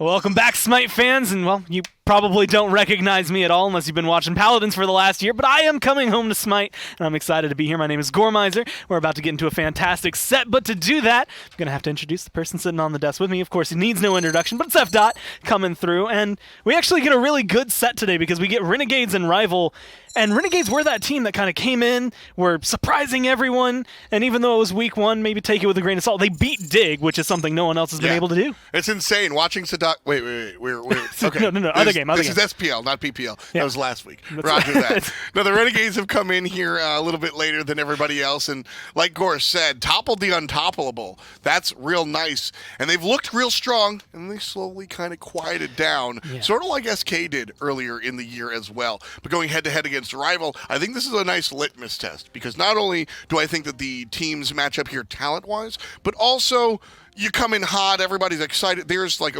Welcome back, Smite fans, and well, you probably don't recognize me at all unless you've been watching Paladins for the last year, but I am coming home to Smite, and I'm excited to be here. My name is Gormizer. We're about to get into a fantastic set, but to do that, I'm going to have to introduce the person sitting on the desk with me. Of course, he needs no introduction, but it's F. Dot coming through, and we actually get a really good set today because we get Renegades and Rival, and Renegades were that team that kind of came in, were surprising everyone, and even though it was week one, maybe take it with a grain of salt, they beat Dig, which is something no one else has been able to do. It's insane watching Sadak. Wait. We're okay. No. Other game. This is SPL, not PPL. Yeah. That was last week. Roger that. Now, the Renegades have come in here a little bit later than everybody else, and like Gore said, toppled the untoppable. That's real nice. And they've looked real strong, and they slowly kind of quieted down, sort of like SK did earlier in the year as well. But going head-to-head against Rival, I think this is a nice litmus test, because not only do I think that the teams match up here talent-wise, but also you come in hot, everybody's excited. There's like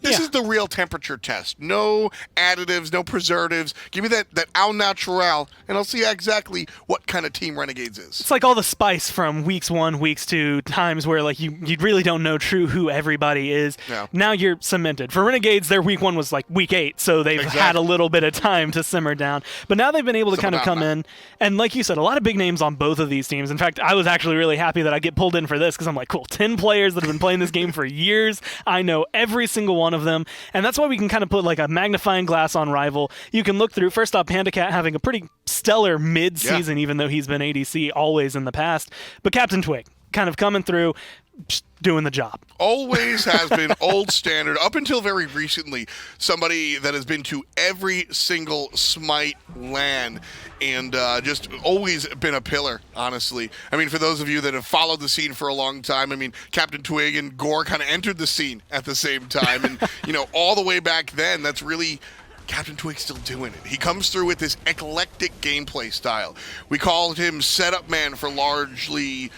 this is the real temperature test. No additives, no preservatives. Give me that au natural, and I'll see exactly what kind of team Renegades is. It's like all the spice from weeks 1, weeks 2, times where like you really don't know who everybody is. Yeah. Now you're cemented. For Renegades, their week 1 was like week 8, so they've had a little bit of time to simmer down. But now they've been able to kind of come in, and like you said, a lot of big names on both of these teams. In fact, I was actually really happy that I get pulled in for this because I'm like, cool, 10 players that have been playing this game for years. I know every single one of them, and that's why we can kind of put like a magnifying glass on Rival. You can look through, first off, PandaCat having a pretty stellar mid-season, even though he's been ADC always in the past, but Captain Twig kind of coming through, just doing the job. Always has been old standard, up until very recently, somebody that has been to every single Smite LAN and just always been a pillar, honestly. I mean, for those of you that have followed the scene for a long time, I mean, Captain Twig and Gore kind of entered the scene at the same time, and, you know, all the way back then, that's really Captain Twig's still doing it. He comes through with this eclectic gameplay style. We called him setup man for largely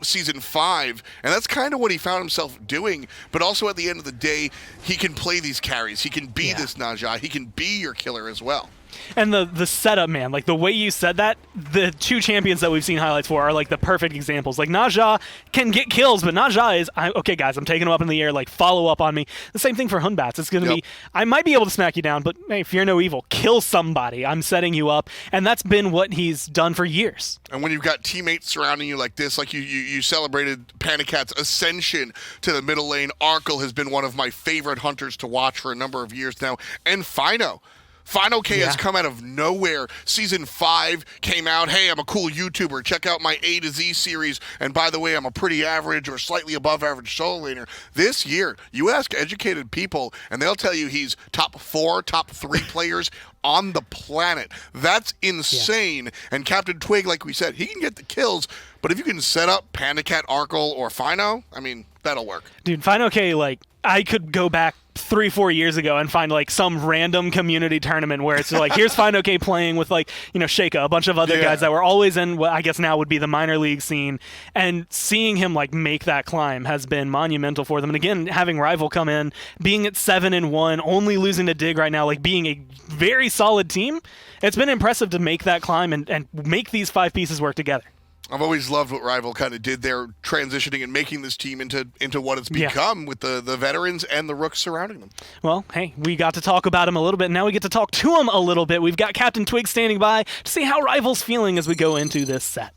Season 5, and that's kind of what he found himself doing, but also at the end of the day, he can play these carries. He can be this Naja. He can be your killer as well. And the setup, man, like the way you said that, the two champions that we've seen highlights for are like the perfect examples. Like Naja can get kills, but Naja is, okay guys, I'm taking him up in the air, like follow up on me. The same thing for Hunbats. It's going to be, I might be able to smack you down, but hey, fear no evil, kill somebody. I'm setting you up, and that's been what he's done for years. And when you've got teammates surrounding you like this, like you celebrated PandaCat's ascension to the middle lane. Arkkyl has been one of my favorite hunters to watch for a number of years now, and fineokay has come out of nowhere. Season 5 came out. Hey, I'm a cool YouTuber. Check out my A to Z series. And by the way, I'm a pretty average or slightly above average solo laner. This year, you ask educated people, and they'll tell you he's top 4, top 3 players on the planet. That's insane. And Captain Twig, like we said, he can get the kills, but if you can set up PandaCat, Arkkyl, or Fino, I mean, that'll work. Dude, fineokay, like, I could go back 3-4 years ago and find like some random community tournament where it's like, here's fineokay playing with like, you know, Sheikah, a bunch of other guys that were always in what I guess now would be the minor league scene, and seeing him like make that climb has been monumental for them. And again, having Rival come in, being at 7-1, only losing to Dig right now, like being a very solid team, it's been impressive to make that climb and make these 5 pieces work together. I've always loved what Rival kind of did there, transitioning and making this team into what it's become with the veterans and the rooks surrounding them. Well, hey, we got to talk about him a little bit. Now we get to talk to him a little bit. We've got Captain Twig standing by to see how Rival's feeling as we go into this set.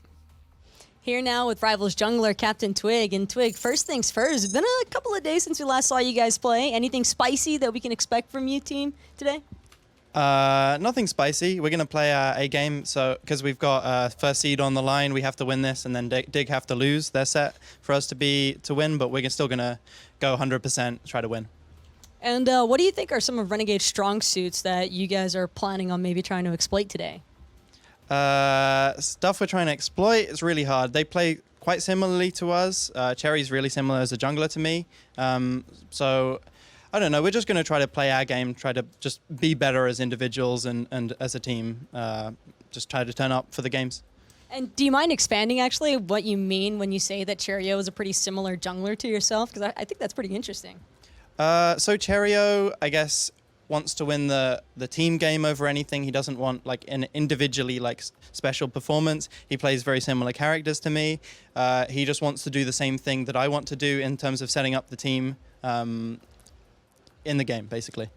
Here now with Rival's jungler, Captain Twig. And Twig, first things first, it's been a couple of days since we last saw you guys play. Anything spicy that we can expect from you, team, today? Nothing spicy. We're going to play a game, so because we've got first seed on the line, we have to win this, and then Dig have to lose their set for us to win, but we're still going to go 100%, try to win. And what do you think are some of Renegade's strong suits that you guys are planning on maybe trying to exploit today? Stuff we're trying to exploit is really hard. They play quite similarly to us. Cherry's really similar as a jungler to me, so I don't know. We're just going to try to play our game, try to just be better as individuals and as a team. Just try to turn up for the games. And do you mind expanding, actually, what you mean when you say that Cherryo is a pretty similar jungler to yourself? Because I think that's pretty interesting. So Cherryo, I guess, wants to win the team game over anything. He doesn't want like an individually like special performance. He plays very similar characters to me. He just wants to do the same thing that I want to do in terms of setting up the team. in the game, basically.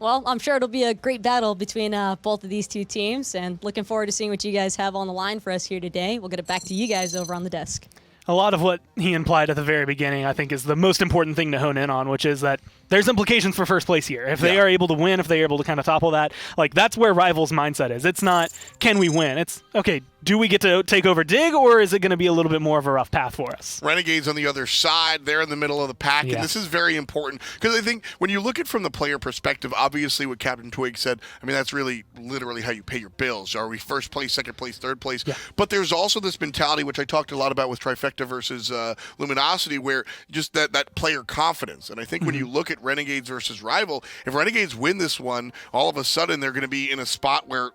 Well, I'm sure it'll be a great battle between both of these two teams, and looking forward to seeing what you guys have on the line for us here today. We'll get it back to you guys over on the desk. A lot of what he implied at the very beginning, I think, is the most important thing to hone in on, which is that there's implications for first place here. If they are able to win, if they are able to kind of topple that, like, that's where Rival's mindset is. It's not, can we win? It's, okay, do we get to take over Dig, or is it going to be a little bit more of a rough path for us? Renegades on the other side, they're in the middle of the pack, and this is very important because I think when you look at it from the player perspective, obviously what Captain Twig said, I mean, that's really literally how you pay your bills. Are we first place, second place, third place? Yeah. But there's also this mentality, which I talked a lot about with Trifecta versus Luminosity, where just that player confidence. And I think when you look at Renegades versus Rival, if Renegades win this one, all of a sudden they're going to be in a spot where,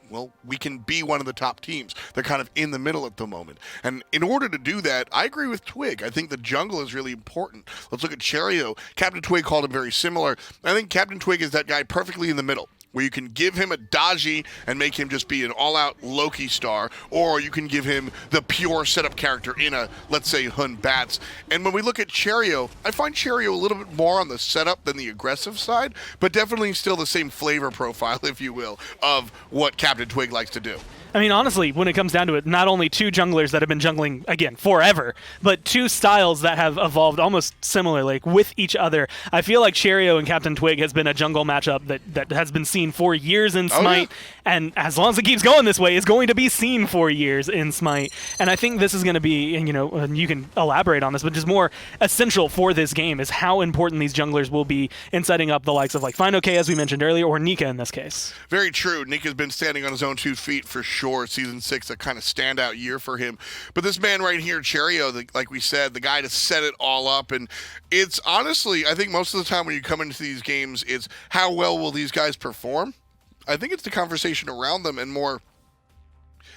well, we can be one of the top teams. They're kind of in the middle at the moment. And in order to do that, I agree with Twig. I think the jungle is really important. Let's look at Cherryo. Captain Twig called him very similar. I think Captain Twig is that guy perfectly in the middle, where you can give him a Daji and make him just be an all-out Loki star, or you can give him the pure setup character in a, let's say, Batz. And when we look at Cherryo, I find Cherryo a little bit more on the setup than the aggressive side, but definitely still the same flavor profile, if you will, of what Captain Twig likes to do. I mean, honestly, when it comes down to it, not only two junglers that have been jungling, again, forever, but two styles that have evolved almost similarly, like, with each other. I feel like Cherryo and Captain Twig has been a jungle matchup that has been seen for years in SMITE, and as long as it keeps going this way, is going to be seen for years in SMITE. And I think this is going to be, and, you know, and you can elaborate on this, but just more essential for this game is how important these junglers will be in setting up the likes of, like, fineokay, as we mentioned earlier, or Nika in this case. Very true. Nika's been standing on his own 2 feet for sure. Season 6, a kind of standout year for him. But this man right here, Cherryo, like we said, the guy to set it all up. And it's honestly, I think most of the time when you come into these games, it's how well will these guys perform? I think it's the conversation around them and more,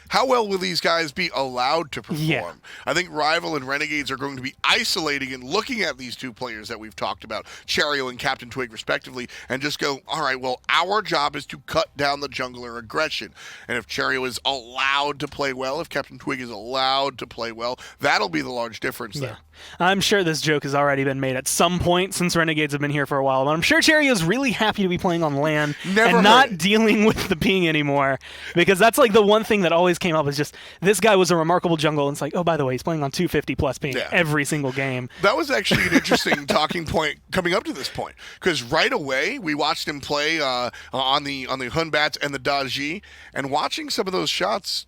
how well will these guys be allowed to perform? Yeah. I think Rival and Renegades are going to be isolating and looking at these two players that we've talked about, Cherryo and Captain Twig respectively, and just go, all right, well, our job is to cut down the jungler aggression. And if Cherryo is allowed to play well, if Captain Twig is allowed to play well, that'll be the large difference there. I'm sure this joke has already been made at some point since Renegades have been here for a while, but I'm sure Cherryo's really happy to be playing on LAN and not dealing with the ping anymore, because that's like the one thing that always came up is just, this guy was a remarkable jungle, and it's like, oh, by the way, he's playing on 250 plus ping every single game. That was actually an interesting talking point coming up to this point, because right away we watched him play on the Batz and the Daji, and watching some of those shots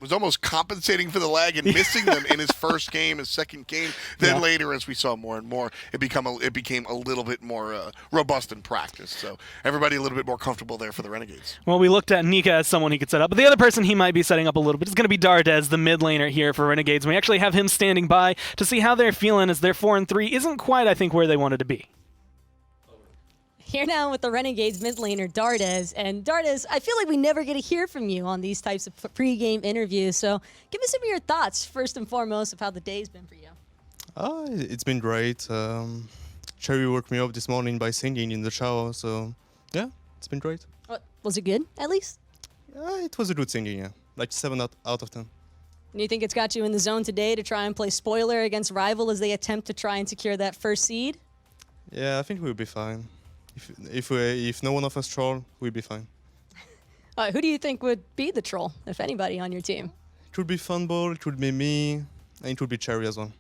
was almost compensating for the lag and missing them in his first game, his second game. Then later, as we saw more and more, it became a little bit more robust in practice. So everybody a little bit more comfortable there for the Renegades. Well, we looked at Nika as someone he could set up, but the other person he might be setting up a little bit is going to be Dardez, the mid laner here for Renegades. We actually have him standing by to see how they're feeling, as their 4-3 isn't quite, I think, where they wanted to be. Here now with the Renegades mid laner, Dardez. And Dardez, I feel like we never get to hear from you on these types of pre-game interviews. So give us some of your thoughts, first and foremost, of how the day's been for you. It's been great. Cherryo woke me up this morning by singing in the shower. So, yeah, it's been great. Was it good, at least? It was a good singing, yeah. Like 7 out of 10. Do you think it's got you in the zone today to try and play spoiler against Rival as they attempt to try and secure that first seed? Yeah, I think we'll be fine. If no one of us troll, we'll be fine. Who do you think would be the troll, if anybody, on your team? It would be Funballer, it would be me, and it would be Cherryo as well.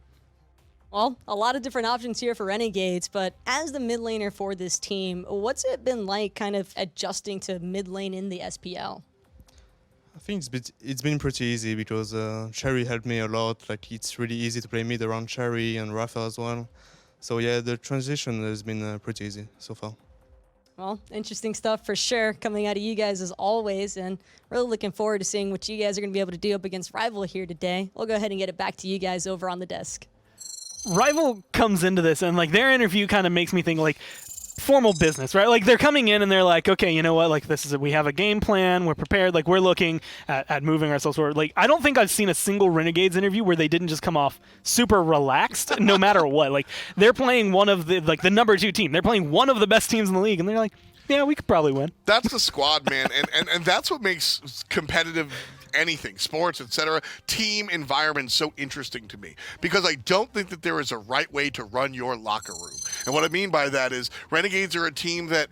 Well, a lot of different options here for Renegades, but as the mid laner for this team, what's it been like kind of adjusting to mid lane in the SPL? I think it's been pretty easy because Cherry helped me a lot. Like, it's really easy to play mid around Cherry and Raphael as well. So yeah, the transition has been pretty easy so far. Well, interesting stuff for sure coming out of you guys as always, and really looking forward to seeing what you guys are going to be able to do up against Rival here today. We'll go ahead and get it back to you guys over on the desk. Rival comes into this, and like their interview kind of makes me think like formal business, right? Like they're coming in and they're like, okay, you know what? Like this is we have a game plan, we're prepared. Like we're looking at moving ourselves forward. Like I don't think I've seen a single Renegades interview where they didn't just come off super relaxed, no matter what. Like they're playing one of the the number 2 team. They're playing one of the best teams in the league, and they're like, yeah, we could probably win. That's the squad, man, and that's what makes competitive anything, sports, etc., team environment so interesting to me, because I don't think that there is a right way to run your locker room. And what I mean by that is Renegades are a team that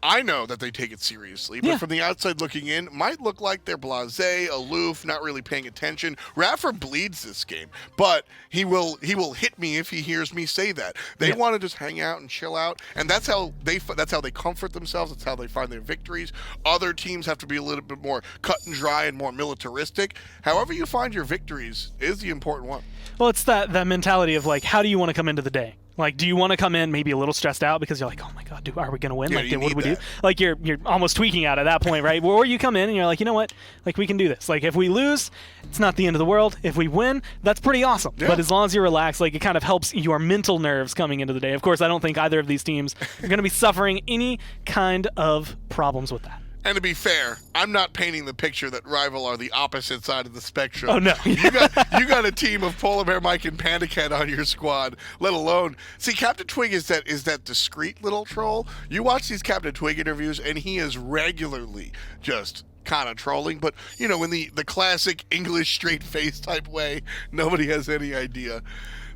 I know that they take it seriously, but from the outside looking in, might look like they're blasé, aloof, not really paying attention. iRaffer bleeds this game, but he will hit me if he hears me say that. They want to just hang out and chill out, and that's how they comfort themselves. That's how they find their victories. Other teams have to be a little bit more cut and dry and more militaristic. However you find your victories is the important one. Well, it's that mentality of like, how do you want to come into the day? Like, do you want to come in maybe a little stressed out because you're like, oh my god, are we going to win? Yeah, like, you what do we need do? Like, you're almost tweaking out at that point, right? Or you come in and you're like, you know what? Like, we can do this. Like, if we lose, it's not the end of the world. If we win, that's pretty awesome. Yeah. But as long as you're relaxed, like, it kind of helps your mental nerves coming into the day. Of course, I don't think either of these teams are going to be suffering any kind of problems with that. And to be fair, I'm not painting the picture that Rival are the opposite side of the spectrum. Oh, no. you got a team of PolarBearMike and PandaCat on your squad, let alone... See, Captain Twig is that discreet little troll. You watch these Captain Twig interviews, and he is regularly just kind of trolling, but, you know, in the classic English straight-face type way, nobody has any idea.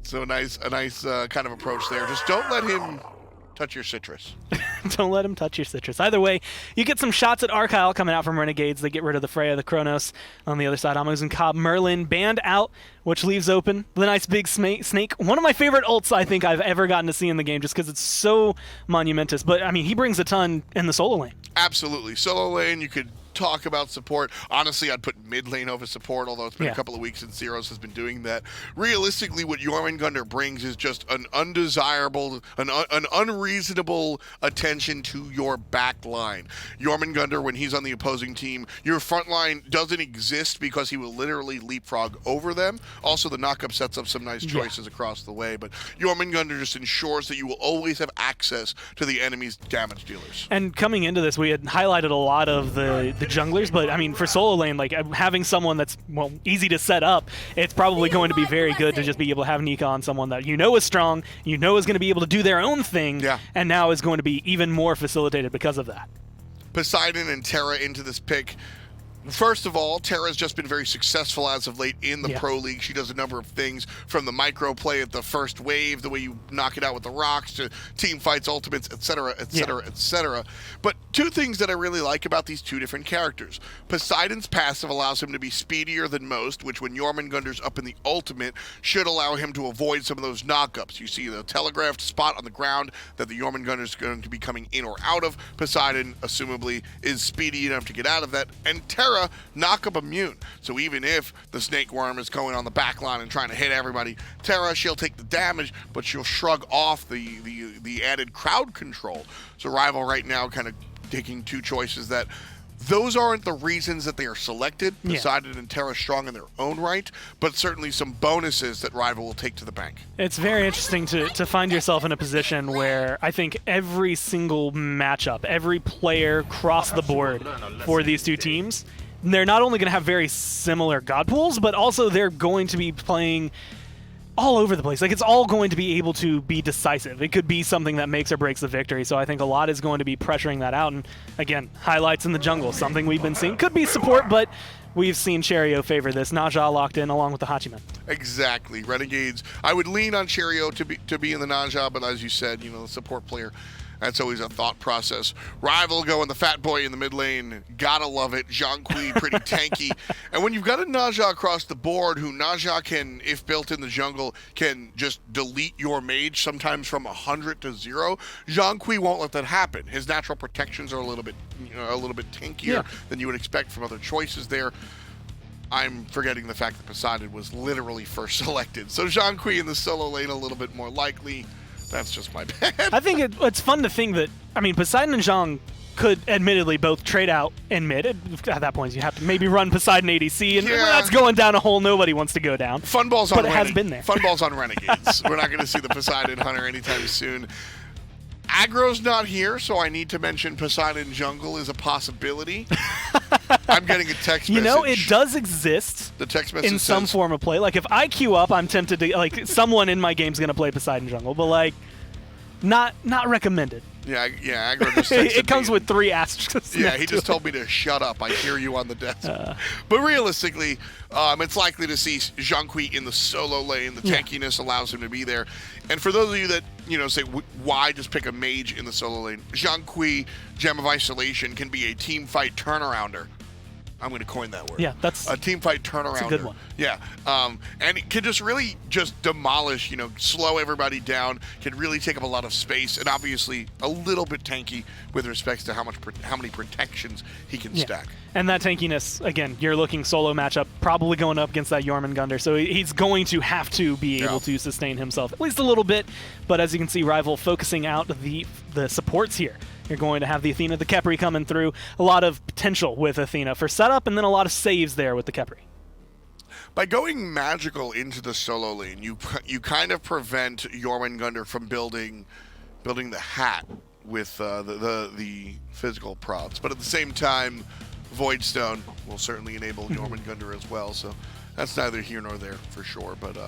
So a nice kind of approach there. Just don't let him touch your citrus. Don't let him touch your citrus. Either way, you get some shots at Arkkyl coming out from Renegades. They get rid of the Freya, the Chronos. On the other side, Amos and Cobb Merlin banned out, which leaves open the nice big snake. One of my favorite ults I think I've ever gotten to see in the game just because it's so monumentous. But, I mean, he brings a ton in the solo lane. Absolutely. Solo lane, you could talk about support. Honestly, I'd put mid lane over support, although it's been a couple of weeks since Zeros has been doing that. Realistically, what Jormungandr brings is just an undesirable, an unreasonable attention to your back line. Jormungandr, when he's on the opposing team, your front line doesn't exist because he will literally leapfrog over them. Also, the knockup sets up some nice choices across the way, but Jormungandr just ensures that you will always have access to the enemy's damage dealers. And coming into this, we had highlighted a lot of the junglers, but I mean, for solo lane, like having someone that's, well, easy to set up, it's probably going to be very good to just be able to have Nika on someone that you know is strong, you know is going to be able to do their own thing, and now is going to be even more facilitated because of that. Poseidon and Terra into this pick. First of all, Terra's just been very successful as of late in the Pro League. She does a number of things, from the micro play at the first wave, the way you knock it out with the rocks, to team fights, ultimates, etc., etc., etc. But two things that I really like about these two different characters. Poseidon's passive allows him to be speedier than most, which when Jormungandr's up in the ultimate should allow him to avoid some of those knockups. You see the telegraphed spot on the ground that the Jormungandr's going to be coming in or out of. Poseidon, assumably, is speedy enough to get out of that. And Terra, knock-up immune. So even if the snake worm is going on the back line and trying to hit everybody, Terra, she'll take the damage, but she'll shrug off the added crowd control. So Rival right now kind of taking two choices that those aren't the reasons that they are selected. Poseidon and Terra strong in their own right, but certainly some bonuses that Rival will take to the bank. It's very interesting to find yourself in a position where I think every single matchup, every player across the board for these two teams, they're not only going to have very similar god pools, but also they're going to be playing all over the place. Like, it's all going to be able to be decisive. It could be something that makes or breaks the victory. So I think a lot is going to be pressuring that out. And again, highlights in the jungle, something we've been seeing. Could be support, but we've seen Cherryo favor this. Naja locked in along with the Hachiman. Exactly. Renegades. I would lean on Cherryo to be in the Naja, but as you said, you know, the support player, that's always a thought process. Rival going the fat boy in the mid lane. Gotta love it. Zhong pretty tanky. And when you've got a Naja across the board, who Naja can, if built in the jungle, can just delete your mage, sometimes from 100 to 0, Zhong won't let that happen. His natural protections are a little bit tankier than you would expect from other choices there. I'm forgetting the fact that Poseidon was literally first selected. So Zhong in the solo lane a little bit more likely. That's just my bad. I think it's fun to think that, I mean, Poseidon and Zhong could admittedly both trade out in mid. At that point, you have to maybe run Poseidon ADC, and that's going down a hole nobody wants to go down. Funball's on But it has been there. Funball's on Renegades. We're not going to see the Poseidon Hunter anytime soon. Aggro's not here, so I need to mention Poseidon Jungle is a possibility. I'm getting a text message. You know, it does exist the text message in some form of play. Like, if I queue up, I'm tempted to, like, someone in my game's going to play Poseidon Jungle, but, like, Not recommended. Yeah, Aggro just texted It comes me. with 3 asterisks. Yeah, next he to just it. told me to shut up. I hear you on the desk. But realistically, it's likely to see Zhong in the solo lane. The tankiness allows him to be there. And for those of you that say, why just pick a mage in the solo lane? Zhong, Gem of Isolation, can be a team fight turnarounder. I'm going to coin that word. Yeah, that's a team fight turnarounder. That's a good one. Yeah, and it can just really just demolish, slow everybody down. Can really take up a lot of space, and obviously a little bit tanky with respects to how many protections he can stack. And that tankiness, again, you're looking solo matchup, probably going up against that Jormungandr, so he's going to have to be able to sustain himself at least a little bit. But as you can see, Rival focusing out the supports here. You're going to have the Athena, the Khepri coming through. A lot of potential with Athena for setup, and then a lot of saves there with the Khepri. By going magical into the solo lane, you kind of prevent Jormungandr from building the hat with the physical props. But at the same time, Voidstone will certainly enable Jormungandr as well. So that's neither here nor there for sure. But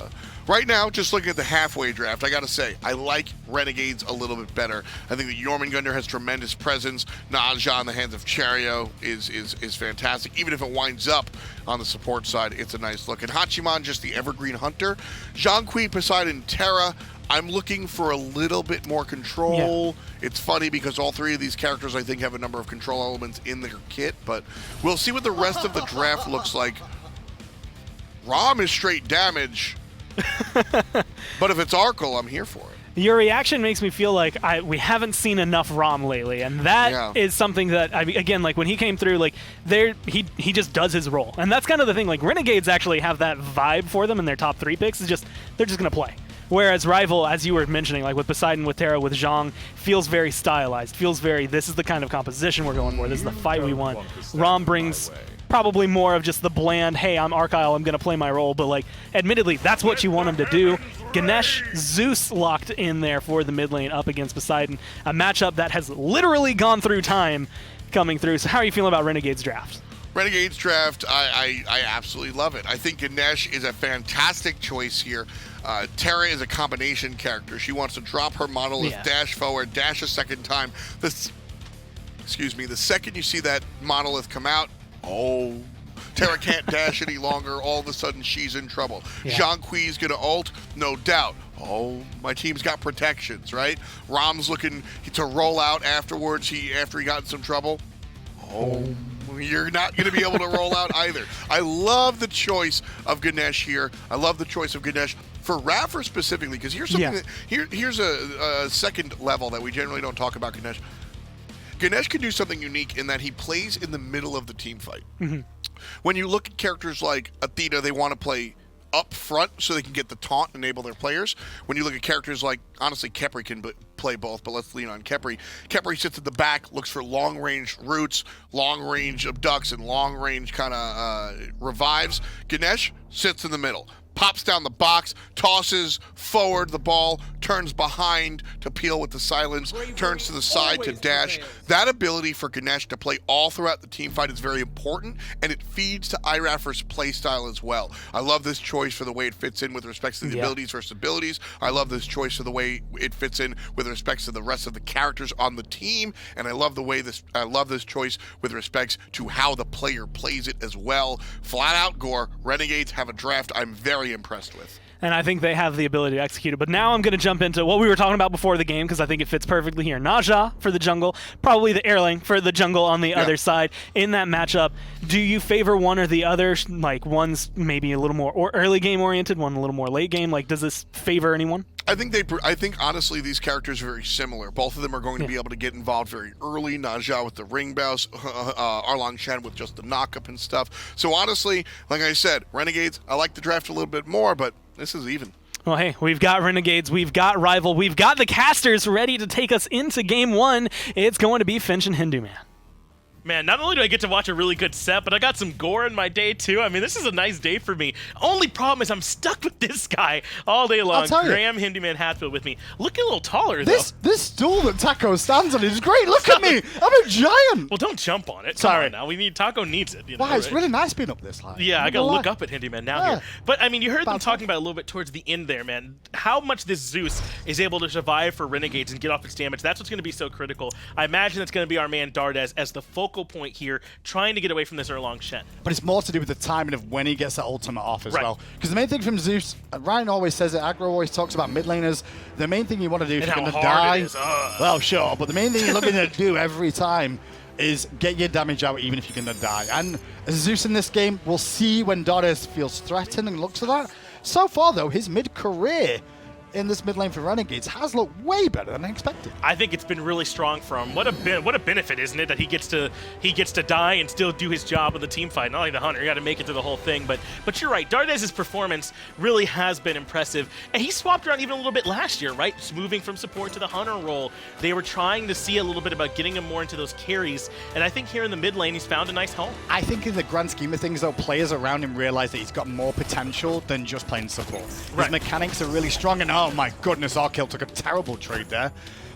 right now, just looking at the halfway draft, I got to say, I like Renegades a little bit better. I think that Jormungandr has tremendous presence. Naja in the hands of Cherryo is fantastic. Even if it winds up on the support side, it's a nice look. And Hachiman, just the evergreen hunter. Zhong, Poseidon, Terra. I'm looking for a little bit more control. Yeah. It's funny because all 3 of these characters, I think, have a number of control elements in their kit. But we'll see what the rest of the draft looks like. Rom is straight damage, but if it's Arkkyl, I'm here for it. Your reaction makes me feel like we haven't seen enough Rom lately, and that is something that, again, like when he came through, like he just does his role, and that's kind of the thing. Like Renegades actually have that vibe for them in their top 3 picks. It's just they're just gonna play. Whereas Rival, as you were mentioning, like with Poseidon, with Terra, with Zhong, feels very stylized. Feels very, this is the kind of composition we're going for. This is the fight we want. Rom brings probably more of just the bland, hey, I'm Arkkyl, I'm going to play my role. But, like, admittedly, that's what you want him to do. Ganesh, Zeus locked in there for the mid lane up against Poseidon. A matchup that has literally gone through time coming through. So how are you feeling about Renegade's draft? Renegade's draft, I absolutely love it. I think Ganesh is a fantastic choice here. Terra is a combination character. She wants to drop her monolith, dash forward, dash a second time. The second you see that monolith come out, Terra can't dash any longer. All of a sudden, she's in trouble. Zhong going to ult, no doubt. My team's got protections, right? Rom's looking to roll out afterwards. After he got in some trouble. You're not going to be able to roll out either. I love the choice of Ganesh here. I love the choice of Ganesh for iRaffer specifically, because here's something here's a second level that we generally don't talk about Ganesh. Ganesh can do something unique in that he plays in the middle of the team fight. When you look at characters like Athena, they want to play up front so they can get the taunt and enable their players. When you look at characters like, honestly, Khepri can play both, but let's lean on Khepri. Khepri sits at the back, looks for long-range roots, long-range abducts, and long-range kind of revives. Ganesh sits in the middle, pops down the box, tosses forward the ball, turns behind to peel with the silence, turns to the side to dash. That ability for Ganesh to play all throughout the team fight is very important, and it feeds to iRaffer's playstyle as well. I love this choice for the way it fits in with respects to the abilities versus abilities. I love this choice for the way it fits in with respects to the rest of the characters on the team, and I love this choice with respects to how the player plays it as well. Flat out, Gore, Renegades have a draft I'm very impressed with. And I think they have the ability to execute it. But now I'm going to jump into what we were talking about before the game, because I think it fits perfectly here. Naja for the jungle, probably the Erlang for the jungle on the other side. In that matchup, do you favor one or the other? Like, one's maybe a little more early game oriented, one a little more late game. Like, does this favor anyone? I think honestly these characters are very similar. Both of them are going to be able to get involved very early. Naja with the ring bounce, Shen with just the knockup and stuff. So honestly, like I said, Renegades, I like the draft a little bit more, but this is even. Well, hey, we've got Renegades, we've got Rival, we've got the casters ready to take us into Game 1. It's going to be Finch and Hindu Man. Man, not only do I get to watch a really good set, but I got some gore in my day too. I mean, this is a nice day for me. Only problem is I'm stuck with this guy all day long. Graham Hindyman Hatfield with me. Looking a little taller, though. This stool that Taco stands on is great. Look at me. I'm a giant. Well, don't jump on it. Sorry. Come on now. Taco needs it. You know, Wow, it's right? really nice being up this high. Yeah, I gotta look up at Hindyman now here. But I mean, you heard them talking about it a little bit towards the end there, man. How much this Zeus is able to survive for Renegades and get off its damage. That's what's going to be so critical. I imagine it's going to be our man Dardez as the focal point here, trying to get away from this Erlang Shen. But it's more to do with the timing of when he gets that ultimate off as well. Because the main thing from Zeus, Ryan always says it, Aggro always talks about mid laners, the main thing you want to do if you're going to die, well, sure, but the main thing you're looking to do every time is get your damage out even if you're going to die. And Zeus in this game, we'll see when Dardez feels threatened and looks at that. So far, though, his mid-career in this mid lane for Renegades has looked way better than I expected. I think it's been really strong for him. What a benefit, isn't it, that he gets to die and still do his job in the team fight. Not like the Hunter, you got to make it through the whole thing. But you're right, Dardez's performance really has been impressive, and he swapped around even a little bit last year, right? Just moving from support to the Hunter role. They were trying to see a little bit about getting him more into those carries, and I think here in the mid lane he's found a nice home. I think in the grand scheme of things, though, players around him realize that he's got more potential than just playing support. His mechanics are really strong, and oh my goodness, Arkkyl took a terrible trade there.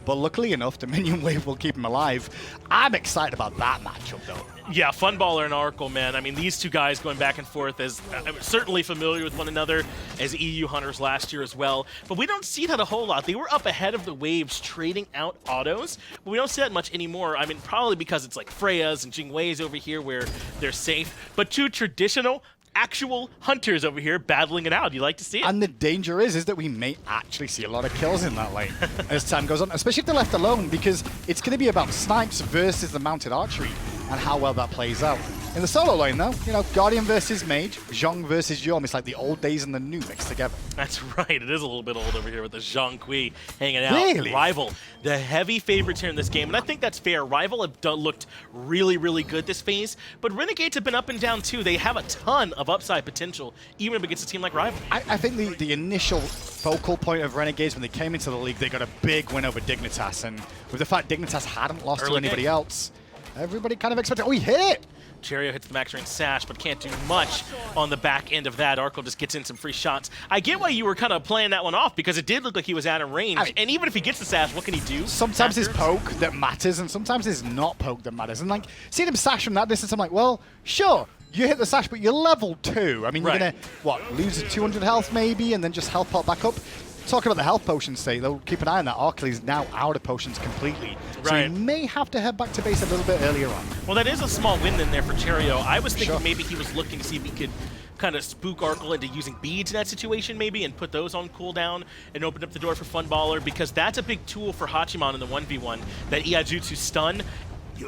But luckily enough, the minion wave will keep him alive. I'm excited about that matchup, though. Yeah, Funballer and Arkkyl, man. I mean, these two guys going back and forth as certainly familiar with one another as EU Hunters last year as well. But we don't see that a whole lot. They were up ahead of the waves trading out autos, but we don't see that much anymore. I mean, probably because it's like Freya's and Jingwei's over here where they're safe. But two traditional actual hunters over here battling it out. You like to see it. And the danger is that we may actually see a lot of kills in that lane as time goes on, especially if they're left alone, because it's going to be about snipes versus the mounted archery and how well that plays out. In the solo lane, though, you know, Guardian versus Mage, Zhong versus Jorm. It's like the old days and the new mixed together. That's right. It is a little bit old over here with the Zhong Kui hanging out. Really? Rival, the heavy favorites here in this game, and I think that's fair. Rival have looked really, really good this phase, but Renegades have been up and down too. They have a ton of upside potential, even if against a team like Rival. I think the initial focal point of Renegades when they came into the league, they got a big win over Dignitas, and with the fact Dignitas hadn't lost to anybody else, everybody kind of expected, oh, he hit it! Cherryo hits the max range sash, but can't do much on the back end of that. Arkkyl just gets in some free shots. I get why you were kind of playing that one off, because it did look like he was out of range. And even if he gets the sash, what can he do? Sometimes it's poke that matters, and sometimes it's not poke that matters. And like, seeing him sash from that distance, I'm like, well, sure, you hit the sash, but you're level 2. I mean, you're going to, what, lose 200 health maybe, and then just health pop back up? Talking about the health potion state, though, keep an eye on that. Arkkyl is now out of potions completely. So he may have to head back to base a little bit earlier on. Well, that is a small win in there for Cherryo. I was thinking maybe he was looking to see if he could kind of spook Arkkyl into using beads in that situation maybe and put those on cooldown and open up the door for Funballer, because that's a big tool for Hachiman in the 1v1, that Iajutsu stun.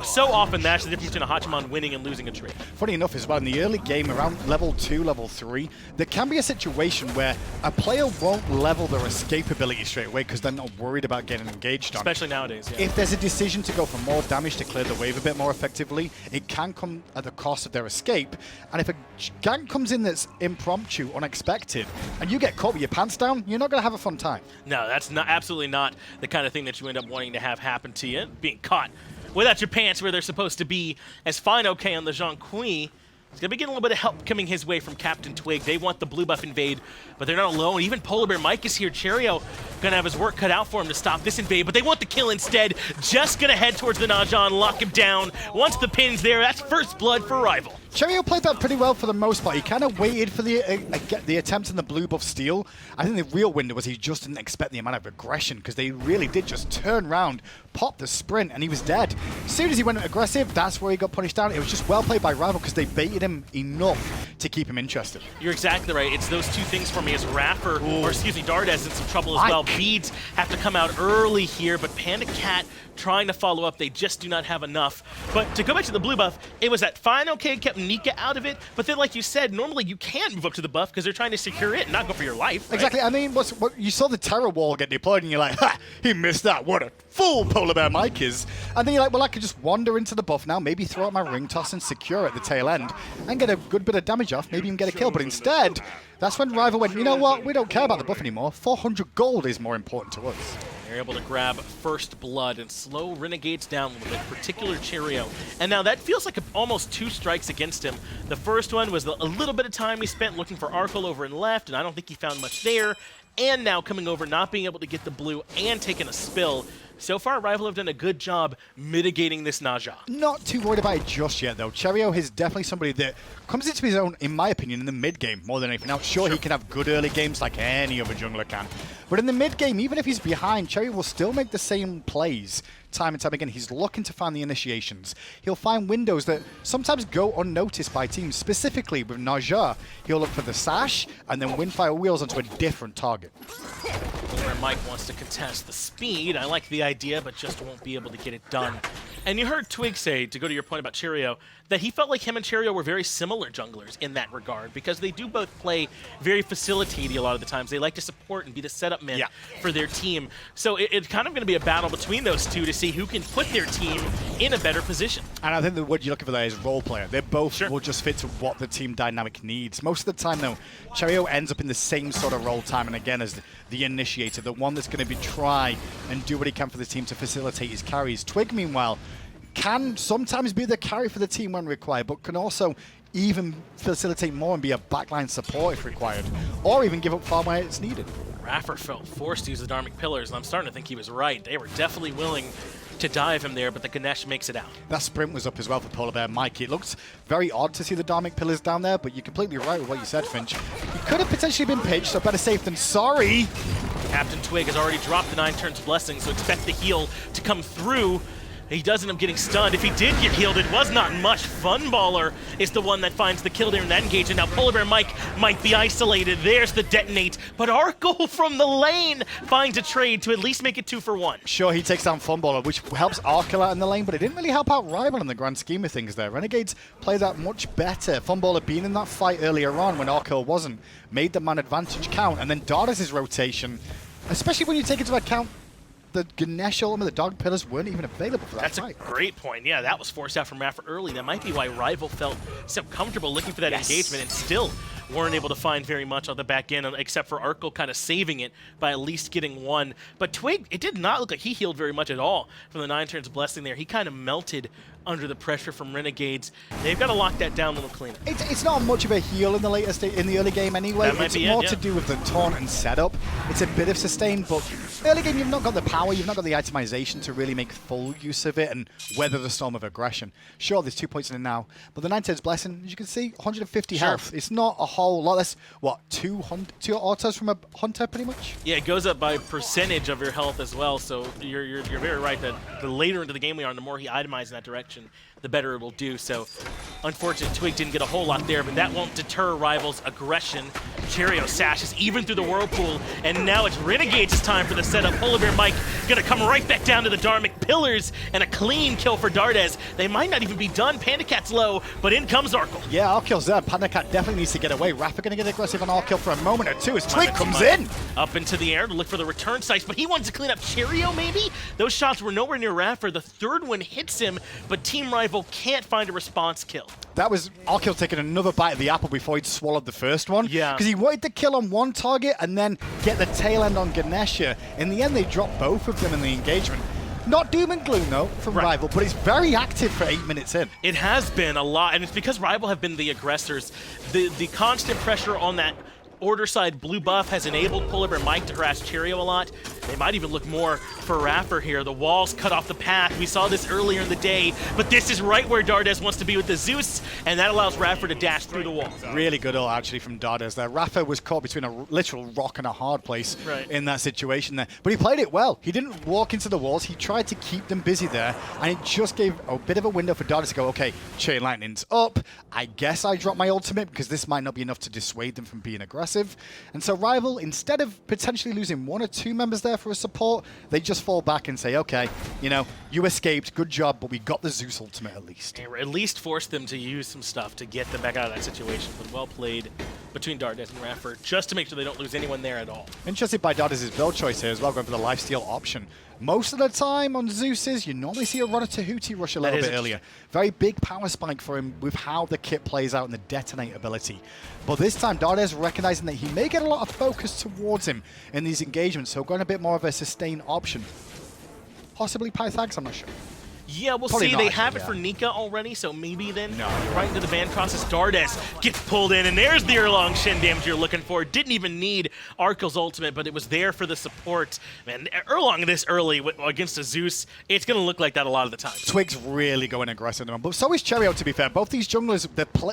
So often that's the difference between a Hachiman winning and losing a trade. Funny enough as well, in the early game, around level 2, level 3, there can be a situation where a player won't level their escape ability straight away because they're not worried about getting engaged on. Especially nowadays, yeah. If there's a decision to go for more damage to clear the wave a bit more effectively, it can come at the cost of their escape. And if a gank comes in that's impromptu, unexpected, and you get caught with your pants down, you're not going to have a fun time. No, that's not absolutely not the kind of thing that you end up wanting to have happen to you, being caught without your pants where they're supposed to be. As fineokay on the Zhong Kui, he's going to be getting a little bit of help coming his way from Captain Twig. They want the blue buff invade, but they're not alone. Even PolarBearMike is here. Cherryo going to have his work cut out for him to stop this invade, but they want the kill instead. Just going to head towards the Najan, lock him down. Once the pin's there, that's first blood for Rival. Cherryo played that pretty well for the most part. He kind of waited for the attempt in the blue buff steal. I think the real window was he just didn't expect the amount of aggression, because they really did just turn around, pop the sprint, and he was dead. As soon as he went aggressive, that's where he got punished down. It was just well played by Rival because they baited him enough to keep him interested. You're exactly right. It's those two things for me as iRaffer, or excuse me, Dardez in some trouble as well. Beads have to come out early here, but PandaCat trying to follow up. They just do not have enough. But to go back to the blue buff, it was that fineokay kept Nika out of it, but then like you said, normally you can't move up to the buff because they're trying to secure it and not go for your life. Right? Exactly. I mean, what you saw the Terra wall get deployed and you're like, ha, he missed that. What a fool PolarBearMike is. And then you're like, well, I could just wander into the buff now, maybe throw out my ring toss and secure at the tail end and get a good bit of damage off, maybe even get a kill. But instead, that's when Rival went, you know what, we don't care about the buff anymore. 400 gold is more important to us. They're able to grab first blood and slow Renegades down a little bit, particular Cherryo. And now that feels like almost 2 strikes against him. The first one was a little bit of time he spent looking for Arkkyl over in left, and I don't think he found much there. And now coming over, not being able to get the blue and taking a spill. So far, Rival have done a good job mitigating this nausea. Not too worried about it just yet, though. Cherryo is definitely somebody that comes into his own, in my opinion, in the mid-game more than anything else. Sure, he can have good early games like any other jungler can. But in the mid-game, even if he's behind, Cherryo will still make the same plays time and time again. He's looking to find the initiations. He'll find windows that sometimes go unnoticed by teams. Specifically with Naja, he'll look for the sash and then windfire wheels onto a different target. Mike wants to contest the speed. I like the idea, but just won't be able to get it done. And you heard Twig say, to go to your point about Cherryo, that he felt like him and Cherryo were very similar junglers in that regard, because they do both play very facilitating a lot of the times. They like to support and be the setup men for their team. So it's kind of going to be a battle between those two to see who can put their team in a better position. And I think that what you're looking for there is role player. They both will just fit to what the team dynamic needs. Most of the time, though, Cherryo ends up in the same sort of role time and again as the initiator, the one that's going to be try and do what he can for the team to facilitate his carries. Twig, meanwhile, can sometimes be the carry for the team when required, but can also even facilitate more and be a backline support if required, or even give up farm where it's needed. iRaffer felt forced to use the Dharmic Pillars, and I'm starting to think he was right. They were definitely willing to dive him there, but the Ganesha makes it out. That sprint was up as well for PolarBearMike. It looked very odd to see the Dharmic Pillars down there, but you're completely right with what you said, Finch. He could have potentially been pitched, so better safe than sorry. Captain Twig has already dropped the 9 turns blessing, so expect the heal to come through. He does end up getting stunned. If he did get healed, it was not much. Funballer is the one that finds the kill there in that engage, and now PolarBearMike might be isolated. There's the detonate, but Arkkyl from the lane finds a trade to at least make it 2 for 1. Sure, he takes down Funballer, which helps Arkkyl out in the lane, but it didn't really help out Rival in the grand scheme of things there. Renegades play that much better. Funballer being in that fight earlier on when Arkkyl wasn't, made the man advantage count, and then Dardez's rotation, especially when you take into account the Ganesha ultimate, the dog pillars weren't even available for that That's fight. a great point. Yeah, that was forced out from iRaffer early. That might be why Rival felt so comfortable looking for that engagement and still weren't able to find very much on the back end, except for Arkkyl kind of saving it by at least getting 1. But Twig, it did not look like he healed very much at all from the 9 turns blessing there. He kind of melted under the pressure from Renegades. They've got to lock that down a little cleaner. It's not much of a heal in the in the early game anyway. It's more to do with the taunt and setup. It's a bit of sustain, but early game you've not got the power, you've not got the itemization to really make full use of it and weather the storm of aggression. Sure, there's 2 points in it now, but the 9 turns blessing, as you can see, 150 health. It's not a whole lot. That's what, 2 autos from a hunter pretty much? Yeah, it goes up by percentage of your health as well, so you're very right that the later into the game we are, and the more he itemizes in that direction, the better it will do. So unfortunately, Twig didn't get a whole lot there, but that won't deter Rival's aggression. Cherryo sashes even through the whirlpool, and now it's Renegades' time for the setup. PolarBearMike gonna come right back down to the Dharmic Pillars, and a clean kill for Dardez. They might not even be done. PandaCat's low, but in comes Arkkyl. Yeah, Arkyl's there. PandaCat definitely needs to get away. Raffa gonna get aggressive on Arkkyl for a moment or two as Twig comes in. Up into the air to look for the return sites, but he wants to clean up Cherryo maybe? Those shots were nowhere near Raffa. The third one hits him, but Team Rival can't find a response kill. That was Arkkyl taking another bite of the apple before he'd swallowed the first one. Yeah. Because he wanted to kill on one target and then get the tail end on Ganesha. In the end, they dropped both of them in the engagement. Not doom and gloom, though, from Rival, but it's very active for 8 minutes in. It has been a lot, and it's because Rival have been the aggressors. The constant pressure on that order side blue buff has enabled PolarBearMike to harass Cherryo a lot. They might even look more for Raffer here. The walls cut off the path. We saw this earlier in the day, but this is right where Dardez wants to be with the Zeus, and that allows Raffer to dash through the wall. Really good ult, actually, from Dardez there. Raffer was caught between a literal rock and a hard place in that situation there. But he played it well. He didn't walk into the walls. He tried to keep them busy there, and it just gave a bit of a window for Dardez to go, okay, Chain Lightning's up. I guess I dropped my ultimate because this might not be enough to dissuade them from being aggressive. And so Rival, instead of potentially losing 1 or 2 members there for a support, they just fall back and say, okay, you know, you escaped, good job, but we got the Zeus ultimate at least. At least force them to use some stuff to get them back out of that situation, but well played between Dardez and iRaffer, just to make sure they don't lose anyone there at all. Interested by Dardez's build choice here as well, going for the lifesteal option. Most of the time on Zeus's, you normally see a run of Tahuti rush a little bit earlier. Very big power spike for him with how the kit plays out and the detonate ability. But this time, Dardez recognizing that he may get a lot of focus towards him in these engagements, so going a bit more of a sustained option. Possibly Pythags, I'm not sure. Yeah, we'll Probably see. not, They actually, have it yeah. for Nika already, so maybe then No, right into the band crosses. Dardez gets pulled in, and there's the Erlang Shen damage you're looking for. Didn't even need Arkkyl's ultimate, but it was there for the support. Man, Erlang this early against a Zeus, it's going to look like that a lot of the time. Twig's really going aggressive on him, but so is Cherryo, to be fair. Both these junglers,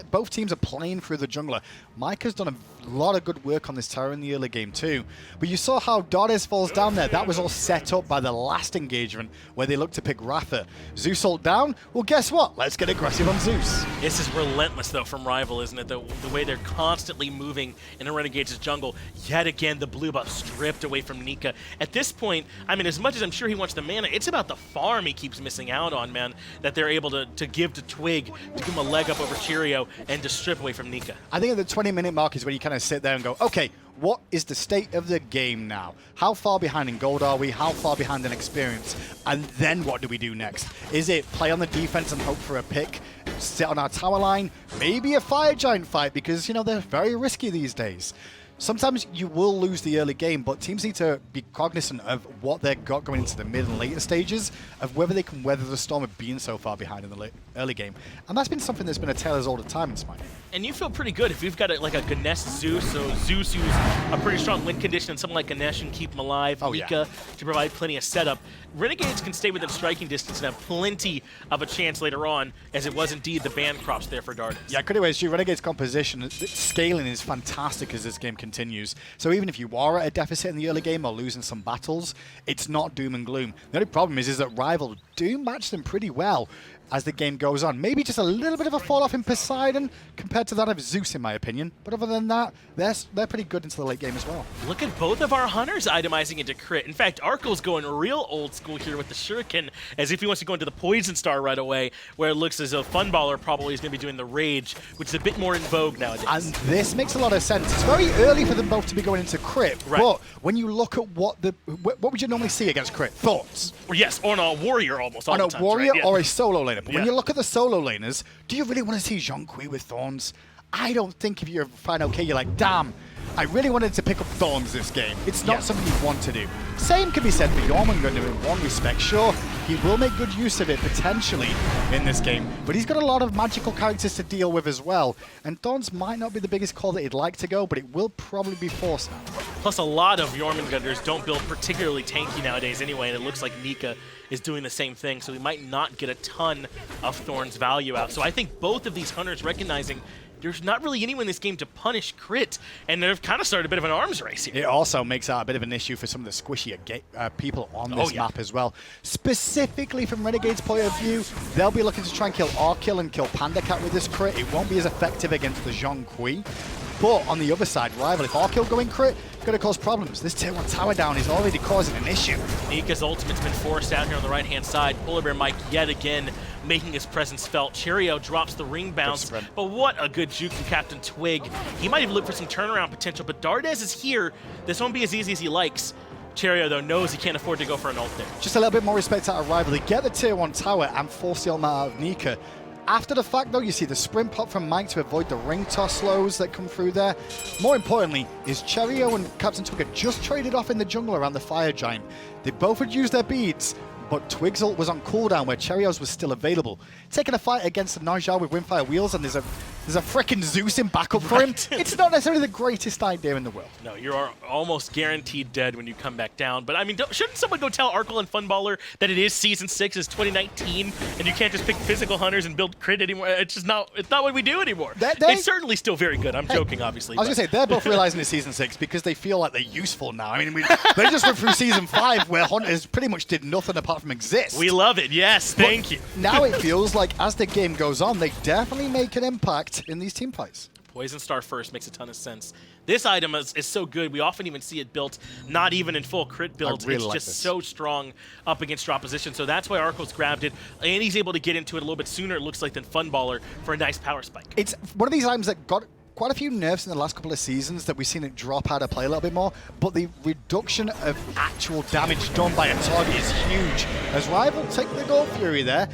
both teams are playing through the jungler. Mike has done a lot of good work on this Terra in the early game too. But you saw how Dardez falls down there. That was all set up by the last engagement where they looked to pick IRaffer. Zeus ult down. Well, guess what? Let's get aggressive on Zeus. This is relentless, though, from Rival, isn't it? The way they're constantly moving in a Renegades' jungle. Yet again, the blue buff stripped away from Nika. At this point, I mean, as much as I'm sure he wants the mana, it's about the farm he keeps missing out on, man, that they're able to give to Twig, to give him a leg up over Cherryo, and to strip away from Nika. I think at the 20-minute mark is when you kind of sit there and go, okay, what is the state of the game now? How far behind in gold are we? How far behind in experience? And then what do we do next? Is it play on the defense and hope for a pick? Sit on our tower line? Maybe a fire giant fight because, you know, they're very risky these days. Sometimes you will lose the early game, but teams need to be cognizant of what they've got going into the mid and later stages, of whether they can weather the storm of being so far behind in the early game. And that's been something that's been a tale all the time in SMITE. And you feel pretty good if you've got like a Ganesha Zeus, so Zeus who's a pretty strong win condition, and someone like Ganesha can keep him alive, Nika to provide plenty of setup. Renegades can stay within striking distance and have plenty of a chance later on, as it was indeed the band crops there for Dardez. Yeah, anyways, Renegade's composition, scaling is fantastic as this game continues. So even if you are at a deficit in the early game or losing some battles, it's not doom and gloom. The only problem is that Rival do match them pretty well as the game goes on. Maybe just a little bit of a fall off in Poseidon compared to that of Zeus, in my opinion. But other than that, they're pretty good into the late game as well. Look at both of our hunters itemizing into crit. In fact, Arkkyl's going real old school here with the Shuriken, as if he wants to go into the Poison Star right away, where it looks as though Funballer probably is going to be doing the Rage, which is a bit more in vogue nowadays. And this makes a lot of sense. It's very early for them both to be going into crit, Right. but when you look at what would you normally see against crit? Thorns. Yes, on a warrior almost all On the a time. warrior right? Yeah. or a solo laner. But when Yeah. you look at the solo laners, do you really want to see Zhong with Thorns? I don't think if you're fineokay, you're like, damn, I really wanted to pick up Thorns this game. It's not something you want to do. Same can be said for Jormungandr in one respect. Sure, he will make good use of it potentially in this game, but he's got a lot of magical characters to deal with as well. And Thorns might not be the biggest call that he'd like to go, but it will probably be forced now. Plus, a lot of Jormungandrs don't build particularly tanky nowadays anyway, and it looks like Nika is doing the same thing, so we might not get a ton of Thorn's value out. So I think both of these hunters recognizing there's not really anyone in this game to punish crit, and they've kind of started a bit of an arms race here. It also makes that a bit of an issue for some of the squishier people on this map as well. Specifically from Renegade's point of view, they'll be looking to try and kill Arkkyl and kill PandaCat with this crit. It won't be as effective against the Zhong. But on the other side, Rival, if Arkkyl going crit, going to cause problems. This tier 1 tower down is already causing an issue. Nika's ultimate's been forced out here on the right-hand side. PolarBearMike yet again making his presence felt. Cherryo drops the ring bounce, but what a good juke from Captain Twig. He might even look for some turnaround potential, but Dardez is here. This won't be as easy as he likes. Cherryo, though, knows he can't afford to go for an ult there. Just a little bit more respect out of Rival. They get the tier 1 tower and force the ultimate out of Nika. After the fact, though, you see the sprint pop from Mike to avoid the ring toss slows that come through there. More importantly, is Cherryo and Captain Twig had just traded off in the jungle around the fire giant. They both had used their beads, but Twig's ult was on cooldown where Cherryo's was still available. Taking a fight against the Najjar with Windfire Wheels, and there's a frickin' Zeus in backup for him. It's not necessarily the greatest idea in the world. No, you are almost guaranteed dead when you come back down. But I mean, shouldn't someone go tell Arkkyl and Funballer that it is Season 6, it's 2019, and you can't just pick physical hunters and build crit anymore? It's just not, it's not what we do anymore. It's certainly still very good. I'm joking, obviously. I was going to say, they're both realizing it's Season 6 because they feel like they're useful now. I mean, they just went through Season 5 where hunters pretty much did nothing apart from exist. We love it. Yes, thank you. Now it feels like as the game goes on, they definitely make an impact in these team fights. Poison Star first makes a ton of sense. This item is so good, we often even see it built not even in full crit builds. Really it's like just this. so strong up against your opposition. So that's why Arkkyl's grabbed it, and he's able to get into it a little bit sooner, it looks like, than Funballer for a nice power spike. It's one of these items that got quite a few nerfs in the last couple of seasons that we've seen it drop out of play a little bit more, but the reduction of actual damage done by a target is huge. As Rival take the Gold Fury there,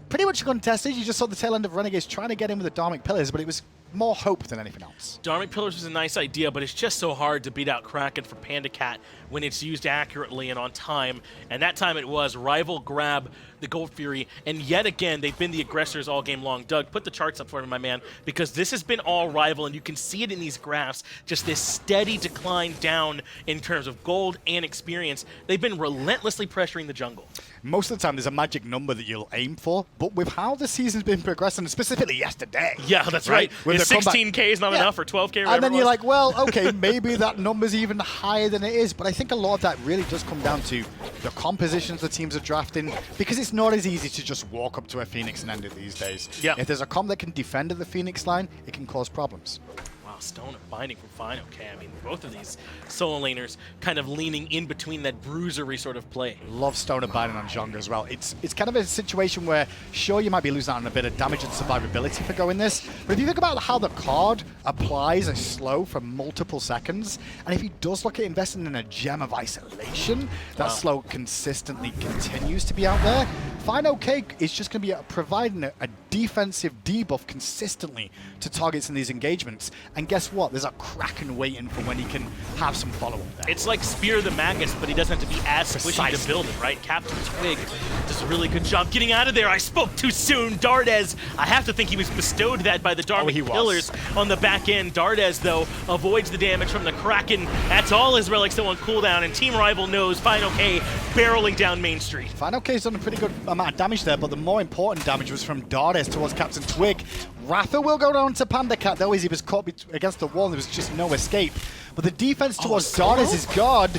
pretty much contested. You just saw the tail end of Renegades trying to get in with the Dharmic Pillars, but it was more hope than anything else. Dharmic Pillars is a nice idea, but it's just so hard to beat out Kraken for PandaCat when it's used accurately and on time. And that time it was. Rival grab the Gold Fury, and yet again, they've been the aggressors all game long. Doug, put the charts up for me, my man, because this has been all Rival, and you can see it in these graphs, just this steady decline down in terms of gold and experience. They've been relentlessly pressuring the jungle. Most of the time, there's a magic number that you'll aim for, but with how the season's been progressing, specifically yesterday. Yeah, that's right. With Is 16K is not enough, or 12K, and then you're like, well, okay, maybe that number's even higher than it is, but I think a lot of that really does come down to the compositions the teams are drafting, because it's not as easy to just walk up to a Phoenix and end it these days. Yeah. If there's a comp that can defend at the Phoenix line, it can cause problems. Wow, Stone and Binding from fineokay. I mean, both of these solo laners kind of leaning in between that bruisery sort of play. Love Stone and Binding on Zhong as well. It's kind of a situation where, sure, you might be losing out on a bit of damage and survivability for going this, but if you think about how the card applies a slow for multiple seconds, and if he does look at investing in a gem of isolation, that slow consistently continues to be out there, fineokay is just going to be providing a defensive debuff consistently to targets in these engagements. And guess what? There's a Kraken waiting for when he can have some follow-up there. It's like Spear the Magus, but he doesn't have to be as squishy to build it, right? Captain Twig does a really good job getting out of there. I spoke too soon. Dardez, I have to think he was bestowed that by the Dharmic Pillars on the back end. Dardez, though, avoids the damage from the Kraken. That's all his relics still on cooldown, and Team Rival knows fineokay barreling down Main Street. fineokay's done a pretty good amount of damage there, but the more important damage was from Dardez towards Captain Twig. iRaffer will go down to PandaCat, though, as he was caught against the wall and there was just no escape. But the defense towards Dardez is good,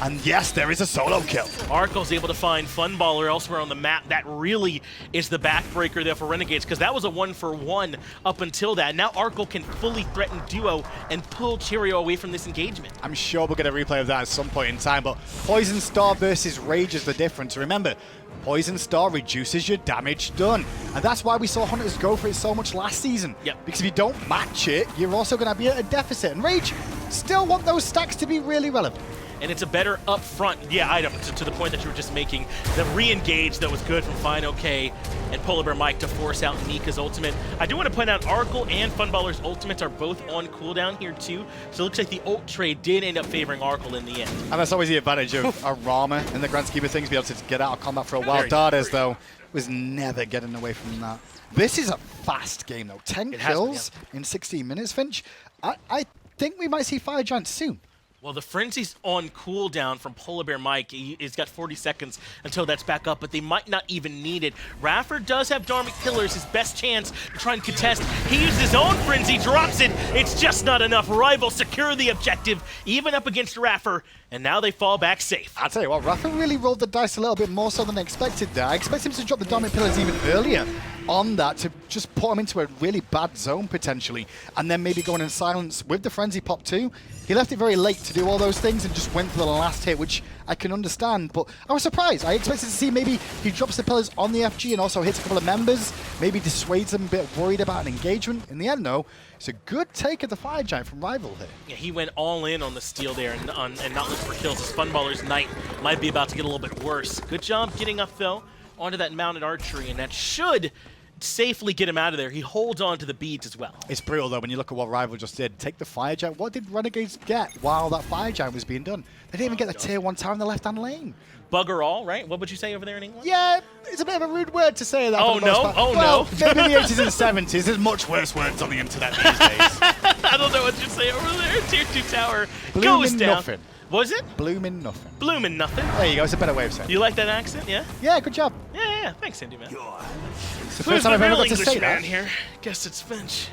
and yes, there is a solo kill. Arkkyl's able to find Funballer elsewhere on the map. That really is the backbreaker there for Renegades, because that was a 1-for-1 up until that. Now Arkkyl can fully threaten duo and pull Cherryo away from this engagement. I'm sure we'll get a replay of that at some point in time, but Poison Star versus Rage is the difference. Remember, Poison Star reduces your damage done. And that's why we saw Hunters go for it so much last season. Yep. Because if you don't match it, you're also going to be at a deficit. And Rage still want those stacks to be really relevant. And it's a better upfront item to the point that you were just making. The re-engage that was good from fineokay and PolarBearMike to force out Nika's ultimate. I do want to point out Arkkyl and Funballer's ultimates are both on cooldown here too. So it looks like the ult trade did end up favoring Arkkyl in the end. And that's always the advantage of a Rama in the grand scheme of things, be able to get out of combat for a while. Dardez, though, was never getting away from that. This is a fast game, though. 10 kills in 16 minutes, Finch. I think we might see Fire Giant soon. Well, the Frenzy's on cooldown from PolarBearMike. He's got 40 seconds until that's back up, but they might not even need it. iRaffer does have Dharmic Pillars, his best chance to try and contest. He used his own Frenzy, drops it. It's just not enough. Rival secure the objective, even up against iRaffer, and now they fall back safe. I'll tell you what, iRaffer really rolled the dice a little bit more so than I expected there. I expected him to drop the Dharmic Pillars even earlier on that to just put him into a really bad zone potentially, and then maybe going in silence with the Frenzy pop too. He left it very late to do all those things and just went for the last hit, which I can understand, but I was surprised. I expected to see maybe he drops the pillars on the FG and also hits a couple of members, maybe dissuades them a bit worried about an engagement. In the end, though, it's a good take of the Fire Giant from Rival here. Yeah, he went all in on the steal there and not looking for kills. His Funballer's Knight might be about to get a little bit worse. Good job getting up, though, onto that mounted archery, and that should safely get him out of there. He holds on to the beads as well. It's brutal, though, when you look at what Rival just did. Take the Fire Giant. What did Renegades get while that Fire Giant was being done? They didn't even get the tier 1 tower in the left-hand lane. Bugger all, right? What would you say over there in England? Yeah, it's a bit of a rude word to say that. Oh, no? Oh, no. Maybe in the 80s and 70s. There's much worse words on the internet these days. I don't know what you say over there. Tier 2 tower Bloomin' goes down. nothing. Was it? Bloomin' nothing. Bloomin' nothing. There you go. It's a better way of saying it. You like that accent, yeah? Yeah, good job. Yeah. Thanks, Andy, man. It's the Who's first time the I've ever real got to English say man that. here? Guess it's Finch.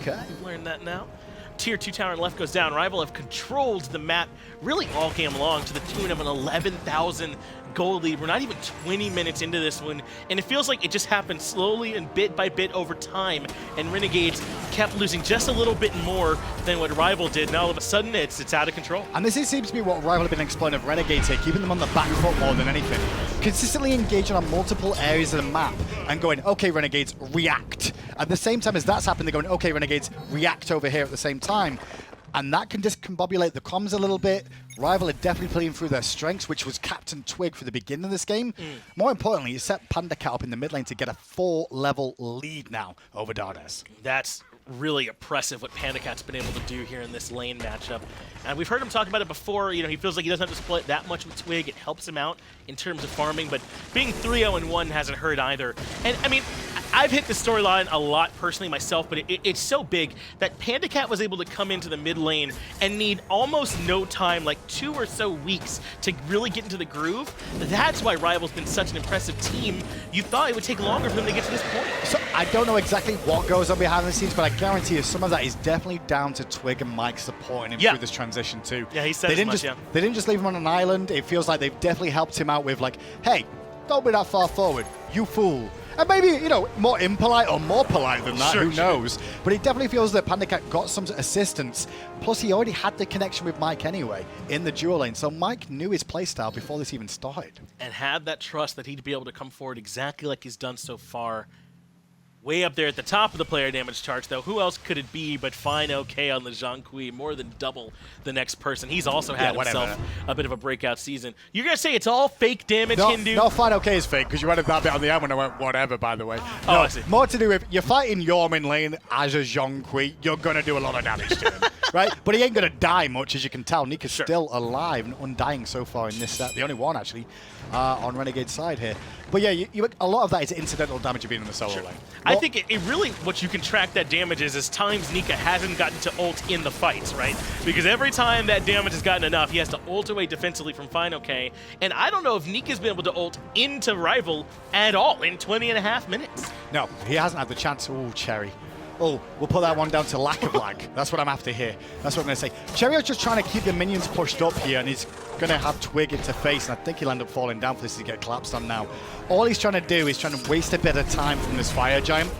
Okay. We've learned that now. Tier 2 tower and left goes down. Rival have controlled the map really all game long to the tune of an 11,000 goal lead. We're not even 20 minutes into this one, and it feels like it just happened slowly and bit by bit over time, and Renegades kept losing just a little bit more than what Rival did. Now all of a sudden it's out of control. And this seems to be what Rival have been exploiting of Renegades here, keeping them on the back foot more than anything. Consistently engaging on multiple areas of the map and going, okay, Renegades, react. At the same time as that's happening, they're going, okay, Renegades, react over here at the same time. And that can discombobulate the comms a little bit. Rival are definitely playing through their strengths, which was Captain Twig for the beginning of this game. More importantly, it set PandaCat up in the mid lane to get a 4-level lead now over Dardez. That's really impressive what PandaCat's been able to do here in this lane matchup. And we've heard him talk about it before. You know, he feels like he doesn't have to split that much with Twig. It helps him out in terms of farming, but being 3-0-1 hasn't hurt either. And I mean, I've hit this storyline a lot personally myself, but it's so big that PandaCat was able to come into the mid lane and need almost no time, like 2 or so weeks, to really get into the groove. That's why Rival's been such an impressive team. You thought it would take longer for them to get to this point. So I don't know exactly what goes on behind the scenes, but I guarantee you some of that is definitely down to Twig and Mike supporting him through this transition too. Yeah, he said they didn't just leave him on an island. It feels like they've definitely helped him out with like, hey, don't be that far forward, you fool. And maybe, you know, more impolite or more polite than that, who knows. But it definitely feels that PandaCat got some assistance. Plus, he already had the connection with Mike anyway in the dual lane. So Mike knew his playstyle before this even started. And had that trust that he'd be able to come forward exactly like he's done so far. Way up there at the top of the player damage charts, though, who else could it be but fineokay on the Zhong, more than double the next person. He's also had himself a bit of a breakout season. You're going to say it's all fake damage, Hindu? No, fineokay is fake, because you added that bit on the end when I went whatever, by the way. Oh, no, I see. More to do with, you're fighting Jorm in lane as a Zhong, you're going to do a lot of damage to him, right? But he ain't going to die much, as you can tell. Nika's still alive and undying so far in this set. The only one, actually, on Renegade's side here. But yeah, a lot of that is incidental damage of being in the solo lane. I think it really, what you can track that damage is times Nika hasn't gotten to ult in the fights, right? Because every time that damage has gotten enough, he has to ult away defensively from fineokay. And I don't know if Nika's been able to ult into Rival at all in 20.5 minutes. No, he hasn't had the chance. Oh, Cherry. Oh, we'll put that one down to lack of lag. That's what I'm after here. That's what I'm going to say. Cherryo's just trying to keep the minions pushed up here, and he's going to have Twig into face, and I think he'll end up falling down for this to get collapsed on now. All he's trying to do is trying to waste a bit of time from this fire giant.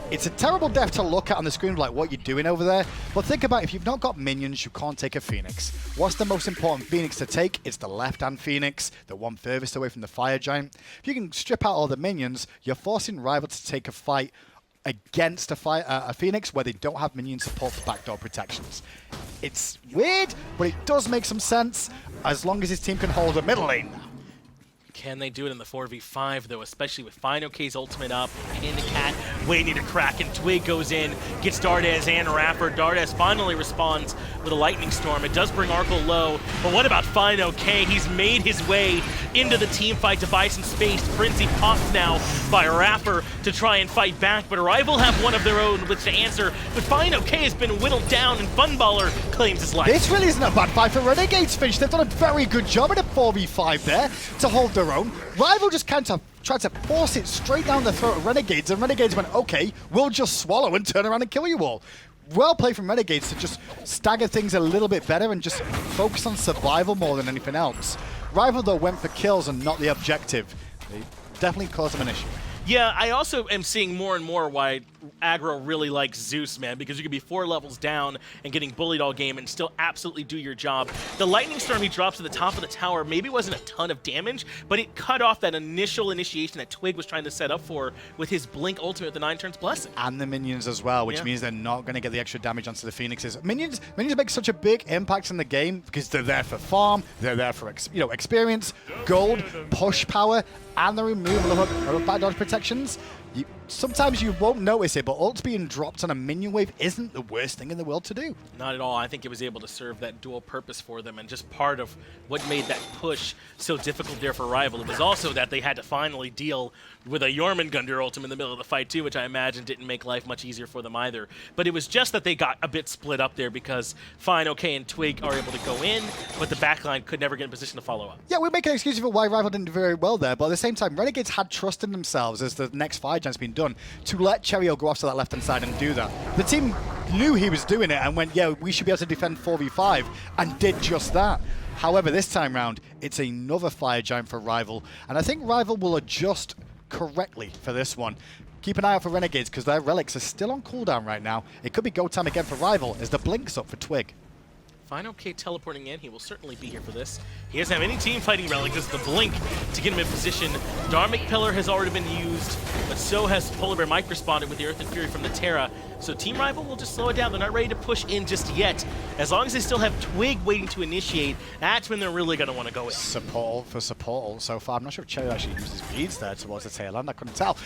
It's a terrible death to look at on the screen, like what you're doing over there. But think about, if you've not got minions, you can't take a Phoenix. What's the most important Phoenix to take? It's the left-hand Phoenix, the one furthest away from the fire giant. If you can strip out all the minions, you're forcing Rival to take a fight against a Phoenix where they don't have minion support for backdoor protections. It's weird, but it does make some sense as long as his team can hold a middle lane now. Can they do it in the 4v5, though, especially with fineokay's ultimate up, PandaCat waiting to crack, and Twig goes in, gets Dardez and iRaffer. Dardez finally responds with a lightning storm. It does bring Arkkyl low, but what about fineokay? He's made his way into the team fight to buy some space. Frenzy popped now by iRaffer to try and fight back, but Rival have one of their own which to answer, but fineokay has been whittled down, and Funballer claims his life. This really isn't a bad fight for Renegades, Finch. They've done a very good job in a 4v5 there to hold their own. Rival just kind of tried to force it straight down the throat of Renegades, and Renegades went, okay, we'll just swallow and turn around and kill you all. Well played from Renegades to just stagger things a little bit better and just focus on survival more than anything else. Rival, though, went for kills and not the objective. They definitely caused them an issue. Yeah, I also am seeing more and more why aggro really likes Zeus, man, because you could be 4 levels down and getting bullied all game and still absolutely do your job. The lightning storm he drops to the top of the tower maybe wasn't a ton of damage, but it cut off that initial initiation that Twig was trying to set up for with his blink ultimate with the 9 turns blessing. And the minions as well, which means they're not going to get the extra damage onto the Phoenixes. Minions make such a big impact in the game because they're there for farm, they're there for experience, gold, push power, and the removal of back dodge protections. Sometimes you won't notice it, but ults being dropped on a minion wave isn't the worst thing in the world to do. Not at all. I think it was able to serve that dual purpose for them, and just part of what made that push so difficult there for Rival. It was also that they had to finally deal with a Jormungandr ultimate in the middle of the fight too, which I imagine didn't make life much easier for them either. But it was just that they got a bit split up there because fineokay and Twig are able to go in, but the backline could never get in position to follow up. Yeah, we make an excuse for why Rival didn't do very well there, but at the same time, Renegades had trust in themselves as the next fire giant's been done to let Cherryo go off to that left-hand side and do that. The team knew he was doing it and went, yeah, we should be able to defend 4v5, and did just that. However, this time round, it's another fire giant for Rival, and I think Rival will adjust correctly for this one. Keep an eye out for Renegades because their relics are still on cooldown right now. It could be go time again for Rival as the blink's up for Twig. fineokay teleporting in. He will certainly be here for this. He doesn't have any team fighting relic. This is the blink to get him in position. Dharmic Pillar has already been used, but so has PolarBearMike responded with the Earth and Fury from the Terra. So Team Rival will just slow it down. They're not ready to push in just yet. As long as they still have Twig waiting to initiate, that's when they're really going to want to go in. Support for support so far. I'm not sure if Cherryo actually used his beads there towards the tail end. I couldn't tell.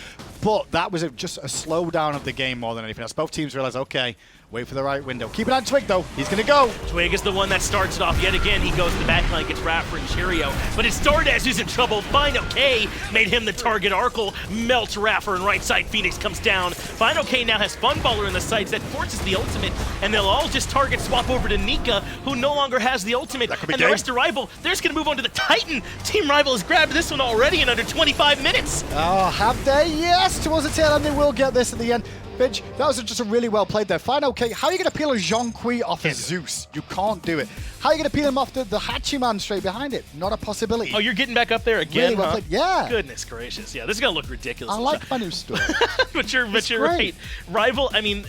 But that was just a slowdown of the game more than anything else. Both teams realize, okay, wait for the right window. Keep it on Twig, though. He's going to go. Twig is the one that starts it off yet again. He goes to the back line, gets Raffer and Cherryo. But it's Dardez who's in trouble. fineokay made him the target. Arkkyl melts Raffer, and right side Phoenix comes down. fineokay now has Funballer in the sights. That forces the ultimate, and they'll all just target swap over to Nika, who no longer has the ultimate. And the rest of Rival, they're just going to move on to the Titan. Team Rival has grabbed this one already in under 25 minutes. Oh, have they? Yes, towards the tail end. They will get this at the end. Bitch, that was just a really well played there. fineokay, how are you going to peel a Zhong off of Zeus? You can't do it. How are you going to peel him off the Hachiman straight behind it? Not a possibility. Oh, you're getting back up there again, really well played. Yeah. Goodness gracious. Yeah, this is going to look ridiculous. I like my new story. but you're right. Rival, I mean,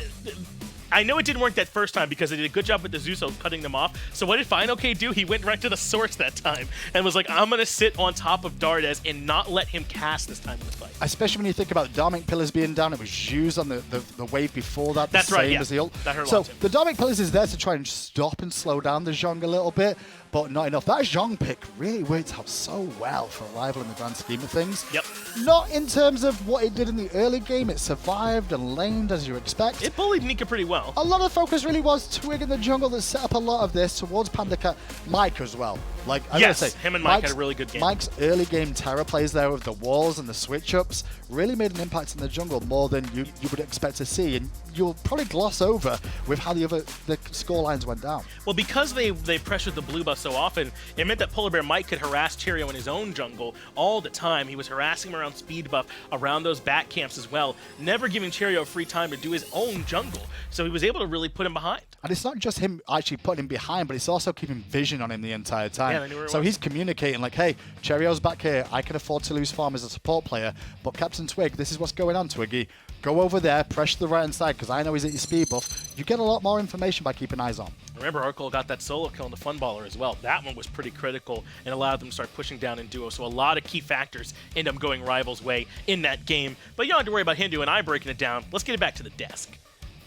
I know it didn't work that first time because they did a good job with the Zeus of cutting them off. So what did fineokay do? He went right to the source that time and was like, I'm going to sit on top of Dardez and not let him cast this time in the fight. Especially when you think about the Dharmic Pillars being down. It was used on the wave before that. That's the right, same yeah. as the ult. That hurt a so lot too. the Dharmic Pillars is there to try and stop and slow down the Zhong a little bit, but not enough. That Zhong pick really worked out so well for a Rival in the grand scheme of things. Yep. Not in terms of what it did in the early game. It survived and laned as you expect. It bullied Nika pretty well. A lot of the focus really was Twig in the jungle that set up a lot of this towards PandaCat. Mike as well. Like, I yes, gotta say, him and Mike had a really good game. Mike's early game Terra plays there with the walls and the switch-ups really made an impact in the jungle more than you would expect to see. And you'll probably gloss over with how the score lines went down. Well, because they pressured the blue buff so often, it meant that PolarBearMike could harass Cherryo in his own jungle all the time. He was harassing him around speed buff, around those back camps as well, never giving Cherryo free time to do his own jungle. So he was able to really put him behind. And it's not just him actually putting him behind, but it's also keeping vision on him the entire time. Yeah, they knew where it so was. he's communicating like, hey, Cherryo's back here. I can afford to lose farm as a support player, but Captain Twig, this is what's going on, Twiggy. Go over there, pressure the right-hand side, because I know he's at your speed buff. You get a lot more information by keeping eyes on. Remember, Arkkyl got that solo kill on the Funballer as well. That one was pretty critical and allowed them to start pushing down in duo. So a lot of key factors end up going Rival's way in that game. But you don't have to worry about Hindu and I breaking it down. Let's get it back to the desk.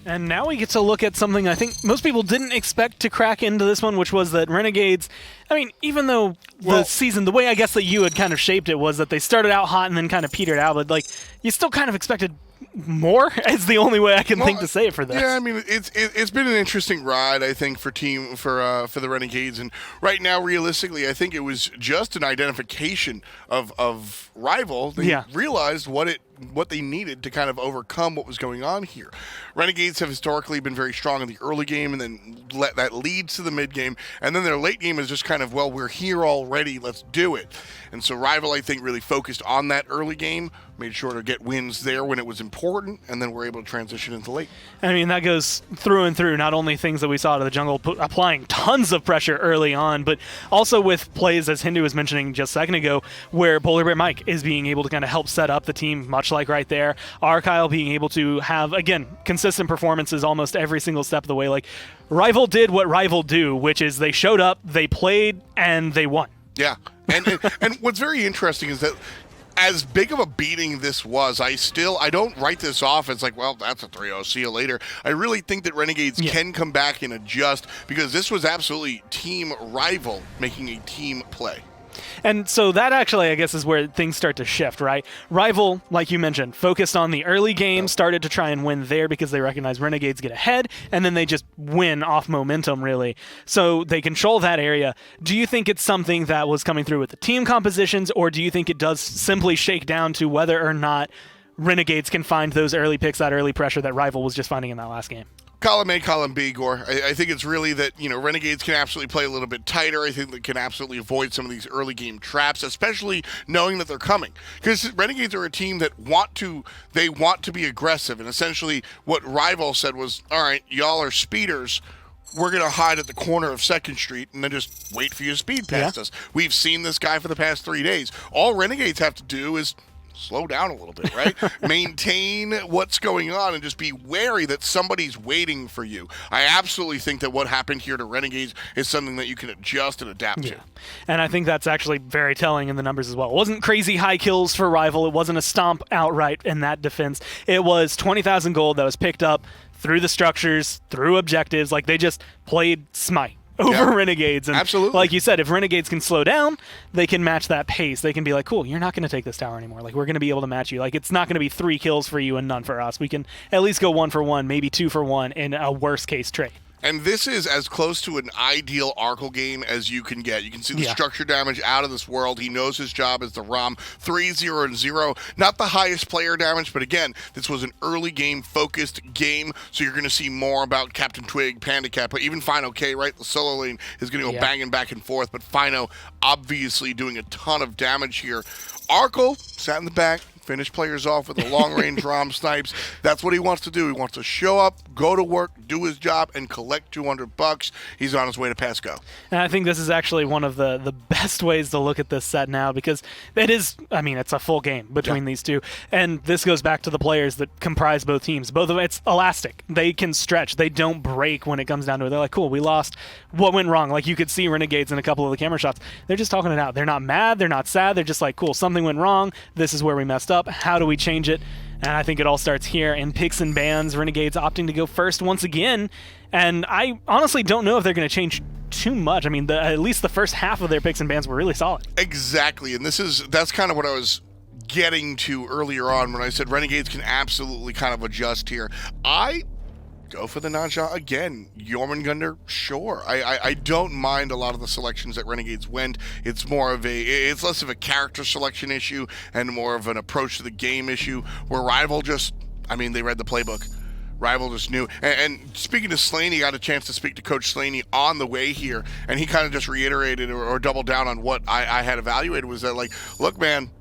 And now we get to look at something I think most people didn't expect to crack into this one, which was that Renegades, I mean, even though the season, the way I guess that you had kind of shaped it was that they started out hot and then kind of petered out, but like you still kind of expected more is the only way I can think to say it for this. Yeah, I mean it's been an interesting ride, I think, for the Renegades, and right now, realistically, I think it was just an identification of Rival. They realized what they needed to kind of overcome what was going on here. Renegades have historically been very strong in the early game, and then that leads to the mid game, and then their late game is just kind of, well, we're here already, let's do it. And so Rival, I think, really focused on that early game, made sure to get wins there when it was important, and then we're able to transition into late. I mean, that goes through and through, not only things that we saw to the jungle applying tons of pressure early on, but also with plays, as Hindu was mentioning just a second ago, where PolarBearMike is being able to kind of help set up the team, much like right there. Arkkyl being able to have, again, consistent performances almost every single step of the way. Like, Rival did what Rival do, which is they showed up, they played, and they won. Yeah, and what's very interesting is that as big of a beating this was, I don't write this off as like, well, that's a 3-0, see you later. I really think that Renegades can come back and adjust, because this was absolutely Team Rival making a team play. And so that actually, I guess, is where things start to shift, right? Rival, like you mentioned, focused on the early game, started to try and win there because they recognize Renegades get ahead, and then they just win off momentum, really. So they control that area. Do you think it's something that was coming through with the team compositions, or do you think it does simply shake down to whether or not Renegades can find those early picks, that early pressure that Rival was just finding in that last game? Column A, column B, Gore. I think it's really that, Renegades can absolutely play a little bit tighter. I think they can absolutely avoid some of these early game traps, especially knowing that they're coming. Because Renegades are a team that want to be aggressive. And essentially what Rival said was, all right, y'all are speeders. We're going to hide at the corner of 2nd Street and then just wait for you to speed past us. We've seen this guy for the past 3 days. All Renegades have to do is slow down a little bit, right? Maintain what's going on and just be wary that somebody's waiting for you. I absolutely think that what happened here to Renegades is something that you can adjust and adapt to. And I think that's actually very telling in the numbers as well. It wasn't crazy high kills for Rival. It wasn't a stomp outright in that defense. It was 20,000 gold that was picked up through the structures, through objectives. Like, they just played Smite over Renegades. And absolutely. Like you said, if Renegades can slow down, they can match that pace. They can be like, cool, you're not going to take this tower anymore. Like, we're going to be able to match you. Like, it's not going to be 3 kills for you and none for us. We can at least go 1 for 1, maybe 2 for 1 in a worst case trade. And this is as close to an ideal Arkkyl game as you can get. You can see the structure damage out of this world. He knows his job as the Ram. 3-0-0. Not the highest player damage, but again, this was an early game focused game, so you're going to see more about Captain Twig, PandaCat, but even fineokay, right? The solo lane is going to go banging back and forth, but Fino obviously doing a ton of damage here. Arkkyl sat in the back, finish players off with the long-range ROM snipes. That's what he wants to do. He wants to show up, go to work, do his job, and collect $200. He's on his way to pass go. And I think this is actually one of the best ways to look at this set now, because it is, I mean, it's a full game between these two. And this goes back to the players that comprise both teams. Both of it's elastic. They can stretch. They don't break when it comes down to it. They're like, cool, we lost. What went wrong? Like, you could see Renegades in a couple of the camera shots. They're just talking it out. They're not mad. They're not sad. They're just like, cool, something went wrong. This is where we messed up. How do we change it? And I think it all starts here in picks and bans. Renegades opting to go first once again. And I honestly don't know if they're going to change too much. I mean, at least the first half of their picks and bans were really solid. Exactly. And that's kind of what I was getting to earlier on when I said Renegades can absolutely kind of adjust here. I go for the Naja again. Jormungandr, sure. I don't mind a lot of the selections that Renegades went. It's less of a character selection issue and more of an approach to the game issue, where Rival just, I mean, they read the playbook. Rival just knew. And speaking to Slaney, got a chance to speak to Coach Slaney on the way here, and he kind of just reiterated or doubled down on what I had evaluated, was that, like, look, man,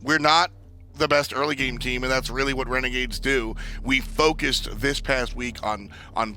we're not the best early game team, and that's really what Renegades do. We focused this past week on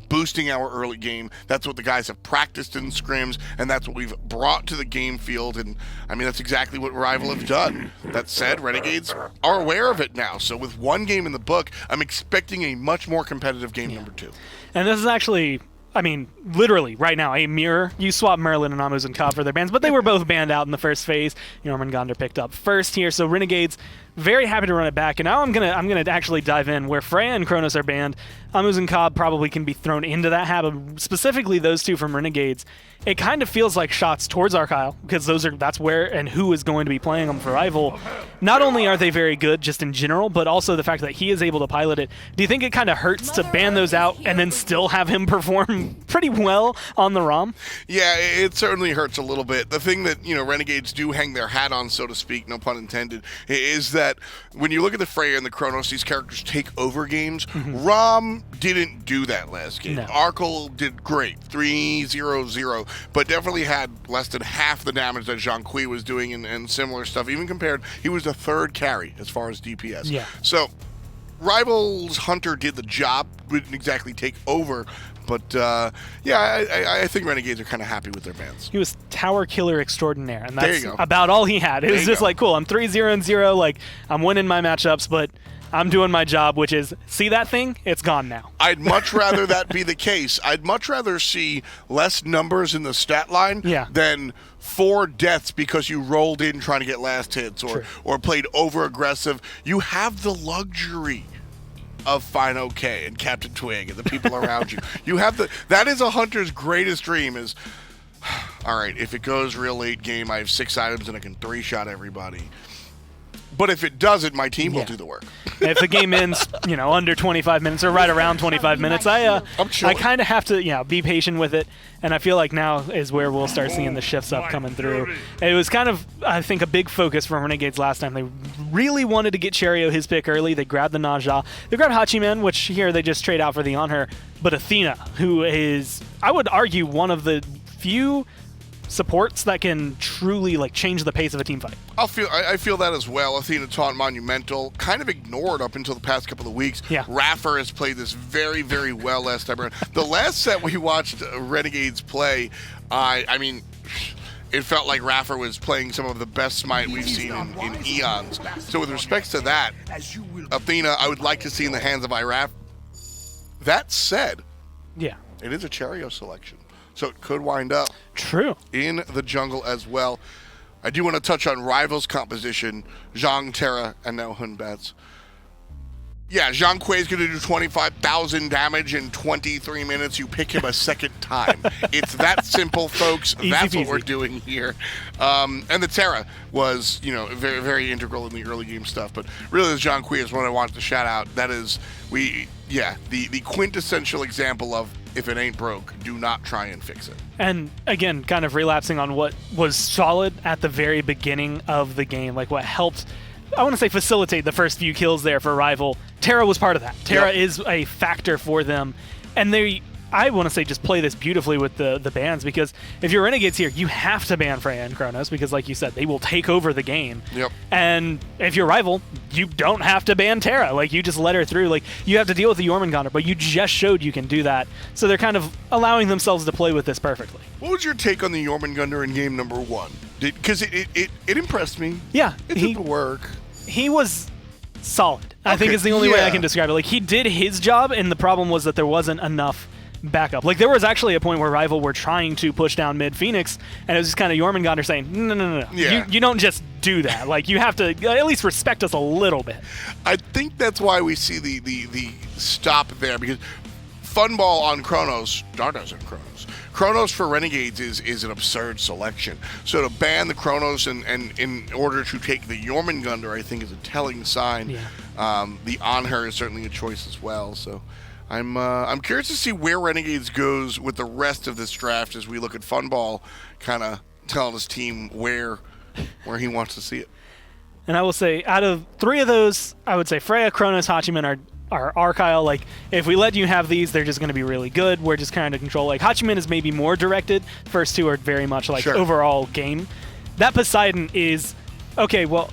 boosting our early game. That's what the guys have practiced in scrims, and that's what we've brought to the game field, and I mean, that's exactly what Rival have done. That said, Renegades are aware of it now, so with one game in the book, I'm expecting a much more competitive game number 2. And this is actually, I mean, literally, right now, a mirror. You swap Merlin and Amuz and Cobb for their bans, but they were both banned out in the first phase. Jormungandr picked up first here, so Renegades very happy to run it back. And now I'm gonna actually dive in where Freya and Chronos are banned. Amuz and Cobb probably can be thrown into that habit, specifically those two from Renegades. It kind of feels like shots towards Arkkyl, because that's where and who is going to be playing them for Rival. Not only are they very good just in general, but also the fact that he is able to pilot it. Do you think it kind of hurts to ban those out and then still have him perform pretty well on the ROM? Yeah, it certainly hurts a little bit. The thing that, Renegades do hang their hat on, so to speak, no pun intended, is that when you look at the Freya and the Chronos, these characters take over games. Rom didn't do that last game. No. Arkkyl did great, 3-0-0, but definitely had less than half the damage that Zhong was doing and similar stuff. Even compared, he was the third carry as far as DPS. Yeah. So Rival's Hunter did the job, didn't exactly take over, but I think Renegades are kind of happy with their bans. He was tower killer extraordinaire, and There that's you go. about all he had. It There was you just go. like, cool, I'm 3-0-0, like, I'm winning my matchups, but I'm doing my job, which is, see that thing? It's gone now. I'd much rather that be the case. I'd much rather see less numbers in the stat line than 4 deaths because you rolled in trying to get last hits or played over-aggressive. You have the luxury of fineokay and Captain Twig and the people around you. You have that is a hunter's greatest dream is, all right, if it goes real late game, I have 6 items and I can 3-shot everybody. But if it doesn't, my team will do the work. If the game ends, under 25 minutes or right around 25 minutes, I kind of have to, be patient with it. And I feel like now is where we'll start seeing the shifts up coming through. It was kind of, I think, a big focus for Renegades last time. They really wanted to get Cherryo his pick early. They grabbed the Naja. They grabbed Hachiman, which here they just trade out for the Anhur. But Athena, who is, I would argue, one of the few supports that can truly change the pace of a team fight. I feel that as well. Athena taunt monumental, kind of ignored up until the past couple of weeks. Yeah. iRaffer has played this very, very well last time around. The last set we watched Renegades play, I mean, it felt like iRaffer was playing some of the best Smite we've seen in eons. So with respect to that, Athena, I would like to see in the hands of iRaffer. That said, Yeah. it is a Cherryo selection, so it could wind up True. in the jungle as well. I do want to touch on Rivals composition, Zhong, Terra, and now Batz. Yeah, Zhong is going to do 25,000 damage in 23 minutes. You pick him a second time. It's that simple, folks. Easy That's peasy. what we're doing here. And the Terra was, very, very integral in the early game stuff. But really, the Zhong is what I wanted to shout out. That is, the quintessential example of if it ain't broke, do not try and fix it. And again, kind of relapsing on what was solid at the very beginning of the game, like what helped, I want to say, facilitate the first few kills there for Rival. Terra was part of that. Terra is a factor for them. And I want to say, just play this beautifully with the bans, because if you're Renegades here, you have to ban Freya and Chronos, because like you said, they will take over the game. Yep. And if you're Rival, you don't have to ban Terra. Like, you just let her through. Like, you have to deal with the Jormungandr, but you just showed you can do that. So they're kind of allowing themselves to play with this perfectly. What was your take on the Jormungandr in game number 1? Because it impressed me. Yeah. It did work. He was solid, I think is the only way I can describe it. Like, he did his job, and the problem was that there wasn't enough backup. Like, there was actually a point where Rival were trying to push down mid Phoenix, and it was just kind of Jormungandr saying, no. Yeah. You don't just do that. Like, you have to at least respect us a little bit. I think that's why we see the stop there, because Funball on Chronos, Dardez on Chronos. Chronos for Renegades is an absurd selection. So to ban the Chronos and in order to take the Jormungandr, I think is a telling sign. Yeah. The Anhur is certainly a choice as well. So I'm curious to see where Renegades goes with the rest of this draft as we look at Funball kind of telling his team where he wants to see it. And I will say, out of 3 of those, I would say Freya, Chronos, Hachiman are Arkkyl. Like, if we let you have these, they're just going to be really good. We're just kind of control. Like, Hachiman is maybe more directed. First 2 are very much like overall game. That Poseidon is, okay, well,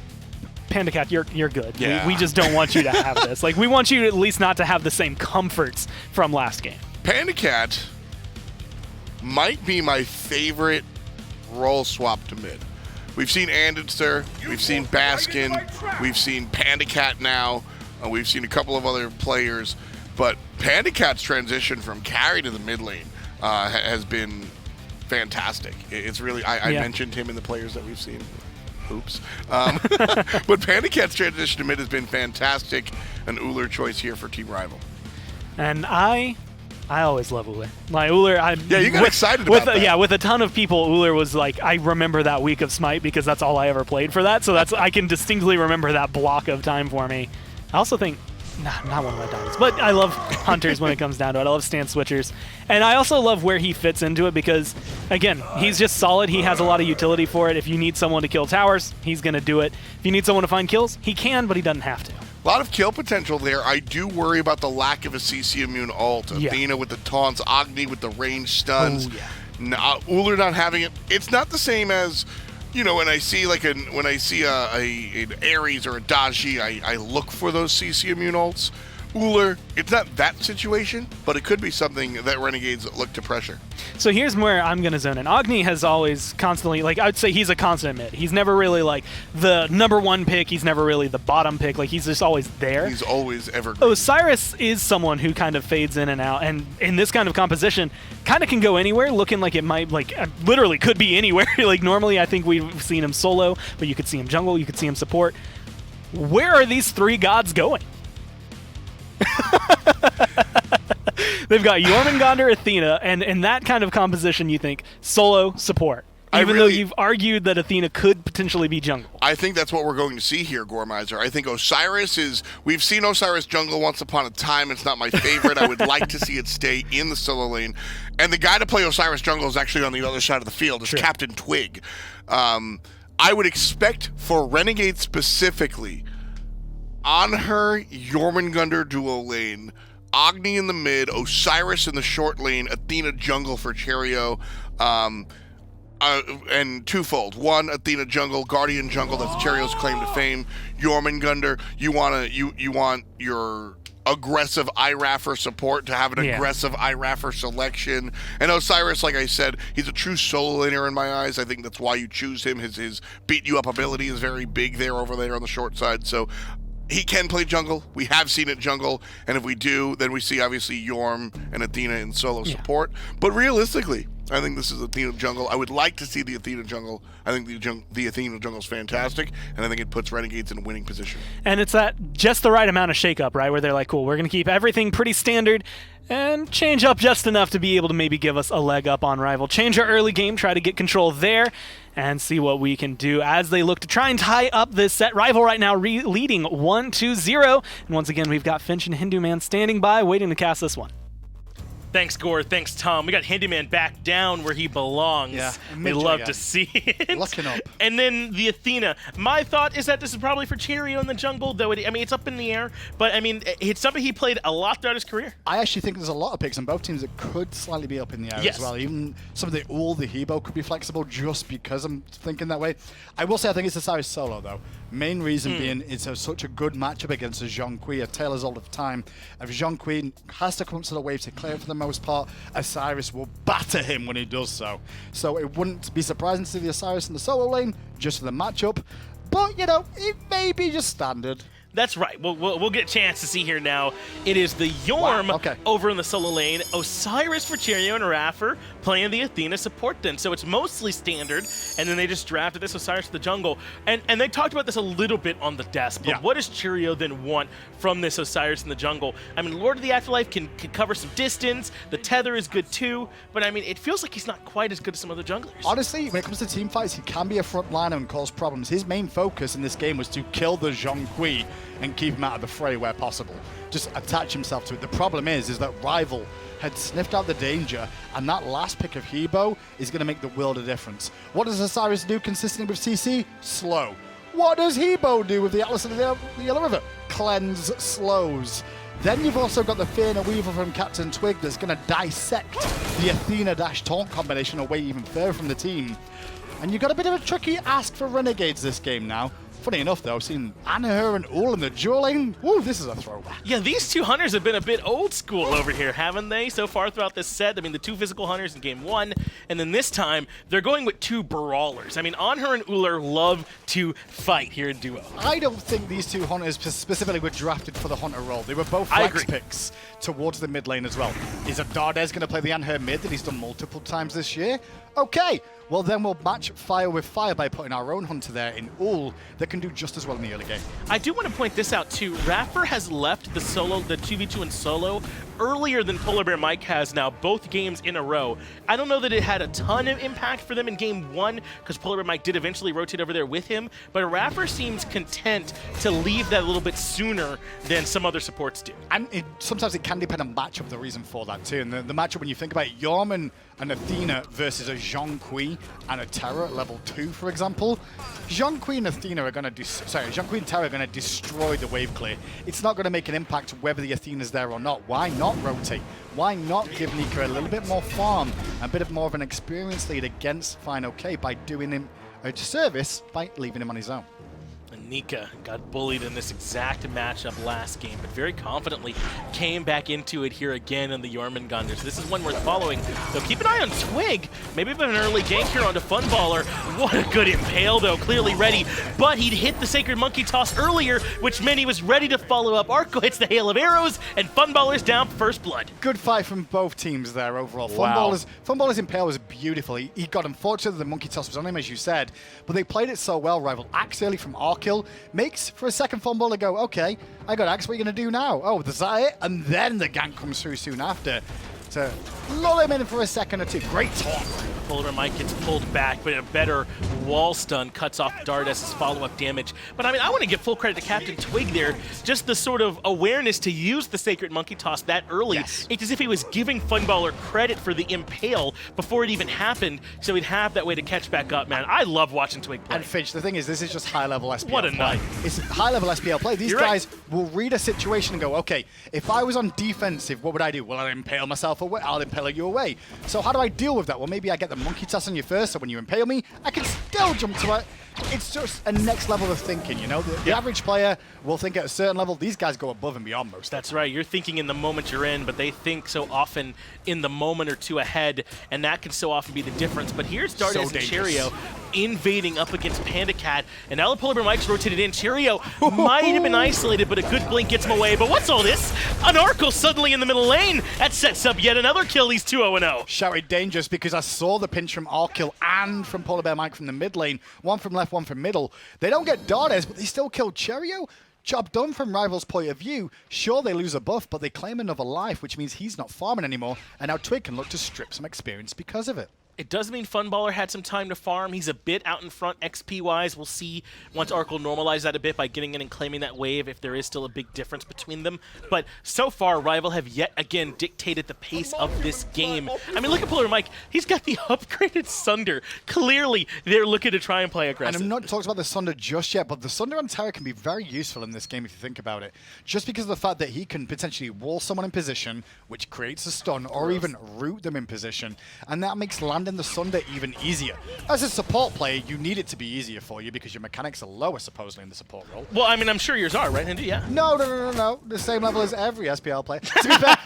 PandaCat, you're good. Yeah. We just don't want you to have this. Like, we want you at least not to have the same comforts from last game. PandaCat might be my favorite role swap to mid. We've seen Anditzer, we've seen Baskin, we've seen PandaCat now, we've seen a couple of other players, but PandaCat's transition from carry to the mid lane has been fantastic. It's really, I mentioned him in the players that we've seen. Oops. But PandaCat's transition to mid has been fantastic. An Ullr choice here for Team Rival. And I always love Ullr. Like, Ullr, you got excited about that. Yeah, with a ton of people, Ullr was like, I remember that week of Smite because that's all I ever played for that. So I can distinctly remember that block of time for me. I also think, not one of my diamonds, but I love hunters when it comes down to it. I love stance switchers. And I also love where he fits into it because, again, he's just solid. He has a lot of utility for it. If you need someone to kill towers, he's going to do it. If you need someone to find kills, he can, but he doesn't have to. A lot of kill potential there. I do worry about the lack of a CC immune ult. Athena with the taunts, Agni with the range stuns. Ullr not having it. It's not the same as, when I see an Ares or a Daji, I look for those CC immune ults. Ullr, it's not that situation, but it could be something that Renegades look to pressure. So here's where I'm going to zone in. Agni has always constantly, like, I would say he's a constant mid. He's never really, like, the #1 pick. He's never really the bottom pick. Like, he's just always there. He's always evergreen. Osiris is someone who kind of fades in and out, and in this kind of composition, kind of can go anywhere, looking like it might, like, literally could be anywhere. Like, normally I think we've seen him solo, but you could see him jungle, you could see him support. Where are these 3 gods going? They've got Jormungandr, Athena, and in that kind of composition, you think solo support. Even though you've argued that Athena could potentially be jungle. I think that's what we're going to see here, Gormizer. I think Osiris is... We've seen Osiris jungle once upon a time. It's not my favorite. I would like to see it stay in the solo lane. And the guy to play Osiris jungle is actually on the other side of the field. It's Captain Twig. I would expect for Renegade specifically, Anhur, Jormungandr duo lane, Agni in the mid, Osiris in the short lane, Athena jungle for Cherryo, and twofold. One, Athena jungle, Guardian jungle, that's Cherryo's claim to fame. Jormungandr, you want your aggressive iRaffer support, to have an aggressive iRaffer selection. And Osiris, like I said, he's a true solo laner in my eyes. I think that's why you choose him. His beat you up ability is very big there over there on the short side. So he can play jungle. We have seen it jungle. And if we do, then we see obviously Yorm and Athena in solo support. But realistically, I think this is Athena jungle. I would like to see the Athena jungle. I think the Athena jungle is fantastic, and I think it puts Renegades in a winning position. And it's that just the right amount of shakeup, right? Where they're like, cool, we're going to keep everything pretty standard and change up just enough to be able to maybe give us a leg up on Rival. Change our early game, try to get control there, and see what we can do as they look to try and tie up this set. Rival right now leading 1-0. And once again, we've got Finch and Hindu Man standing by, waiting to cast this one. Thanks, Gore. Thanks, Tom. We got Hinduman back down where he belongs. Yeah, we love to see it. Looking up. And then the Athena. My thought is that this is probably for Cherryo in the jungle, though. I mean, it's up in the air, but I mean, it's something he played a lot throughout his career. I actually think there's a lot of picks on both teams that could slightly be up in the air as well. Even some of the Ullr, the Hebo could be flexible just because I'm thinking that way. I will say I think it's Osiris solo, though. Main reason being it's such a good matchup against a Zhong, a Taylor's all the time. If Zhong has to come up to the wave to clear it for the most part, Osiris will batter him when he does so. So it wouldn't be surprising to see the Osiris in the solo lane just for the matchup. But, you know, it may be just standard. That's right. We'll get a chance to see here now. It is the Yorm over in the solo lane. Osiris for Cherryo and iRaffer playing the Athena support then. So it's mostly standard, and then they just drafted this Osiris to the jungle. And they talked about this a little bit on the desk, but what does Cherryo then want from this Osiris in the jungle? I mean, Lord of the Afterlife can cover some distance. The tether is good too, but I mean, it feels like he's not quite as good as some other junglers. Honestly, when it comes to team fights, he can be a front liner and cause problems. His main focus in this game was to kill the Zhong and keep him out of the fray where possible. Just attach himself to it. The problem is that Rival had sniffed out the danger, and that last pick of Hebo is going to make the world a difference. What does Osiris do consistently with CC? Slow. What does Hebo do with the Atlas of the Yellow River? Cleanse, slows. Then you've also got the Fear and Weaver from Captain Twig that's going to dissect the Athena-Taunt combination away even further from the team. And you've got a bit of a tricky ask for Renegades this game now. Funny enough, though, seeing Anhur and Ullr in the dual lane, woo, this is a throwback. Yeah, these two hunters have been a bit old school over here, haven't they, so far throughout this set? I mean, the two physical hunters in game one, and then this time, they're going with two brawlers. I mean, Anhur and Ullr love to fight here in duo. I don't think these two hunters specifically were drafted for the hunter role. They were both flex picks towards the mid lane as well. Is a Dardez going to play the Anhur mid that he's done multiple times this year? Okay, well then we'll match fire with fire by putting our own hunter there in Ullr that can do just as well in the early game. I do want to point this out too. iRaffer has left the 2v2 in solo earlier than PolarBearMike has now, both games in a row. I don't know that it had a ton of impact for them in game one, because PolarBearMike did eventually rotate over there with him, but iRaffer seems content to leave that a little bit sooner than some other supports do. And sometimes it can depend on matchup, the reason for that too. And the matchup, when you think about it, Yorm and Athena versus a Zhong and a Terra at level 2, for example. Zhong and Athena are going to Zhong and Terra are going to destroy the wave clear. It's not going to make an impact whether the Athena's there or not. Why not rotate? Why not give Nika a little bit more farm, a bit more of an experience lead against fineokay by doing him a service by leaving him on his own? Nika got bullied in this exact matchup last game, but very confidently came back into it here again in the Jormungandr. So this is one worth following. So keep an eye on Twig. Maybe an early gank here onto Funballer. What a good impale, though. Clearly ready, but he'd hit the Sacred Monkey Toss earlier, which meant he was ready to follow up. Arkkyl hits the Hail of Arrows, and Funballer's down for first blood. Good fight from both teams there overall. Wow. Funballer's impale was beautiful. He got unfortunately the Monkey Toss was on him, as you said, but they played it so well, Rival. Axe early from Arkkyl makes for a second Funballer go, okay, I got Axe, what are you going to do now? Oh, is that it? And then the gank comes through soon after to lull him in for a second or two. Great talk. PolarBearMike gets pulled back, but a better wall stun cuts off Dardez's follow-up damage. But I mean, I want to give full credit to Captain Twig there. Just the sort of awareness to use the Sacred Monkey Toss that early. Yes. It's as if he was giving Funballer credit for the impale before it even happened, so he'd have that way to catch back up, man. I love watching Twig play. And Finch, the thing is, this is just high-level SPL What a play. night. It's high-level SPL play. These You're guys right. will read a situation and go, okay, if I was on defensive, what would I do? Well, I'll impale myself away. I'll impale you away. So how do I deal with that? Well, maybe I get the Monkey Toss on you first, so when you impale me, I can still they'll jump to it. It's just a next level of thinking, you know? The average player will think at a certain level. These guys go above and beyond most. That's right. You're thinking in the moment you're in, but they think so often in the moment or two ahead, and that can so often be the difference. But here's Dardez and Cherryo invading up against PandaCat, and now the PolarBearMike's rotated in. Cherryo might have been isolated, but a good blink gets him away. But what's all this? An Arkkyl suddenly in the middle lane. That sets up yet another kill. He's 2-0-0. Shouted dangerous because I saw the pinch from Arkkyl and from PolarBearMike from the mid lane. One from left, one from middle. They don't get Dardez, but they still kill Cherryo. Job done from Rival's point of view. Sure, they lose a buff, but they claim another life, which means he's not farming anymore, and now Twig can look to strip some experience because of it. It does mean Funballer had some time to farm. He's a bit out in front XP-wise. We'll see once Arkkyl normalizes that a bit by getting in and claiming that wave if there is still a big difference between them. But so far, Rival have yet again dictated the pace of this game. I mean, look at PolarBearMike. He's got the upgraded Sunder. Clearly, they're looking to try and play aggressive. And I'm not talking about the Sunder just yet, but the Sunder on Terra can be very useful in this game if you think about it. Just because of the fact that he can potentially wall someone in position, which creates a stun, or even root them in position. And that makes landing the Sunder even easier. As a support player, you need it to be easier for you because your mechanics are lower, supposedly, in the support role. Well, I mean, I'm sure yours are, right, Andy? Yeah. No. The same level as every SPL player. To be fair,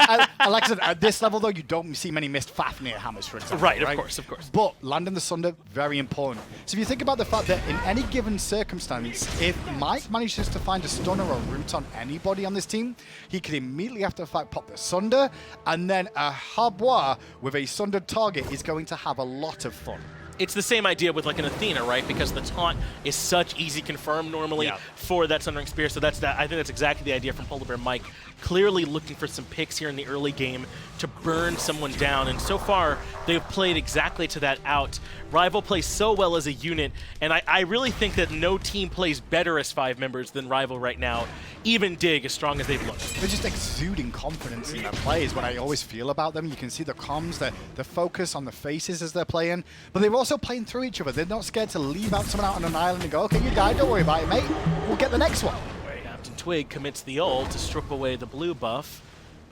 like I said, at this level, though, you don't see many missed Fafnir hammers, for example. Right, of course. But landing the Sunder, very important. So if you think about the fact that in any given circumstance, if Mike manages to find a stunner or root on anybody on this team, he could immediately after the fact pop the Sunder, and then a Habois with a Sundered target is going to have a lot of fun. It's the same idea with like an Athena, right? Because the taunt is such easy confirm normally for that Sundering Spear. So that's that. I think that's exactly the idea from PolarBearMike. Clearly looking for some picks here in the early game to burn someone down. And so far, they've played exactly to that out. Rival plays so well as a unit, and I really think that no team plays better as 5 members than Rival right now. Even Dig, as strong as they've looked. They're just exuding confidence in their plays. What I always feel about them, you can see the comms, the focus on the faces as they're playing, but they're also playing through each other. They're not scared to leave out someone out on an island and go, okay, you died, don't worry about it, mate. We'll get the next one. Captain Twig commits the ult to strip away the blue buff.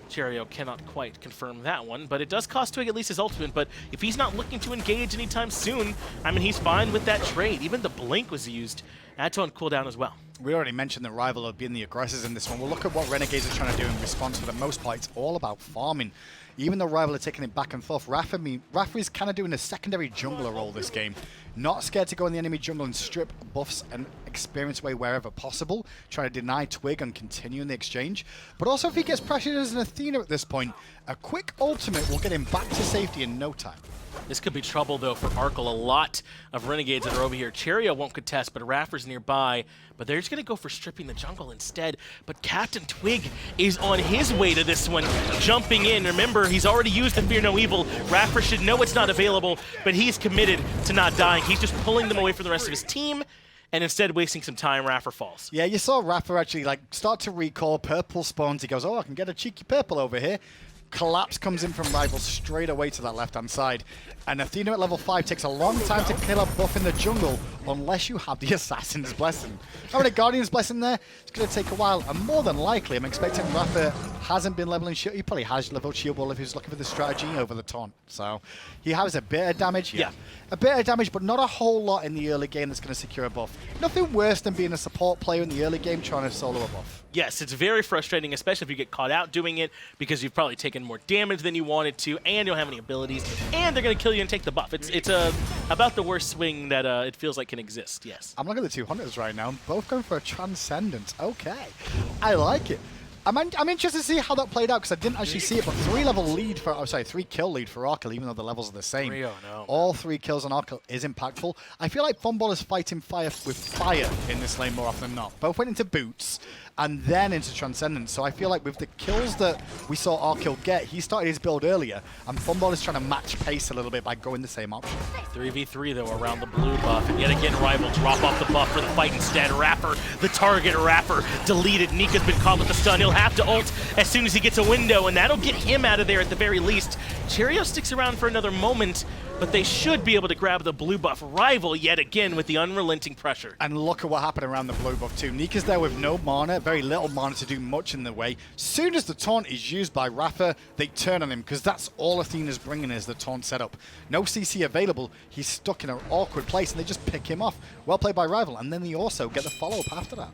Cherryo cannot quite confirm that one, but it does cost Twig at least his ultimate. But if he's not looking to engage anytime soon, I mean, he's fine with that trade. Even the blink was used. That's on cooldown as well. We already mentioned that Rival are being the aggressors in this one. We'll look at what Renegades are trying to do in response. For the most part, it's all about farming. Even though Rival are taking it back and forth, iRaffer is kind of doing a secondary jungler role this game. Not scared to go in the enemy jungle and strip buffs and experience away wherever possible, trying to deny Twig and continue in the exchange. But also if he gets pressured as an Athena at this point, a quick ultimate will get him back to safety in no time. This could be trouble, though, for Arkkyl. A lot of Renegades that are over here. Cherryo won't contest, but iRaffer's nearby. But they're just going to go for stripping the jungle instead. But Captain Twig is on his way to this one, jumping in. Remember, he's already used the Fear No Evil. iRaffer should know it's not available, but he's committed to not dying. He's just pulling them away from the rest of his team, and instead wasting some time. iRaffer falls. Yeah, you saw iRaffer actually start to recall. Purple spawns. He goes, oh, I can get a cheeky purple over here. Collapse comes in from Rival straight away to that left-hand side. And Athena at level 5 takes a long time to kill a buff in the jungle unless you have the Assassin's Blessing. Having a Guardian's Blessing there, it's going to take a while. And more than likely, I'm expecting iRaffer hasn't been leveling shield. He probably has leveled shield wall if he's looking for the strategy over the taunt. So he has a bit of damage. Yeah. A bit of damage, but not a whole lot in the early game that's going to secure a buff. Nothing worse than being a support player in the early game trying to solo a buff. Yes, it's very frustrating, especially if you get caught out doing it because you've probably taken more damage than you wanted to, and you don't have any abilities, and they're going to kill you and take the buff. It's about the worst swing that it feels like can exist, yes. I'm looking at the 2 hunters right now, both going for a Transcendence. Okay, I like it. I'm interested to see how that played out because I didn't actually see it, but 3 kill lead for Arkkyl, even though the levels are the same. All 3 kills on Arkkyl is impactful. I feel like Funballer's fighting fire with fire in this lane more often than not. Both went into boots and then into Transcendence. So I feel like with the kills that we saw Arkkyl get, he started his build earlier, and Funballer's trying to match pace a little bit by going the same option. 3v3 though around the blue buff, and yet again Rival drop off the buff for the fight instead. iRaffer, the target iRaffer, deleted. Nika's been caught with the stun. He'll have to ult as soon as he gets a window, and that'll get him out of there at the very least. Cherryo sticks around for another moment, but they should be able to grab the blue buff rival yet again with the unrelenting pressure. And look at what happened around the blue buff too. Nika's there with no mana, very little mana to do much in the way. Soon as the taunt is used by iRaffer, they turn on him, because that's all Athena's bringing is the taunt setup. No CC available, he's stuck in an awkward place, and they just pick him off. Well played by Rival, and then they also get the follow-up after that.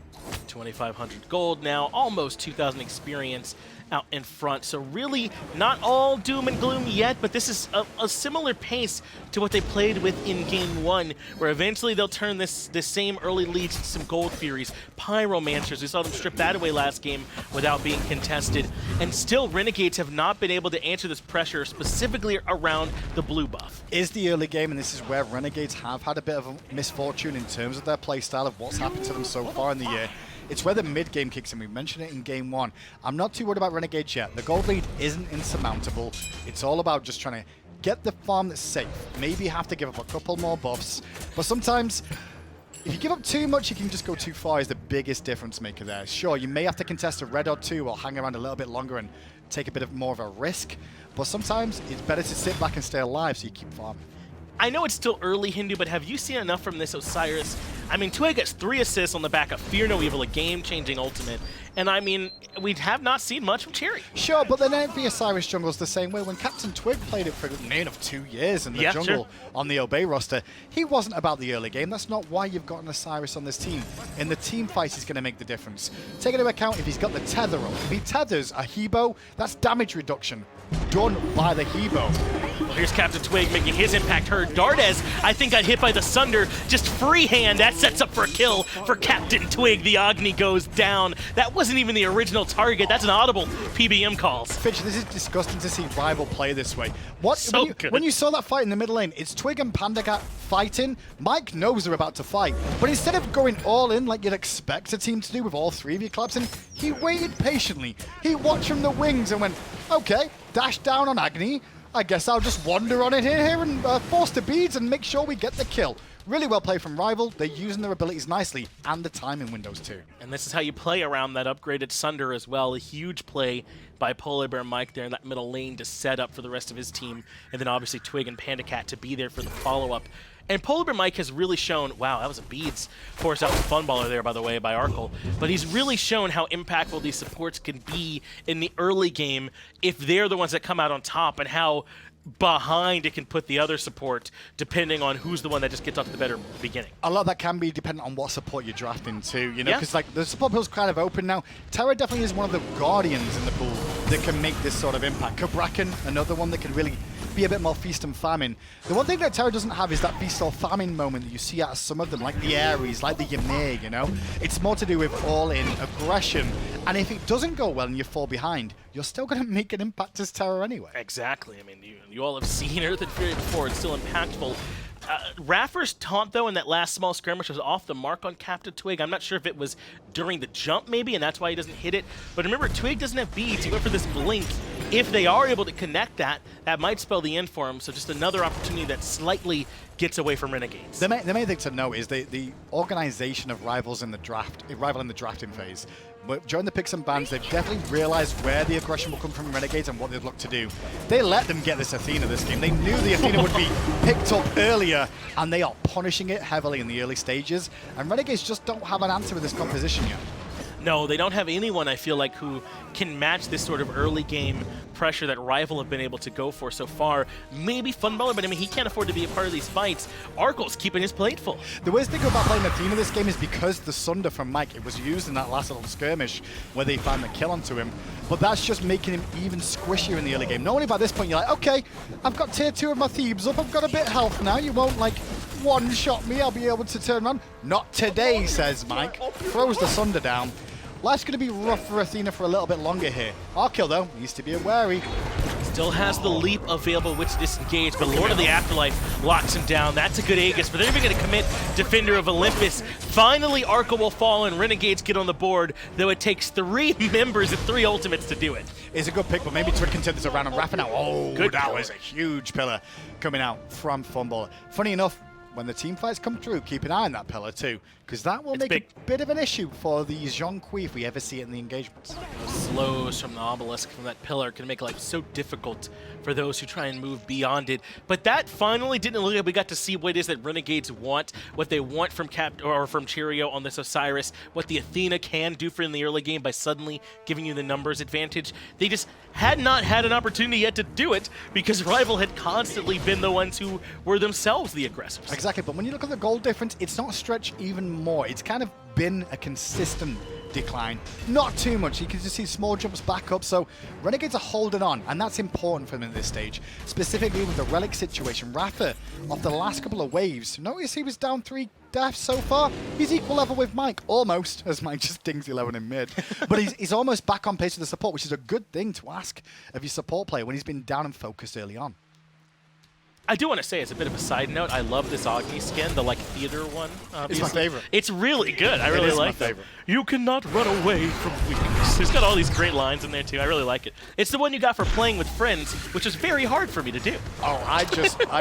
2,500 gold now, almost 2,000 experience out in front. So really not all doom and gloom yet, but this is a similar pace to what they played with in Game 1, where eventually they'll turn this same early lead to some Gold Furies, Pyromancers. We saw them strip that away last game without being contested. And still, Renegades have not been able to answer this pressure, specifically around the blue buff. Is the early game, and this is where Renegades have had a bit of a misfortune in terms of their playstyle of what's happened to them so far in the year. It's where the mid-game kicks in. We mentioned it in Game 1. I'm not too worried about Renegades yet. The gold lead isn't insurmountable. It's all about just trying to get the farm that's safe. Maybe have to give up a couple more buffs. But sometimes, if you give up too much, you can just go too far is the biggest difference maker there. Sure, you may have to contest a red or two or hang around a little bit longer and take a bit of more of a risk. But sometimes it's better to sit back and stay alive so you keep farming. I know it's still early, Hindu, but have you seen enough from this Osiris? I mean, Twig gets 3 assists on the back of Fear No Evil, a game-changing ultimate. And I mean, we have not seen much from Cherry. Sure, but then the Osiris jungle's the same way. When Captain Twig played it for the main of 2 years in the jungle on the Obey roster, he wasn't about the early game. That's not why you've got an Osiris on this team. In the team fight, he's going to make the difference. Take into account if he's got the tether up. If he tethers a Hebo, that's damage reduction done by the Hebo. Well, here's Captain Twig making his impact heard. Dardez, I think, got hit by the Sunder. Just freehand. That sets up for a kill for Captain Twig. The Agni goes down. That wasn't even the original target. That's an audible PBM calls. Fitch, this is disgusting to see Rival play this way. When you saw that fight in the middle lane, it's Twig and PandaCat fighting. Mike knows they're about to fight, but instead of going all in like you'd expect a team to do with all 3 of you collapsing, he waited patiently. He watched from the wings and went, okay, dash down on Agni. I guess I'll just wander on it here and force the beads and make sure we get the kill. Really well played from Rival. They're using their abilities nicely and the timing windows too. And this is how you play around that upgraded Sunder as well. A huge play by PolarBearMike there in that middle lane to set up for the rest of his team. And then obviously Twig and PandaCat to be there for the follow-up. And PolarBearMike has really shown, wow, that was a beads forced out the Funballer there, by the way, by Arkkyl. But he's really shown how impactful these supports can be in the early game if they're the ones that come out on top, and how behind it can put the other support depending on who's the one that just gets off to the better beginning. A lot of that can be dependent on what support you're drafting too, you know, because like the support pool's kind of open now. Terra definitely is one of the guardians in the pool that can make this sort of impact. Kabrakan, another one that can really be a bit more feast and famine. The one thing that Terra doesn't have is that feast or famine moment that you see out of some of them, like the Ares, like the Ymir, you know? It's more to do with all-in aggression, and if it doesn't go well and you fall behind, you're still going to make an impact as Terra anyway. Exactly. I mean, you all have seen Earth and Fury before. It's still impactful. iRaffer's taunt, though, in that last small skirmish was off the mark on Captain Twig. I'm not sure if it was during the jump, maybe, and that's why he doesn't hit it. But remember, Twig doesn't have beads. He went for this blink. If they are able to connect that, that might spell the end for him. So just another opportunity that slightly gets away from Renegades. The main thing to note is the organization of Rivals in the draft, Rival in the drafting phase. But during the picks and bans, they've definitely realized where the aggression will come from Renegades and what they'd look to do. They let them get this Athena this game. They knew the Athena would be picked up earlier, and they are punishing it heavily in the early stages. And Renegades just don't have an answer with this composition yet. No, they don't have anyone, I feel like, who can match this sort of early game pressure that Rival have been able to go for so far. Maybe Funballer, but I mean, he can't afford to be a part of these fights. Arkyl's keeping his plate full. The worst thing about playing Athena this game is because the Sunder from Mike, it was used in that last little skirmish where they found the kill onto him, but that's just making him even squishier in the early game. Normally by this point, you're like, okay, I've got tier 2 of my Thebes up, I've got a bit of health now, you won't like one-shot me, I'll be able to turn around. Not today, says Mike. Throws the Sunder down. Life's going to be rough for Athena for a little bit longer here. Arkkyl, though, needs to be wary. Still has the leap available, which disengage, but Lord of the Afterlife locks him down. That's a good Aegis, but they're even going to commit Defender of Olympus. Finally, Arkkyl will fall and Renegades get on the board, though it takes 3 members and 3 ultimates to do it. It's a good pick, but maybe Twig can turn this around and iRaffer now. Oh, good that pillar. was a huge pillar coming out from Funballer. Funny enough, when the team fights come through, keep an eye on that pillar too, because that will make big. a bit of an issue for the Zhong if we ever see it in the engagements. Those slows from the obelisk from that pillar can make life so difficult for those who try and move beyond it. But that finally didn't look like we got to see what it is that Renegades want, what they want from from Cherryo on this Osiris, what the Athena can do for in the early game by suddenly giving you the numbers advantage. They just had not had an opportunity yet to do it because Rival had constantly been the ones who were themselves the aggressors. Exactly, but when you look at the gold difference, it's not stretched even more. It's kind of been a consistent decline. Not too much. You can just see small jumps back up, so Renegades are holding on, and that's important for them at this stage. Specifically with the relic situation. iRaffer, off the last couple of waves, notice he was down 3 deaths so far. He's equal level with Mike, almost, as Mike just dings 11 in mid. But he's almost back on pace with the support, which is a good thing to ask of your support player when he's been down and focused early on. I do want to say, as a bit of a side note, I love this Agni skin, the like theater one. It's my favorite. It's really good. I really like it. You cannot run away from weakness. It's got all these great lines in there too. I really like it. It's the one you got for playing with friends, which is very hard for me to do. Oh, I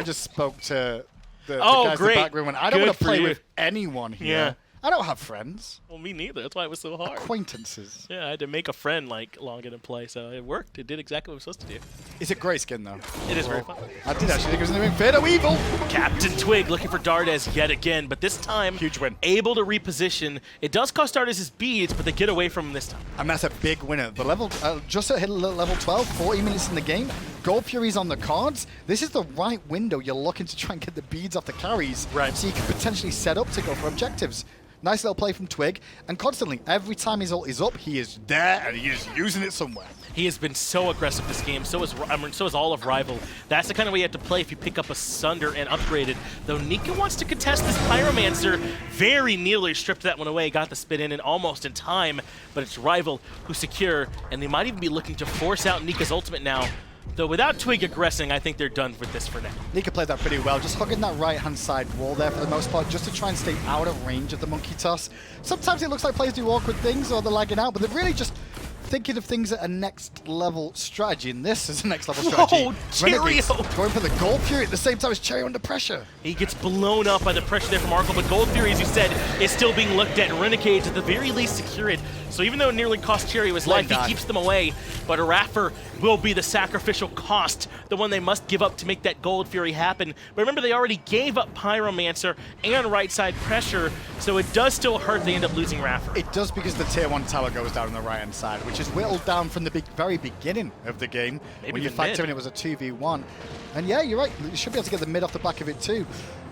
just spoke to the guys in the back room, and I don't want to play with anyone here. Yeah. I don't have friends. Well, me neither. That's why it was so hard. Acquaintances. Yeah, I had to make a friend like log in and play, so it worked. It did exactly what it was supposed to do. It's a great skin, though. It is very fun. I did actually think it was the Inferno Evil. Captain Twig looking for Dardez yet again, but this time Huge win. able to reposition. It does cost Dardez his beads, but they get away from him this time. And that's a big winner. The level, just hit level 12, 40 minutes in the game. Gold Fury's on the cards. This is the right window. You're looking to try and get the beads off the carries. Right. So you can potentially set up to go for objectives. Nice little play from Twig, and constantly, every time his ult is up, he is there and he is using it somewhere. He has been so aggressive this game, so is all of Rival. That's the kind of way you have to play if you pick up a Sunder and upgrade it. Though Nika wants to contest this Pyromancer, very nearly stripped that one away, got the spit in and almost in time, but it's Rival who's secure, and they might even be looking to force out Nika's ultimate now. Though without Twig aggressing, I think they're done with this for now. Nika played that pretty well, just hugging that right-hand side wall there for the most part, just to try and stay out of range of the monkey toss. Sometimes it looks like players do awkward things or they're lagging out, but they're really just thinking of things at a next-level strategy, and this is a next-level strategy. Whoa, Cherryo! Going for the Gold Fury at the same time as Cherryo under pressure. He gets blown up by the pressure there from Arkkyl, but Gold Fury, as you said, is still being looked at. Renegades, at the very least, secure it. So even though it nearly cost Cherryo his life, he keeps them away. But iRaffer will be the sacrificial cost, the one they must give up to make that Gold Fury happen. But remember, they already gave up Pyromancer and right-side pressure, so it does still hurt. They end up losing iRaffer. It does, because the tier 1 tower goes down on the right-hand side, which is whittled down from the very beginning of the game. Maybe when you the factor mid. in it was a 2v1. And yeah, you're right, you should be able to get the mid off the back of it too.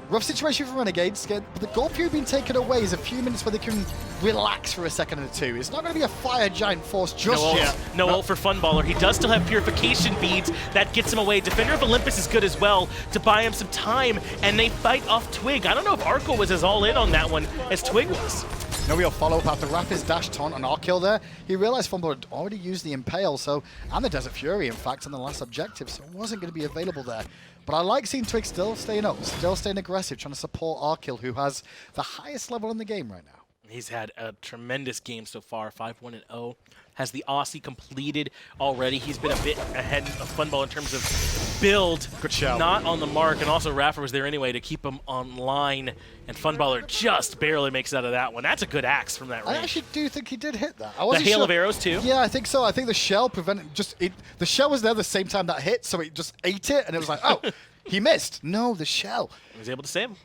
Rough situation for Renegades, but the Gold Fury being taken away is a few minutes where they can relax for a second or two. It's not going to be a fire giant force just yet. No ult for Funballer. He does still have purification beads. That gets him away. Defender of Olympus is good as well to buy him some time, and they fight off Twig. I don't know if Arkkyl was as all in on that one as Twig was. No real follow-up after Rapper's dash taunt on Arkkyl there. He realized Funballer had already used the Impale, and the Desert Fury, in fact, on the last objective, so it wasn't going to be available there. But I like seeing Twig still staying up, still staying aggressive, trying to support Arkkyl, who has the highest level in the game right now. He's had a tremendous game so far, 5-1-0. Has the Aussie completed already. He's been a bit ahead of Funball in terms of build. Good shout. Not on the mark, and also iRaffer was there anyway to keep him online, and Funballer just barely makes it out of that one. That's a good axe from that range. I actually do think he did hit that. I The wasn't hail sure. of arrows too? Yeah, I think so. I think the shell prevented the shell was there the same time that hit, so it just ate it, and it was like, oh, he missed. No, the shell. He was able to save him.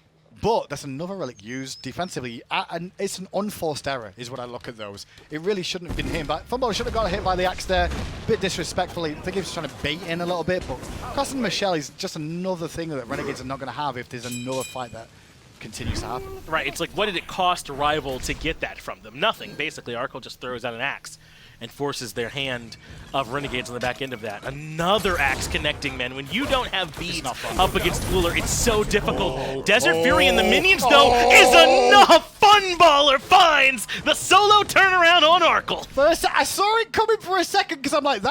But that's another relic used defensively, and it's an unforced error, is what I look at those. It really shouldn't have been hit by. Funballer should have got hit by the axe there, a bit disrespectfully. I think he was trying to bait in a little bit, but crossing Michelle is just another thing that Renegades are not going to have if there's another fight that continues to happen. Right, it's like, what did it cost Rival to get that from them? Nothing. Basically, Arkkyl just throws out an axe and forces their hand of Renegades on the back end of that. Another axe connecting, man. When you don't have beads up against Ullr, it's so difficult. Desert Fury and the minions, though, is enough! Funballer finds the solo turnaround on Arkkyl. First, I saw it coming for a second because I'm like,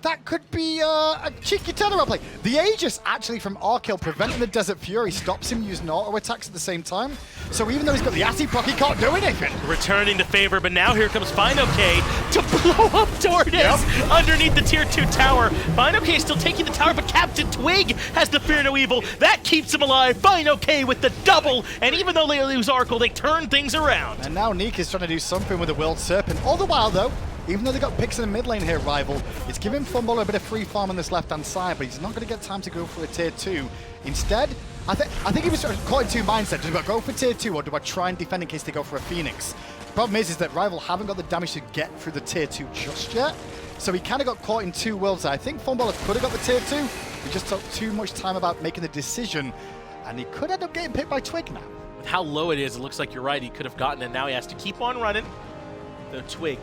that could be a cheeky turnaround play. The Aegis, actually, from Arkkyl, preventing the Desert Fury, stops him using auto attacks at the same time. So even though he's got the Ati proc, he can't do anything. Returning to favor, but now here comes fineokay to blow up Dardez underneath the tier 2 tower. fineokay is still taking the tower, but Captain Twig has the Fear No Evil. That keeps him alive. fineokay with the double, and even though they lose Arkkyl, they turn things around. And now Nika's trying to do something with the World Serpent. All the while, though, even though they got picks in the mid lane here, Rival, it's giving Funballer a bit of free farm on this left-hand side, but he's not going to get time to go for a tier 2. Instead, I think he was sort of caught in two mindsets. Do I go for tier 2 or do I try and defend in case they go for a Phoenix? The problem is that Rival haven't got the damage to get through the tier 2 just yet. So he kind of got caught in two worlds. I think Funballer could have got the tier 2. He just took too much time about making the decision, and he could end up getting picked by Twig now. With how low it is, it looks like you're right. He could have gotten it. Now he has to keep on running. The Twig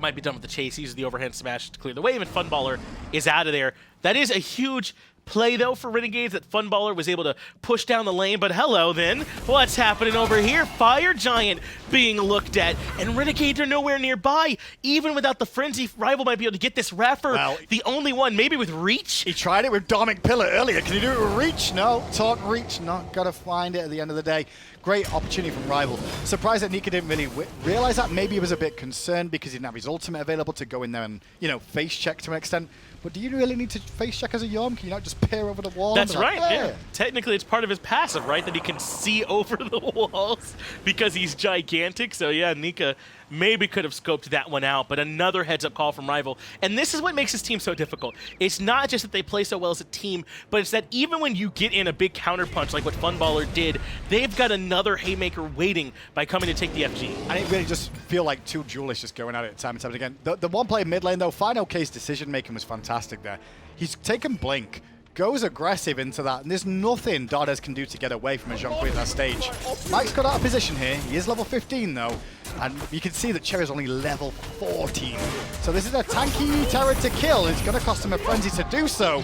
might be done with the chase. He uses the overhand smash to clear the wave, and Funballer is out of there. That is a huge play, though, for Renegades, that Funballer was able to push down the lane. But hello, then. What's happening over here? Fire Giant being looked at, and Renegades are nowhere nearby. Even without the Frenzy, Rival might be able to get this Raffer. Well, the only one, maybe with Reach? He tried it with Dharmic Pillar earlier. Can he do it with Reach? No. Taunt Reach. Not got to find it at the end of the day. Great opportunity from Rival. Surprised that Nika didn't really realize that. Maybe he was a bit concerned because he didn't have his ultimate available to go in there and, you know, face check to an extent. But do you really need to face check as a Yom? Can you not just peer over the wall? That's right, like, yeah. Technically, it's part of his passive, right? That he can see over the walls because he's gigantic. So, yeah, Nika maybe could have scoped that one out, but another heads-up call from Rival. And this is what makes this team so difficult. It's not just that they play so well as a team, but it's that even when you get in a big counterpunch like what Funballer did, they've got another haymaker waiting by coming to take the FG. And it really just feel like two duelists just going at it time and time again. The one play mid lane, though, fineokay's decision-making was fantastic there. He's taken Blink, goes aggressive into that, and there's nothing Dardez can do to get away from a Zhong at that stage. Mike's got out of position here. He is level 15, though, and you can see that Cherryo's only level 14. So this is a tanky Terra to kill. It's going to cost him a frenzy to do so.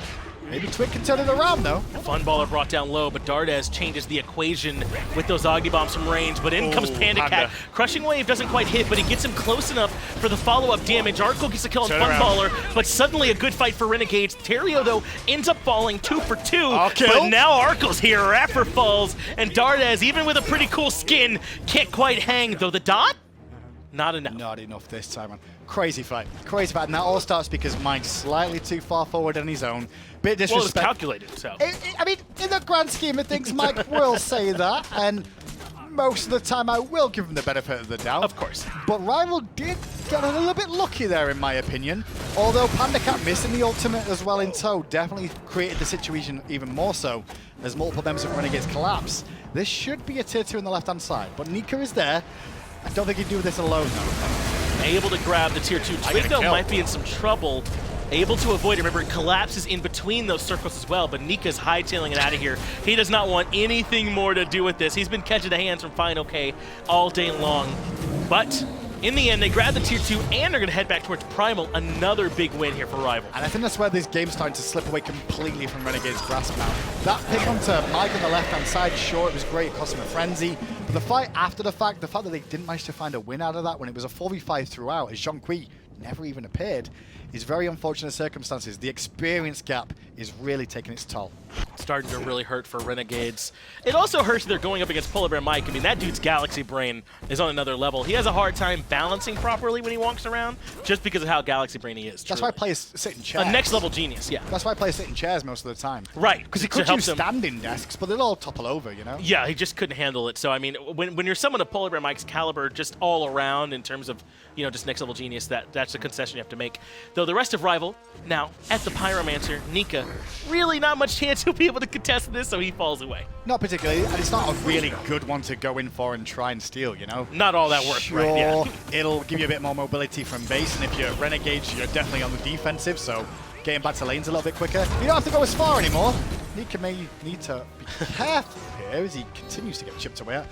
Maybe Twig can turn it around, though. Funballer brought down low, but Dardez changes the equation with those Agni bombs from range, but in comes PandaCat. Crushing Wave doesn't quite hit, but he gets him close enough for the follow-up damage. Arkkyl gets a kill on Funballer, but suddenly a good fight for Renegades. Cherryo, though, ends up falling 2 for 2, but now Arkyl's here. Raffer falls, and Dardez, even with a pretty cool skin, can't quite hang, though the dot? Not enough. Not enough this time, man. Crazy fight. Crazy fight. And that all starts because Mike's slightly too far forward on his own. Bit disrespect. Well, it was calculated, so. I mean, in the grand scheme of things, Mike will say that, and most of the time I will give him the benefit of the doubt. Of course. But Rival did get a little bit lucky there, in my opinion. Although PandaCat missing the ultimate as well in tow definitely created the situation even more so as multiple members of Renegades collapse. This should be a tier 2 on the left-hand side, but Nika is there. I don't think he'd do this alone, though. Able to grab the tier 2. Twig, though, might be in some trouble. Able to avoid it. Remember, it collapses in between those circles as well, but Nika's hightailing it out of here. He does not want anything more to do with this. He's been catching the hands from fineokay all day long. But in the end, they grab the tier 2, and they're going to head back towards Primal. Another big win here for Rival. And I think that's where this game's starting to slip away completely from Renegade's grasp now. That pick onto Mike on the left-hand side, sure, it was great, it cost him a frenzy. But the fight after the fact that they didn't manage to find a win out of that when it was a 4v5 throughout, as Zhong never even appeared, is very unfortunate circumstances. The experience gap is really taking its toll. Starting to really hurt for Renegades. It also hurts that they're going up against PolarBearMike. I mean, that dude's galaxy brain is on another level. He has a hard time balancing properly when he walks around just because of how galaxy brain he is. That's why players sit in chairs. A next level genius, yeah. That's why players sit in chairs most of the time. Right. Because he could use standing desks, but they'll all topple over, you know? Yeah, he just couldn't handle it. So, I mean, when you're someone of PolarBearMike's caliber just all around in terms of, you know, just next level genius, that's a concession you have to make. Though the rest of Rival, now, at the Pyromancer, Nika, really not much chance he'll be able to contest this, so he falls away. Not particularly, and it's not a really good one to go in for and try and steal, you know? Not all that works, right? Yeah. It'll give you a bit more mobility from base, and if you're Renegades, you're definitely on the defensive, so getting back to lane's a little bit quicker. You don't have to go as far anymore. Nika may need to be careful here as he continues to get chipped away at.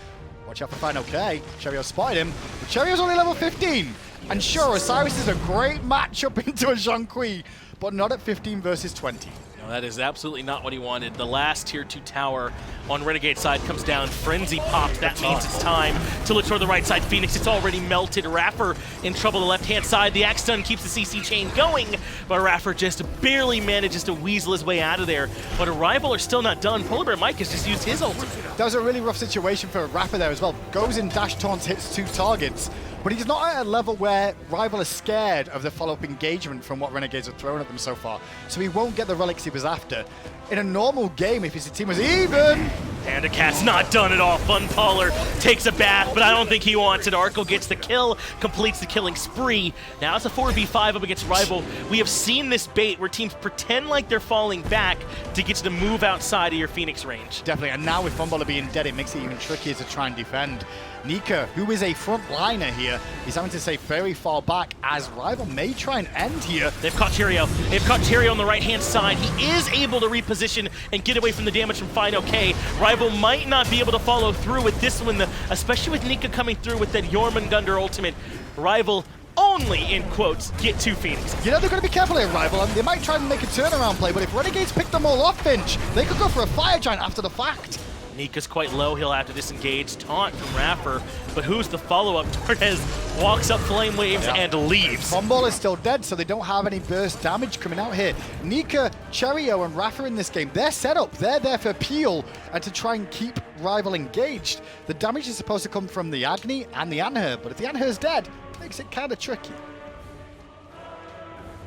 Watch out for fineokay. Cherryo spotted him, but Cherryo's only level 15. And sure, Osiris is a great matchup into a Zhong, but not at 15 versus 20. No, that is absolutely not what he wanted. The last tier 2 tower on Renegade side comes down. Frenzy popped. That means it's time to look toward the right side. Phoenix, it's already melted. iRaffer in trouble the left-hand side. The Axe Stun keeps the CC chain going, but iRaffer just barely manages to weasel his way out of there. But Rival are still not done. PolarBearMike has just used his ultimate. That was a really rough situation for iRaffer there as well. Goes in dash taunts, hits 2 targets. But he's not at a level where Rival is scared of the follow-up engagement from what Renegades have thrown at them so far. So he won't get the relics he was after. In a normal game, if his team was even... PandaCat's not done at all. Funballer takes a bath, but I don't think he wants it. Arkkyl gets the kill, completes the killing spree. Now it's a 4v5 up against Rival. We have seen this bait where teams pretend like they're falling back to get you to move outside of your Phoenix range. Definitely, and now with Funballer being dead, it makes it even trickier to try and defend. Nika, who is a front liner here, is having to stay very far back as Rival may try and end here. They've caught Cherryo. They've caught Cherryo on the right-hand side. He is able to reposition and get away from the damage from fineokay. Rival might not be able to follow through with this one, especially with Nika coming through with that Jormungandr ultimate. Rival only, in quotes, get 2 Phoenix. You know, they're going to be careful here, Rival, and they might try and make a turnaround play, but if Renegades pick them all off, Finch, they could go for a Fire Giant after the fact. Nika's quite low. He'll have to disengage. Taunt from iRaffer. But who's the follow-up? Dardez walks up Flame Waves and leaves. Funballer is still dead, so they don't have any burst damage coming out here. Nika, Cherryo, and iRaffer in this game, they're set up. They're there for peel and to try and keep Rival engaged. The damage is supposed to come from the Agni and the Anhur, but if the Anhur's dead, it makes it kind of tricky.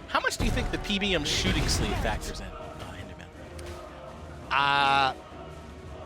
How much do you think the PBM shooting sleeve factors in?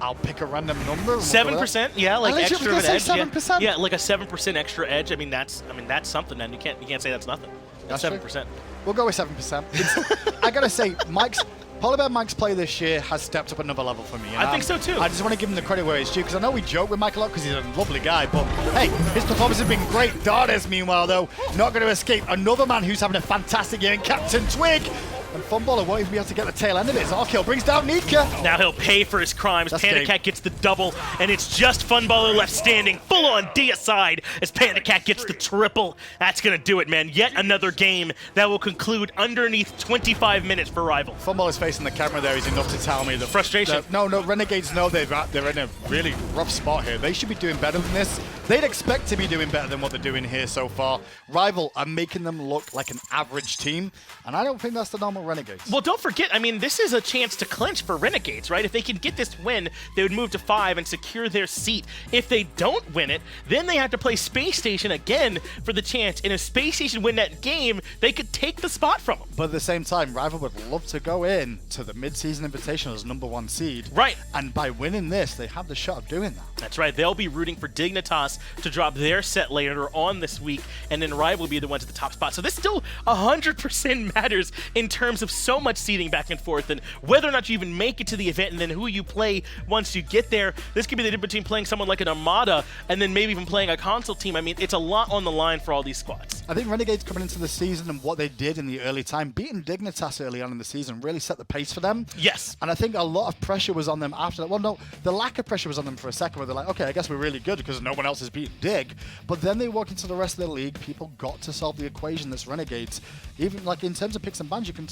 I'll pick a random number. 7%, yeah, like extra of an edge. 7%? Yeah, like a 7% extra edge. I mean, that's something, and you can't say that's nothing. That's 7%. We'll go with 7%. I gotta say, PolarBearMike's play this year has stepped up another level for me. I think so too. I just want to give him the credit where it's due, because I know we joke with Mike a lot because he's a lovely guy, but hey, his performance has been great. Dardez, meanwhile, though, not going to escape another man who's having a fantastic year in Captain Twig. And Funballer won't even be able to get the tail end of it. Arkkyl brings down Nika. Now he'll pay for his crimes. PandaCat gets the double, and it's just Funballer left standing, full on deicide as PandaCat gets the triple. That's going to do it, man. Yet another game that will conclude underneath 25 minutes for Rival. Funballer's facing the camera there is enough to tell me that frustration. No, Renegades know they're in a really rough spot here. They should be doing better than this. They'd expect to be doing better than what they're doing here so far. Rival are making them look like an average team, and I don't think that's the normal Renegades. Well, don't forget, I mean, this is a chance to clinch for Renegades, right? If they can get this win, they would move to 5 and secure their seat. If they don't win it, then they have to play Space Station again for the chance. And if Space Station win that game, they could take the spot from them. But at the same time, Rival would love to go in to the mid-season invitational as #1 seed. Right. And by winning this, they have the shot of doing that. That's right. They'll be rooting for Dignitas to drop their set later on this week, and then Rival will be the ones at the top spot. So this still 100% matters in terms of so much seeding back and forth, and whether or not you even make it to the event, and then who you play once you get there. This could be the difference between playing someone like an Armada and then maybe even playing a console team. I mean, it's a lot on the line for all these squads. I think Renegades coming into the season and what they did in the early time, beating Dignitas early on in the season, really set the pace for them. Yes. And I think a lot of pressure was on them after that. Well, no, the lack of pressure was on them for a second where they're like, okay, I guess we're really good because no one else has beaten Dig. But then they walk into the rest of the league, people got to solve the equation that's Renegades. Even like in terms of picks and bans, you can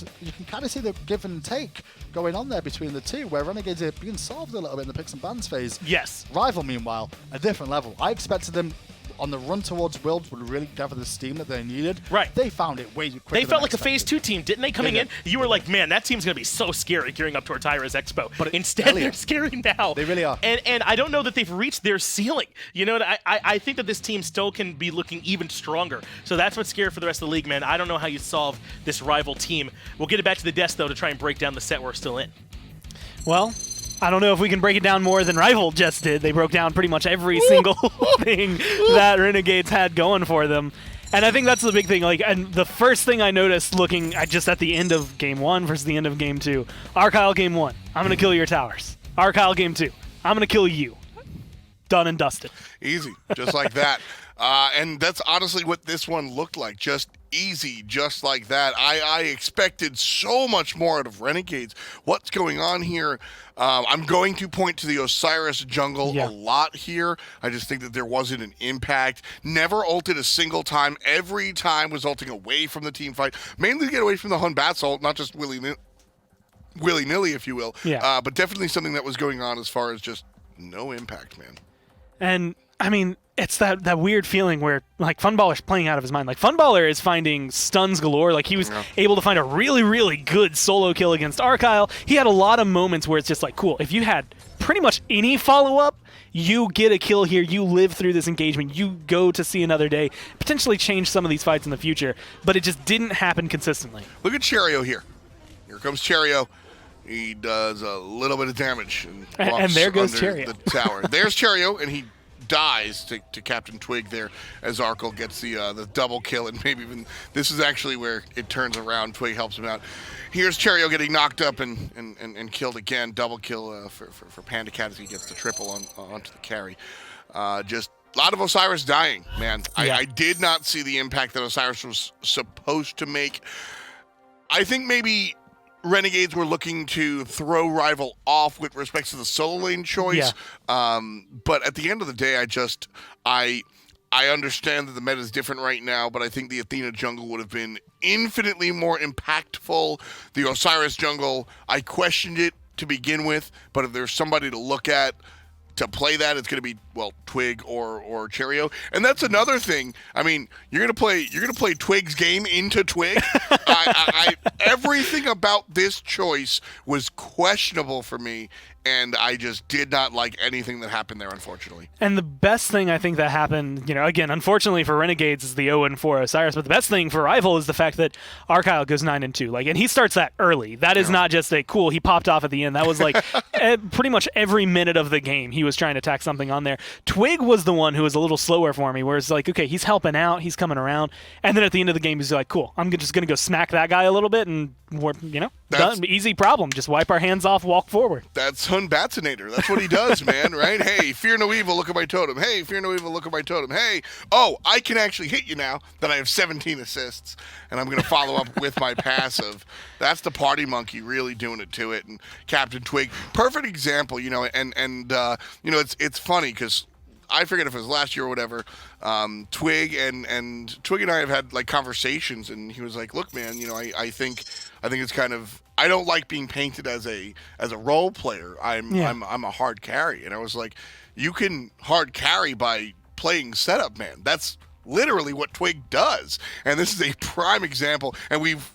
kind of see the give and take going on there between the two, where Renegades are being solved a little bit in the picks and bans phase. Yes. Rival, meanwhile, a different level. I expected them on the run towards Worlds would really gather the steam that they needed. Right. They found it way quicker. They felt than like a Phase 2 team, didn't they, coming in? You were like, man, that team's going to be so scary gearing up towards Tyra's Expo. But instead, they're scary now. They really are. And I don't know that they've reached their ceiling. You know, I think that this team still can be looking even stronger. So that's what's scary for the rest of the league, man. I don't know how you solve this Rival team. We'll get it back to the desk, though, to try and break down the set we're still in. Well, I don't know if we can break it down more than Rival just did. They broke down pretty much every single thing that Renegades had going for them. And I think that's the big thing. Like, and the first thing I noticed looking just at the end of Game 1 versus the end of Game 2, Arkkyl Game 1, I'm going to kill your towers. Arkkyl Game 2, I'm going to kill you. Done and dusted. Easy, just like that. And that's honestly what this one looked like. Just easy, just like that. I expected so much more out of Renegades. What's going on here? I'm going to point to the Osiris jungle a lot here. I just think that there wasn't an impact. Never ulted a single time. Every time was ulting away from the team fight. Mainly to get away from the Hun Batz ult, not just willy-nilly, if you will. Yeah. But definitely something that was going on as far as just no impact, man. And I mean, it's that weird feeling where like Funballer's playing out of his mind. Like Funballer is finding stuns galore. Like he was able to find a really, really good solo kill against Arkkyl. He had a lot of moments where it's just like, cool, if you had pretty much any follow-up, you get a kill here, you live through this engagement, you go to see another day, potentially change some of these fights in the future, but it just didn't happen consistently. Look at Cherryo here. Here comes Cherryo. He does a little bit of damage. And there goes under Cherryo. the tower. There's Cherryo, and he dies to Captain Twig there as Arkkyl gets the double kill, and maybe even this is actually where it turns around. Twig helps him out. Here's Cherryo getting knocked up and killed again. Double kill for PandaCat as he gets the triple onto the carry. Just a lot of Osiris dying, man. Yeah. I did not see the impact that Osiris was supposed to make. I think maybe Renegades were looking to throw Rival off with respect to the solo lane choice. Yeah. But at the end of the day, I understand that the meta is different right now, but I think the Athena jungle would have been infinitely more impactful. The Osiris jungle, I questioned it to begin with, but if there's somebody to look at to play that, it's going to be, well, Twig or Cherryo. And that's another thing. I mean, you're going to play Twig's game into Twig. Everything about this choice was questionable for me, and I just did not like anything that happened there, unfortunately. And the best thing I think that happened, again, unfortunately for Renegades is the 0-4 Osiris, but the best thing for Rival is the fact that Arkkyl goes 9-2. And he starts that early. That is not just a cool, he popped off at the end. That was like pretty much every minute of the game he was trying to tack something on there. Twig was the one who was a little slower for me, where it's like, okay, he's helping out, he's coming around, and then at the end of the game he's like, cool, I'm just going to go smack that guy a little bit, and we're, done. Easy problem. Just wipe our hands off, walk forward. That's Hunbatsinator. That's what he does, man, right? Hey, fear no evil, look at my totem. Hey, fear no evil, look at my totem. Hey, I can actually hit you now that I have 17 assists, and I'm going to follow up with my passive. That's the party monkey really doing it to it. And Captain Twig, perfect example, it's funny because I forget if it was last year or whatever. Twig and Twig and I have had like conversations, and he was like, "Look, man, I think it's kind of, I don't like being painted as a role player. I'm a hard carry." And I was like, "You can hard carry by playing setup, man. That's literally what Twig does." And this is a prime example, and we've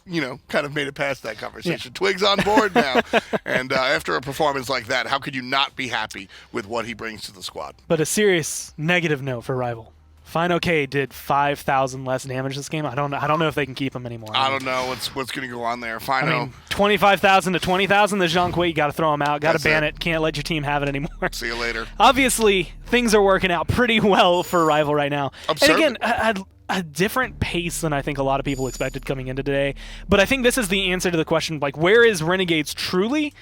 kind of made it past that conversation. Yeah. Twig's on board now, and after a performance like that, how could you not be happy with what he brings to the squad? But a serious negative note for Rival. fineokay did 5,000 less damage this game. I don't know if they can keep him anymore. I don't know what's going to go on there. 25,000 to 20,000, the Zhong, you got to throw him out, got to ban it. Can't let your team have it anymore. See you later. Obviously, things are working out pretty well for Rival right now. Absurd. And again, a different pace than I think a lot of people expected coming into today. But I think this is the answer to the question, like, where is Renegades truly?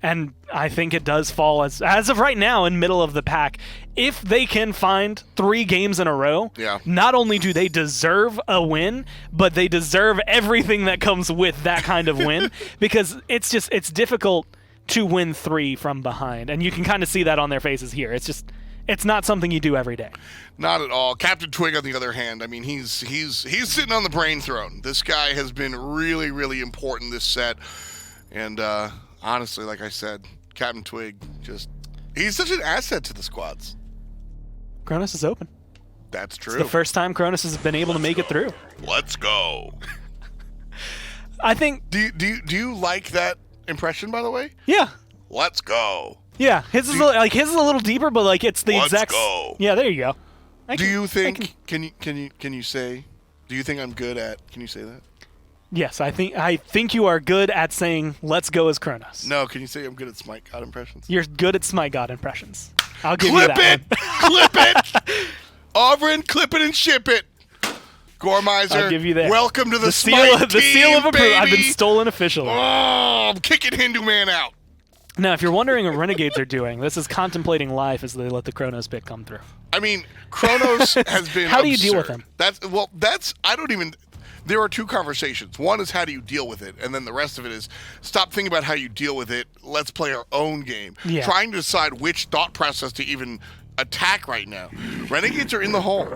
And I think it does fall, as of right now, in middle of the pack. If they can find 3 games in a row, not only do they deserve a win, but they deserve everything that comes with that kind of win. Because it's difficult to win 3 from behind. And you can kind of see that on their faces here. It's not something you do every day. Not at all. Captain Twig, on the other hand, I mean, he's sitting on the brain throne. This guy has been really, really important this set. And honestly, like I said, Captain Twig, he's such an asset to the squads. Chronos is open. That's true. It's the first time Chronos has been able to make it through. Let's go. I think... Do you like that impression, by the way? Yeah. Let's go. Yeah, his is a little deeper, but it's the exact. Let's go. Yeah, there you go. Do you think? Can you say? Do you think I'm good at? Can you say that? Yes, I think you are good at saying "Let's go" as Chronos. No, can you say I'm good at SMITE God impressions? You're good at SMITE God impressions. I'll give you that. Clip it. Auburn, clip it and ship it. Gormizer, I'll give you that. Welcome to the SMITE team, the seal of approval. baby. I've been stolen officially. Oh, I'm kicking Hindu Man out. Now, if you're wondering what Renegades are doing, this is contemplating life as they let the Chronos pick come through. I mean, Chronos has been How do you absurd. deal with him? There are 2 conversations. One is how do you deal with it, and then the rest of it is stop thinking about how you deal with it. Let's play our own game. Yeah. Trying to decide which thought process to even attack right now. Renegades are in the hole.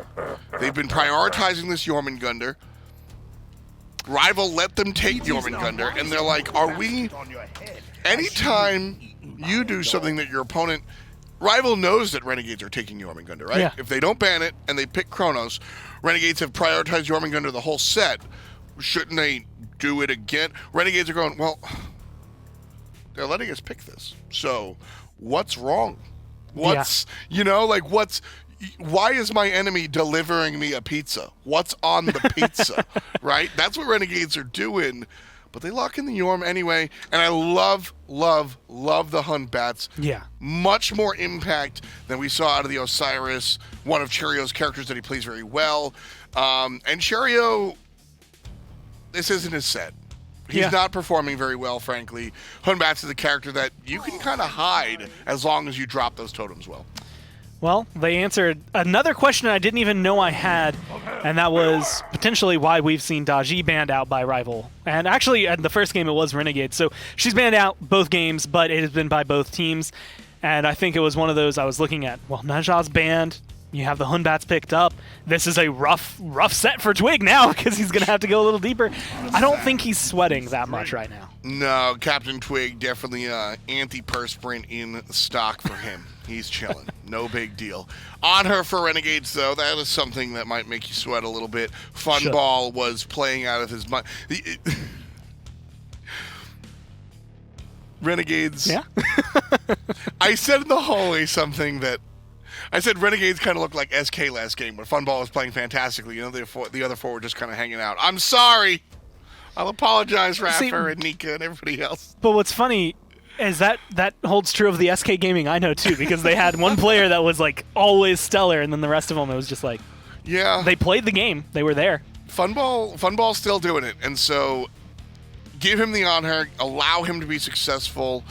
They've been prioritizing this Jormungandr. Rival let them take Jormungandr, and they're like, are we... Anytime you do something that your opponent... Rival knows that Renegades are taking Jormungandr, right? Yeah. If they don't ban it and they pick Chronos, Renegades have prioritized Jormungandr the whole set. Shouldn't they do it again? Renegades are going, well, they're letting us pick this. So what's wrong? What's, you know, like what's... Why is my enemy delivering me a pizza? What's on the pizza, right? That's what Renegades are doing, but they lock in the Jorm anyway, and I love, love, love the Hun Batz. Yeah. Much more impact than we saw out of the Osiris, one of Cherryo's characters that he plays very well. And Cherryo, this isn't his set. He's not performing very well, frankly. Hun Batz is a character that you can kind of hide as long as you drop those totems well. Well, they answered another question I didn't even know I had, and that was potentially why we've seen Daji banned out by Rival. And actually, in the first game, it was Renegade. So she's banned out both games, but it has been by both teams. And I think it was one of those I was looking at. Well, Najah's banned. You have the Hun Batz picked up. This is a rough set for Twig now because he's going to have to go a little deeper. I don't think he's sweating that much right now. No, Captain Twig definitely antiperspirant in stock for him. He's chilling. No big deal. Anhur for Renegades, though, that is something that might make you sweat a little bit. Funball was playing out of his mind. Renegades. Yeah. I said in the hallway something that I said Renegades kind of looked like SK last game, but Funball was playing fantastically. You know, the other four were just kind of hanging out. I'm sorry. I'll apologize, iRaffer and Nika and everybody else. But what's funny is that holds true of the SK Gaming I know too, because they had one player that was like always stellar, and then the rest of them it was just like, yeah, they played the game, they were there. Funball's still doing it, and so give him the honor, allow him to be successful.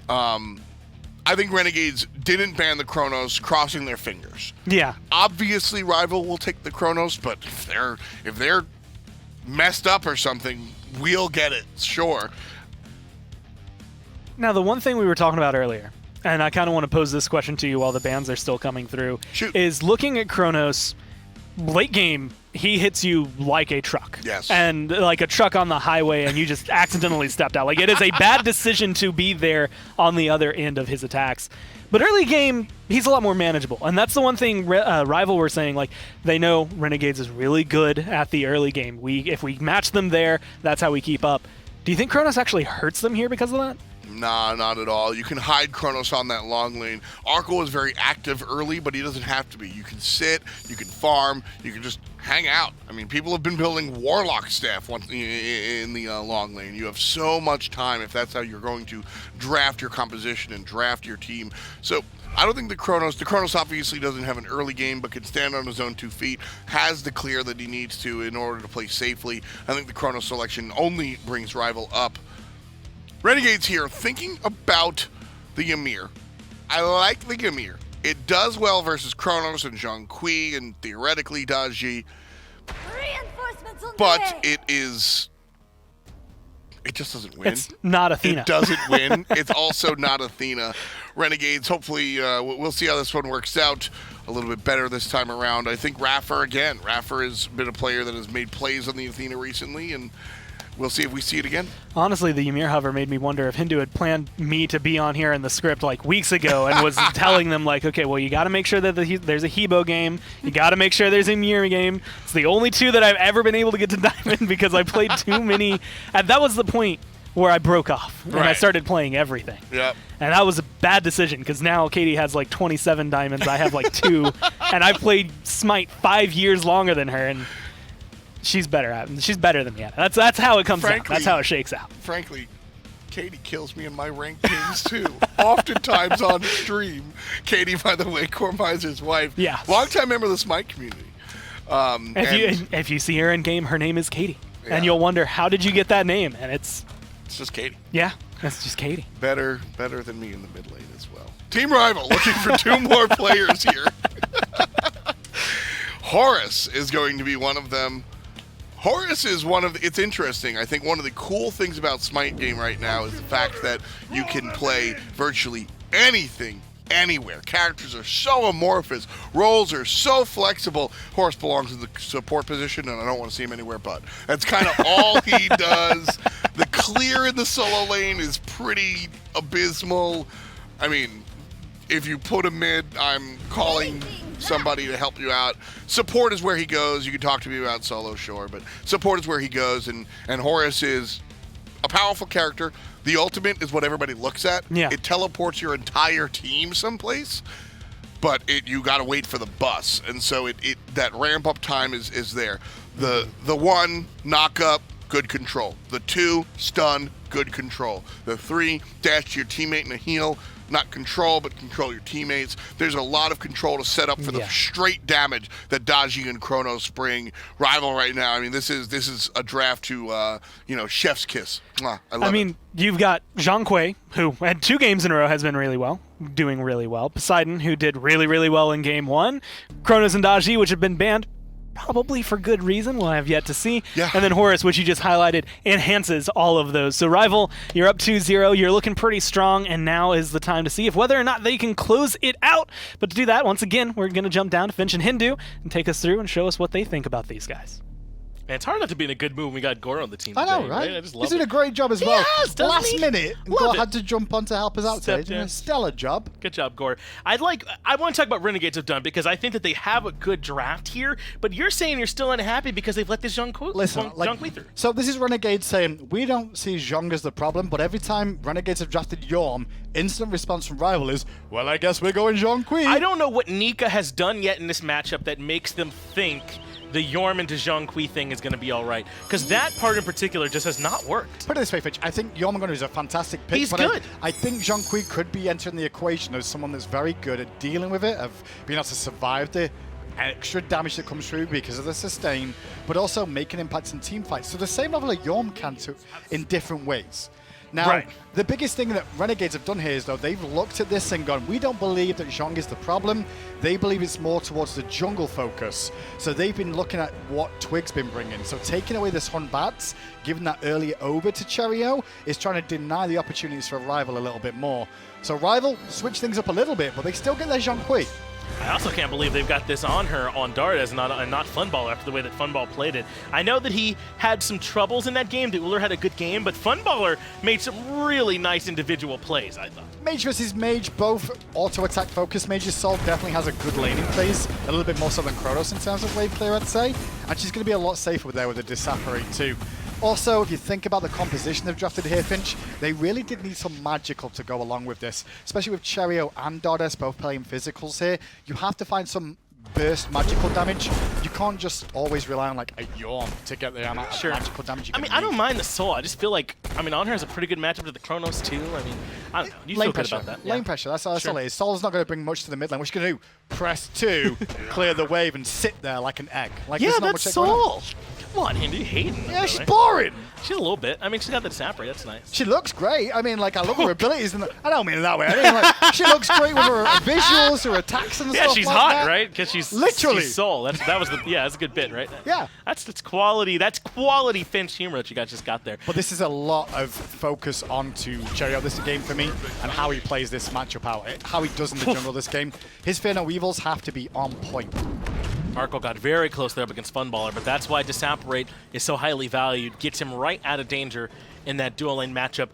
I think Renegades didn't ban the Chronos, crossing their fingers. Yeah. Obviously, Rival will take the Chronos, but if they're messed up or something, we'll get it, sure. Now, the one thing we were talking about earlier, and I kind of want to pose this question to you while the bans are still coming through, is looking at Chronos, late game, he hits you like a truck. Yes. And like a truck on the highway, and you just accidentally stepped out. Like, it is a bad decision to be there on the other end of his attacks. But early game, he's a lot more manageable. And that's the one thing Rival were saying, like, they know Renegades is really good at the early game. If we match them there, that's how we keep up. Do you think Chronos actually hurts them here because of that? Nah, not at all. You can hide Chronos on that long lane. Arkkyl is very active early, but he doesn't have to be. You can sit, you can farm, you can just hang out. I mean, people have been building Warlock staff in the long lane. You have so much time if that's how you're going to draft your composition and draft your team. So I don't think the Chronos obviously doesn't have an early game, but can stand on his own 2 feet, has the clear that he needs to in order to play safely. I think the Chronos selection only brings Rival up. Renegades here, thinking about the Ymir. I like the Ymir. It does well versus Chronos and Zhong and theoretically Daji. But it just doesn't win. It's not Athena. It doesn't win. It's also not Athena. Renegades, hopefully, we'll see how this one works out a little bit better this time around. I think iRaffer, again, iRaffer has been a player that has made plays on the Athena recently, and we'll see if we see it again. Honestly, the Ymir hover made me wonder if Hindu had planned me to be on here in the script like weeks ago and was telling them like, okay, well, you got to make sure that there's a Hebo game. You got to make sure there's a Ymir game. It's the only 2 that I've ever been able to get to Diamond because I played too many. And that was the point where I broke off and I started playing everything. Yep. And that was a bad decision because now Katie has like 27 diamonds. I have like 2. And I played Smite 5 years longer than her. And she's better at it. She's better than me at it. That's how it comes out. That's how it shakes out. Frankly, Katie kills me in my ranked games too. Oftentimes on stream. Katie, by the way, Gormiser's wife. Yeah. Longtime member of the Smite community. If you see her in game, her name is Katie. Yeah. And you'll wonder, how did you get that name? And it's just Katie. Yeah, that's just Katie. Better than me in the mid lane as well. Team Rival looking for 2 more players here. Horus is going to be one of them. Horus is it's interesting. I think one of the cool things about Smite game right now is the fact that you can play virtually anything anywhere. Characters are so amorphous. Roles are so flexible. Horus belongs in the support position, and I don't want to see him anywhere but. That's kind of all he does. The clear in the solo lane is pretty abysmal. I mean, if you put him mid, I'm calling somebody to help you out. Support is where he goes. You can talk to me about solo, sure, but support is where he goes, and Horus is a powerful character. The ultimate is what everybody looks at. Yeah. It teleports your entire team someplace, but you got to wait for the bus, and so that ramp up time is there. The 1 knock up, good control. The 2 stun, good control. The 3 dash to your teammate in a heal. Not control, but control your teammates. There's a lot of control to set up for the straight damage that Dajie and Chronos bring. Rival right now, I mean, this is a draft to, chef's kiss. Mwah, I love it. You've got Zhong, who had 2 games in a row has been doing really well. Poseidon, who did really, really well in game 1. Chronos and Dajie, which have been banned, probably for good reason. We'll have yet to see. Yeah. And then Horus, which you just highlighted, enhances all of those. So Rival, you're up 2-0. You're looking pretty strong, and now is the time to see if whether or not they can close it out. But to do that, once again, we're going to jump down to Finch and Hindu and take us through and show us what they think about these guys. Man, it's hard not to be in a good mood when we got Gore on the team I know, today, right? I just love He's doing a great job as well. Yes, doesn't Last he? minute, Love Gore it. had to jump on to help us out today. Stepped in. Stellar job. Good job, Gore. I want to talk about Renegades have done because I think that they have a good draft here, but you're saying you're still unhappy because they've let this Zhong Kui through. So this is Renegades saying, we don't see Zhong as the problem, but every time Renegades have drafted Yorm, instant response from Rival is, well, I guess we're going Zhong Kui. I don't know what Nika has done yet in this matchup that makes them think the Yorm into Zhong Kui thing is going to be all right, because that part in particular just has not worked. Put it this way, Fitch. I think Jormungandr is a fantastic pick. He's but good. I think Zhong Kui could be entering the equation as someone that's very good at dealing with it, of being able to survive the extra damage that comes through because of the sustain, but also making impacts in team fights. So the same level of Yorm can too, in different ways. Now, the biggest thing that Renegades have done here is, though, they've looked at this and gone, we don't believe that Zhong is the problem. They believe it's more towards the jungle focus. So they've been looking at what Twig's been bringing. So taking away this Batz, giving that earlier over to Cherryo, is trying to deny the opportunities for Rival a little bit more. So Rival switch things up a little bit, but they still get their Zhong Kui. I also can't believe they've got this on her on Dardez and not Funballer after the way that Funball played it. I know that he had some troubles in that game, that Ullr had a good game, but Funballer made some really nice individual plays, I thought. Mage versus Mage, both auto-attack focus. Mage's Soul definitely has a good laning phase, a little bit more so than Chronos in terms of wave clear, I'd say. And she's going to be a lot safer there with the Disapparate too. Also, if you think about the composition they've drafted here, Finch, they really did need some magical to go along with this, especially with Cherryo and Dardez both playing physicals here. You have to find some burst magical damage. You can't just always rely on like a Yorm to get the amount of magical damage you can I don't mind the Soul. I just feel like, Anhur has a pretty good matchup to the Chronos too. I don't know. You feel good about that. Lane pressure, that's all it is. Soul's not going to bring much to the mid lane. What she's going to do, press 2, clear the wave, and sit there like an egg. Like, yeah, there's not that's much going on. Soul. Come on, Hindu, hating. Yeah, she's boring. She's a little bit. I mean, she's got the Disapparate. That's nice. She looks great. I mean, like, I love her abilities. And I don't mean it that way. I mean, like, she looks great with her visuals, her attacks and stuff. Yeah, she's like hot, that. right? Because she's literally Soul. That's a good bit, right? Yeah. That's quality. That's quality Finch humor that you guys just got there. But this is a lot of focus onto Cherryo. This is a game for me, and how he plays this matchup out, how he does in the jungle this game. His Fear No Evils have to be on point. Arkkyl got very close there up against Funballer, but that's why Disapparate is so highly valued. Gets him right out of danger in that dual lane matchup,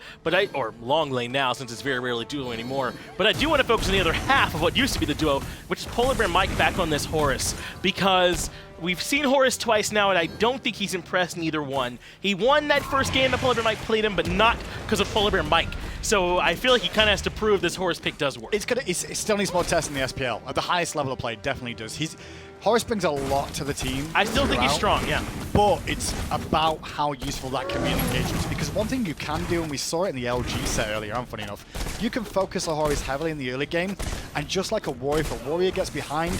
or long lane now, since it's very rarely duo anymore. But I do want to focus on the other half of what used to be the duo, which is PolarBearMike back on this Horus, because we've seen Horus twice now, and I don't think he's impressed in either one. He won that first game that PolarBearMike played him, but not because of PolarBearMike. So I feel like he kind of has to prove this Horus pick does work. It still needs more tests in the SPL. At the highest level of play, definitely does. Horus brings a lot to the team. I still think he's strong, yeah. But it's about how useful that community engagement is. Because one thing you can do, and we saw it in the LG set earlier on, funny enough, you can focus on Horus heavily in the early game, and just like a warrior, if a warrior gets behind,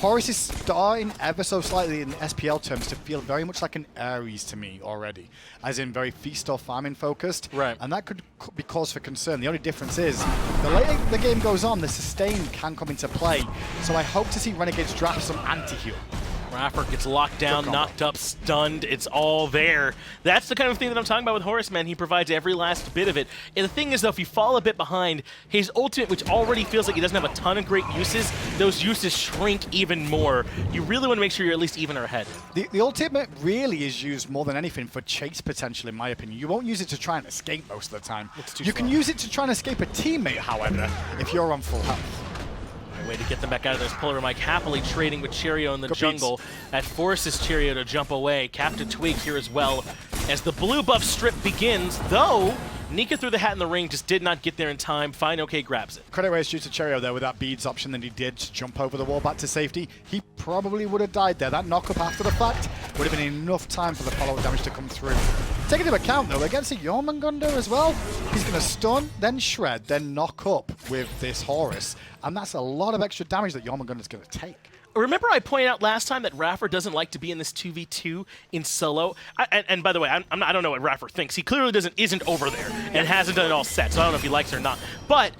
Horus is starting ever so slightly in SPL terms to feel very much like an Ares to me already, as in very feast or famine focused. Right. And that could be cause for concern. The only difference is, the later the game goes on, the sustain can come into play. So I hope to see Renegades draft some anti-heal. iRaffer gets locked down, knocked up, stunned. It's all there. That's the kind of thing that I'm talking about with Horus, man. He provides every last bit of it. And the thing is, though, if you fall a bit behind, his ultimate, which already feels like he doesn't have a ton of great uses, those uses shrink even more. You really want to make sure you're at least even or ahead. The ultimate really is used more than anything for chase potential, in my opinion. You won't use it to try and escape most of the time. You can use it to try and escape a teammate, however, if you're on full health. Way to get them back out of this. PolarBearMike happily trading with Cherryo in the jungle. That forces Cherryo to jump away. Captain Twig here as well as the blue buff strip begins, though Nika threw the hat in the ring, just did not get there in time. fineokay grabs it. Credit where it's due to Cherryo there with that beads option that he did to jump over the wall back to safety. He probably would have died there. That knock up after the fact would have been enough time for the follow-up damage to come through. Taking into account though, against a Jormungandr as well, he's going to stun, then shred, then knock up with this Horus. And that's a lot of extra damage that Jormungandr is going to take. Remember I pointed out last time that iRaffer doesn't like to be in this 2v2 in solo? And by the way, I don't know what iRaffer thinks. He clearly isn't over there and hasn't done it all set, so I don't know if he likes it or not. But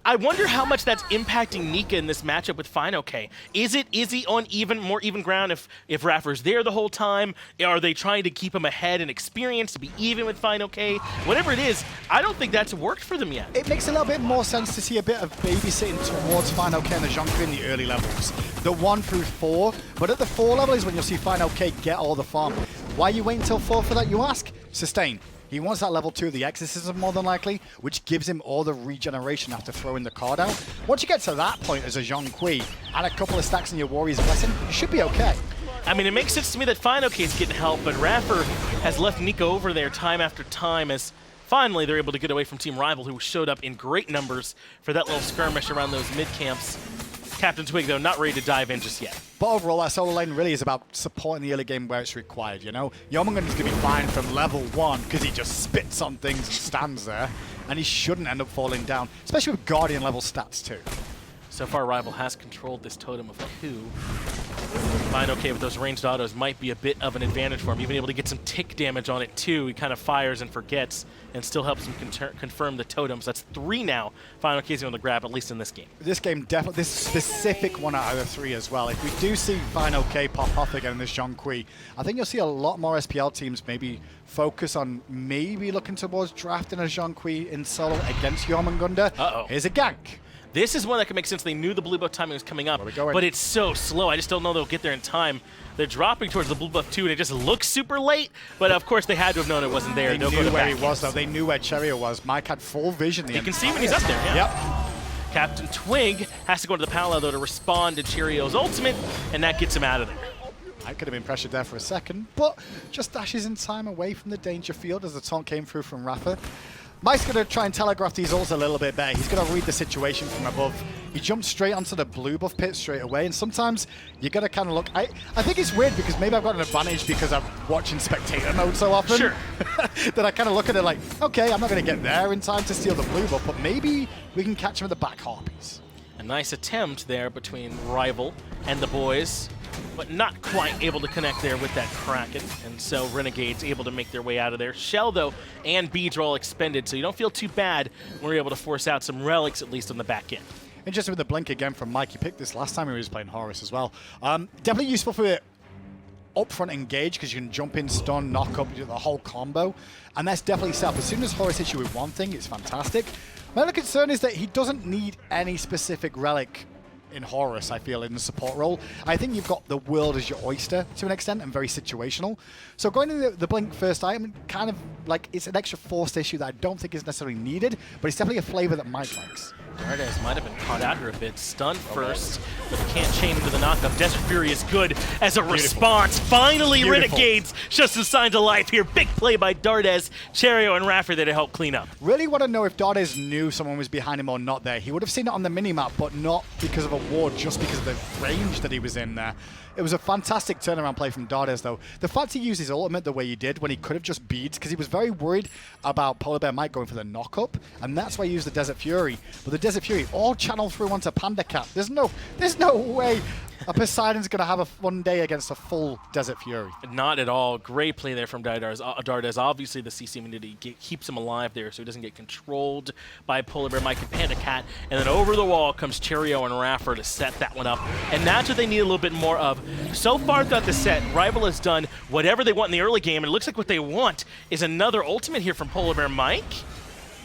I wonder how much that's impacting Nika in this matchup with fineokay. Is he on more even ground if iRaffer's there the whole time? Are they trying to keep him ahead in experience to be even with fineokay? Whatever it is, I don't think that's worked for them yet. It makes a little bit more sense to see a bit of babysitting towards fineokay and the Zhong in the early levels. The 1 through 4, but at the 4 level is when you'll see fineokay get all the farm. Why are you waiting until 4 for that, you ask? Sustain. He wants that level 2 of the exorcism more than likely, which gives him all the regeneration after throwing the card out. Once you get to that point as a Zhong and a couple of stacks in your Warrior's Blessing, you should be okay. I mean, it makes sense to me that fineokay is getting help, but iRaffer has left Nika over there time after time as finally they're able to get away from Team Rival, who showed up in great numbers for that little skirmish around those mid-camps. Captain Twig, though, not ready to dive in just yet. But overall, that solo lane really is about supporting the early game where it's required, you know? Jormungandr is going to be fine from level 1 because he just spits on things and stands there, and he shouldn't end up falling down, especially with Guardian level stats too. So far, Rival has controlled this totem of 2. fineokay with those ranged autos might be a bit of an advantage for him. Even able to get some tick damage on it too. He kind of fires and forgets and still helps him confirm the totems. That's 3 now. fineokay's able to grab, at least in this game. This game, definitely, this specific 1 out of 3 as well. If we do see fineokay pop off again in this Zhong, I think you'll see a lot more SPL teams maybe focus on maybe looking towards drafting a Zhong in solo against Jormungandr. Uh-oh. Here's a gank. This is one that can make sense. They knew the blue buff timing was coming up, but it's so slow. I just don't know they'll get there in time. They're dropping towards the blue buff too, and it just looks super late, but of course they had to have known it wasn't there. They knew where he was, though. They knew where Cherryo was. Mike had full vision. You can see when he's up there, yeah. Yep. Captain Twig has to go to the Palo, though, to respond to Cherryo's ultimate, and that gets him out of there. I could have been pressured there for a second, but just dashes in time away from the danger field as the taunt came through from iRaffer. Mike's going to try and telegraph these ults a little bit better. He's going to read the situation from above. He jumps straight onto the blue buff pit straight away, and sometimes you got to kind of look. I think it's weird because maybe I've got an advantage because I'm watching spectator mode so often. Sure. That I kind of look at it like, okay, I'm not going to get there in time to steal the blue buff, but maybe we can catch him at the back harpies. A nice attempt there between Rival and the boys, but not quite able to connect there with that Kraken, and so Renegades able to make their way out of there. Shell, though, and beads are all expended, so you don't feel too bad when we're able to force out some relics, at least on the back end. Interesting with the blink again from Mike. He picked this last time he was playing Horus as well. Definitely useful for upfront engage because you can jump in, stun, knock up, you do the whole combo, and that's definitely set up. As soon as Horus hits you with one thing, it's fantastic. My only concern is that he doesn't need any specific relic in Horus, I feel, in the support role. I think you've got the world as your oyster to an extent and very situational. So going to the blink first item, kind of like it's an extra forced issue that I don't think is necessarily needed, but it's definitely a flavor that Mike likes. Dardez might have been caught out here a bit. Stunned first, but can't chain into the knockup. Desert Fury is good as a response. Finally, Renegades shows some signs of life here. Big play by Dardez, Cherryo, and iRaffer there to help clean up. Really want to know if Dardez knew someone was behind him or not there. He would have seen it on the minimap, but not because of a ward, just because of the range that he was in there. It was a fantastic turnaround play from Dardez, though. The fact he used his ultimate the way he did when he could have just beads, because he was very worried about PolarBearMike going for the knock-up, and that's why he used the Desert Fury. But the Desert Fury all channeled through onto PandaCat. There's no way a Poseidon's going to have a fun day against a full Desert Fury. Not at all. Great play there from Dardez. Obviously, the CC immunity keeps him alive there, so he doesn't get controlled by PolarBearMike and PandaCat. And then over the wall comes Cherryo and iRaffer to set that one up. And that's what they need a little bit more of. So far throughout the set, Rival has done whatever they want in the early game, and it looks like what they want is another ultimate here from PolarBearMike.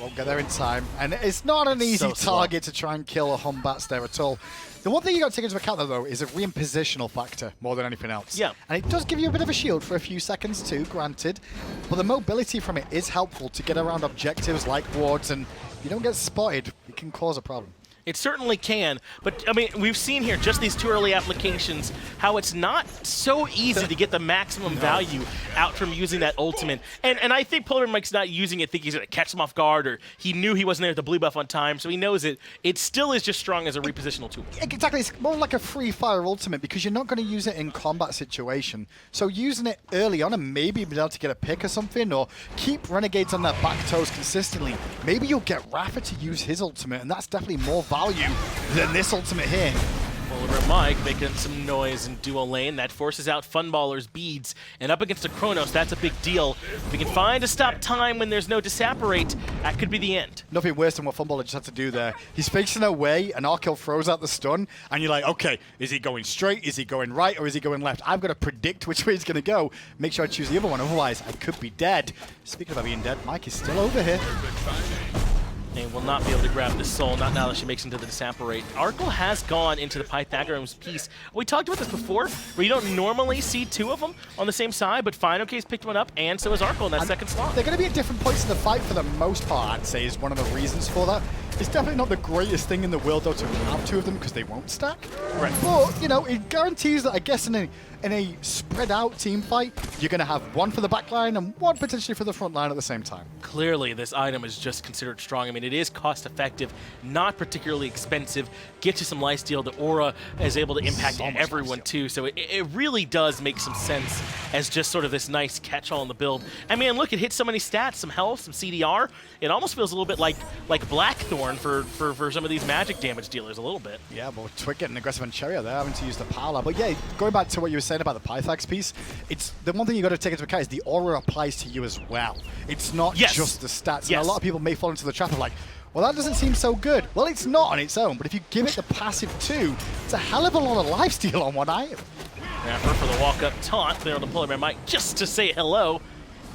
Won't get there in time. And it's not an easy target to try and kill a Batz there at all. The one thing you got to take into account, though, is a reimpositional factor more than anything else. Yeah. And it does give you a bit of a shield for a few seconds too, granted. But the mobility from it is helpful to get around objectives like wards, and if you don't get spotted, it can cause a problem. It certainly can, but I mean, we've seen here just these 2 early applications how it's not so easy to get the maximum value out from using that ultimate. And I think PolarBearMike's not using it thinking he's going to catch him off guard, or he knew he wasn't there with the blue buff on time, so he knows it. It still is just strong as a repositional tool. Exactly, it's more like a free-fire ultimate because you're not going to use it in combat situation. So using it early on and maybe be able to get a pick or something, or keep Renegades on their back toes consistently, maybe you'll get Raffer to use his ultimate, and that's definitely more value than this ultimate here. PolarBearMike making some noise in duo lane. That forces out Funballer's beads. And up against the Chronos, that's a big deal. If we can find a stop time when there's no disapparate, that could be the end. Nothing worse than what Funballer just had to do there. He's facing away, and Arkkyl throws out the stun, and you're like, okay, is he going straight, is he going right, or is he going left? I've got to predict which way he's going to go. Make sure I choose the other one, otherwise I could be dead. Speaking about being dead, Mike is still over here. And will not be able to grab the soul, not now that she makes into the disapparate. Arkkyl has gone into the Pythagorean's piece. We talked about this before, where you don't normally see 2 of them on the same side, but fineokay's picked one up, and so is Arkkyl in that second slot. They're going to be at different points in the fight for the most part, I'd say, is one of the reasons for that. It's definitely not the greatest thing in the world, though, to have 2 of them because they won't stack. Right. But, you know, it guarantees that, I guess, in a spread-out team fight, you're going to have 1 for the back line and 1 potentially for the front line at the same time. Clearly, this item is just considered strong. I mean, it is cost-effective, not particularly expensive, gets you some lifesteal. The aura is able to impact everyone, too. So it really does make some sense as just sort of this nice catch-all in the build. I mean, look, it hits so many stats, some health, some CDR. It almost feels a little bit like Blackthorn for some of these magic damage dealers, a little bit. Yeah, but Twig getting aggressive on Cherryo there, having to use the power. But yeah, going back to what you were saying about the Pythax piece, it's the one thing you got to take into account is the aura applies to you as well. It's not just the stats. And a lot of people may fall into the trap of like, well, that doesn't seem so good. Well, it's not on its own, but if you give it the passive too, it's a hell of a lot of lifesteal on one item. Anhur for the walk-up taunt there on the PolarBearMike just to say hello.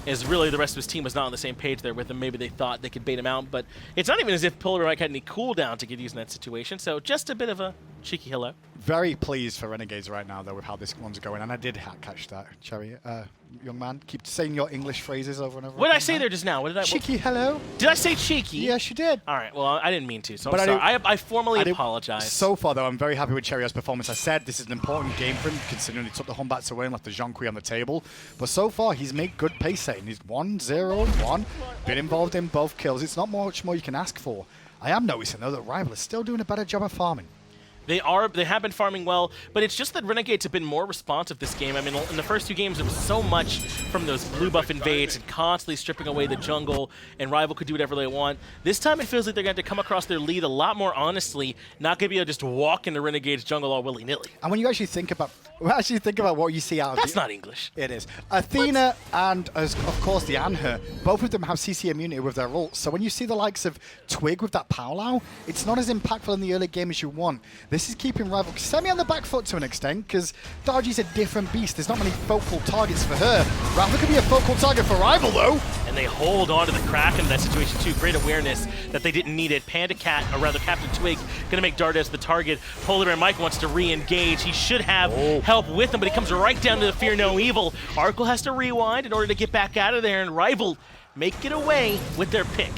As really the rest of his team was not on the same page there with him. Maybe they thought they could bait him out, but it's not even as if PolarBearMike had any cooldown to get used in that situation, so just a bit of a cheeky hello. Very pleased for Renegades right now, though, with how this one's going, and I did catch that, Cherryo. Young man, keep saying your English phrases over and over. What did I say there just now? What did I? Cheeky hello. Did I say cheeky? Yes, you did. All right, well, I didn't mean to, so I'm sorry. I formally apologize. So far, though, I'm very happy with Cherryo's performance. I said this is an important game for him, considering he took the Batz away and left the Zhong on the table. But so far, he's made good pace setting. He's 1-0-1, been involved in both kills. It's not much more you can ask for. I am noticing, though, that Rival is still doing a better job of farming. They have been farming well, but it's just that Renegades have been more responsive this game. I mean, in the first 2 games, there was so much from those blue buff invades and constantly stripping away the jungle, and Rival could do whatever they want. This time, it feels like they're going to come across their lead a lot more honestly, not going to be able to just walk into Renegades jungle all willy-nilly. And when you actually think about what you see out of That's not English. It is. Athena and, of course, the Anhur, both of them have CC immunity with their ults. So when you see the likes of Twig with that Powwow, it's not as impactful in the early game as you want. This is keeping Rival semi on the back foot to an extent, because Dargy's a different beast. There's not many focal targets for her. Rival could be a focal target for Rival, though. And they hold on to the Kraken in that situation, too. Great awareness that they didn't need it. PandaCat, or rather Captain Twig, going to make Dardez the target. PolarBearMike wants to re-engage. He should have help with him, but he comes right down to the Fear No Evil. Arkkyl has to rewind in order to get back out of there, and Rival make it away with their pick.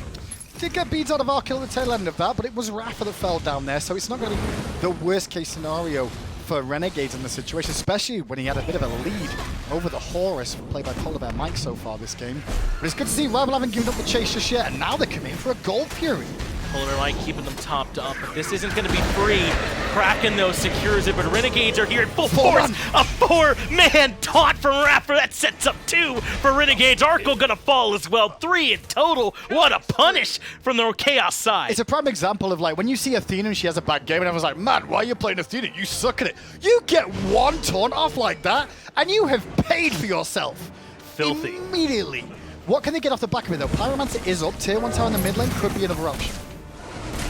Did get beads out of Arkkyl at the tail end of that, but it was Raffer that fell down there, so it's not going to be the worst case scenario for Renegades in the situation, especially when he had a bit of a lead over the Horus, played by PolarBearMike so far this game. But it's good to see Rival haven't given up the chase just yet, and now they're coming for a Gold Fury. PolarBearMike keeping them topped up, but this isn't going to be free. Kraken, though, secures it, but Renegades are here in full force. A 4-man taunt from iRaffer. That sets up 2 for Renegades. Arkkyl going to fall as well. 3 in total. What a punish from the Chaos side. It's a prime example of, like, when you see Athena and she has a bad game and everyone's like, man, why are you playing Athena? You suck at it. You get one taunt off like that and you have paid for yourself. Filthy. Immediately. What can they get off the back of it, though? Pyromancer is up. Tier 1 tower in the mid lane could be another option.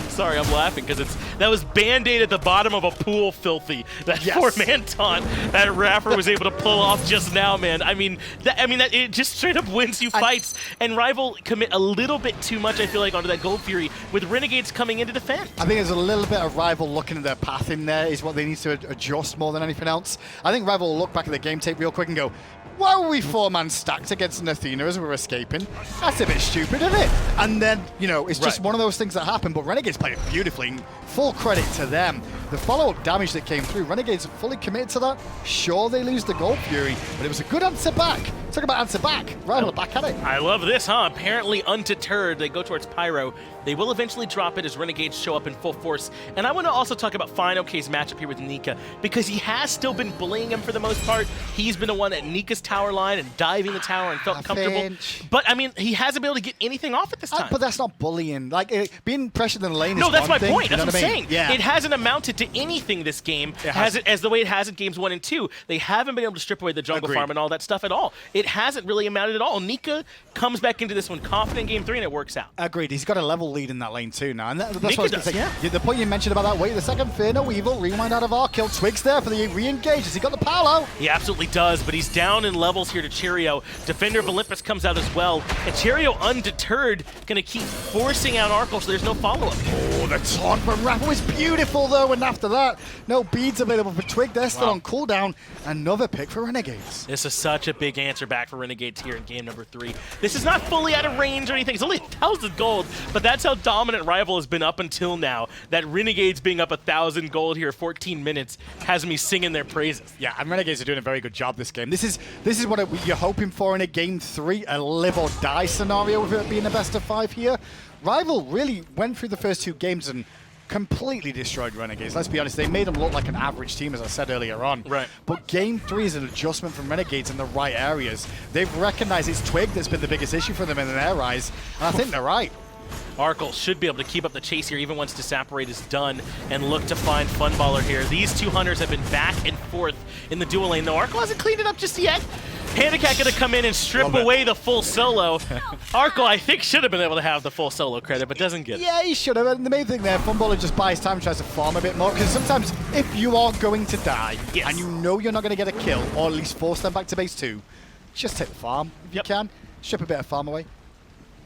Sorry, I'm laughing because that was Band-Aid at the bottom of a pool, Filthy. That 4-man taunt that iRaffer was able to pull off just now, man. I mean, it just straight up wins you fights. And Rival commit a little bit too much, I feel like, onto that Gold Fury with Renegades coming in to defend. I think there's a little bit of Rival looking at their path in there is what they need to adjust more than anything else. I think Rival will look back at the game tape real quick and go, why were we 4-man stacked against an Athena as we were escaping? That's a bit stupid, isn't it? And then, you know, it's just one of those things that happen, but Renegades played it beautifully. Full credit to them. The follow-up damage that came through, Renegades fully committed to that. Sure, they lose the Gold Fury, but it was a good answer back. Talk about answer back. Rival back at it. I love this, huh? Apparently undeterred, they go towards Pyro. They will eventually drop it as Renegades show up in full force. And I want to also talk about fineokay's matchup here with Nika, because he has still been bullying him for the most part. He's been the one at Nika's tower line and diving the tower and felt comfortable. But, I mean, he hasn't been able to get anything off at this time. But that's not bullying. Like, being pressured in the lane is no, that's my thing, point. That's what I'm saying. Yeah. It hasn't amounted to anything this game, as the way it has in games 1 and 2. They haven't been able to strip away the jungle farm and all that stuff at all. It hasn't really amounted at all. Nika comes back into this one confident in game 3, and it works out. Agreed. He's got a level lead in that lane too now. And that's Nika what I was going to say. Yeah, the point you mentioned about that, wait a second, Fear No Evil, rewind out of Arkkyl. Twig's there for the re-engage. Has he got the Paolo? He absolutely does, but he's down in levels here to Cherryo. Defender of Olympus comes out as well. And Cherryo, undeterred, going to keep forcing out Arkkyl, so there's no follow-up. Oh, the taunt from Rama was beautiful, though, and after that, no beads available for Twig. They're still on cooldown. Another pick for Renegades. This is such a big answer back for Renegades here in game number 3. This is not fully out of range or anything. It's only 1,000 gold, but that's how dominant Rival has been up until now. That Renegades being up 1,000 gold here 14 minutes has me singing their praises. Yeah, and Renegades are doing a very good job this game. This is what you're hoping for in a game 3, a live or die scenario with it being a best of 5 here. Rival really went through the first 2 games and completely destroyed Renegades. Let's be honest, they made them look like an average team, as I said earlier on. Right. But game 3 is an adjustment from Renegades in the right areas. They've recognized it's Twig that's been the biggest issue for them in their eyes, and I think they're right. Arkkyl should be able to keep up the chase here even once Disapparate is done and look to find Funballer here. These 2 hunters have been back and forth in the dual lane, though Arkkyl hasn't cleaned it up just yet. PandaCat gonna come in and strip away the full solo. Arkkyl, I think, should have been able to have the full solo credit, but doesn't get it. Yeah, he should have. And the main thing there, Funballer just buys time, tries to farm a bit more, because sometimes if you are going to die and you know you're not going to get a kill, or at least force them back to base 2, just take the farm if you can. Strip a bit of farm away.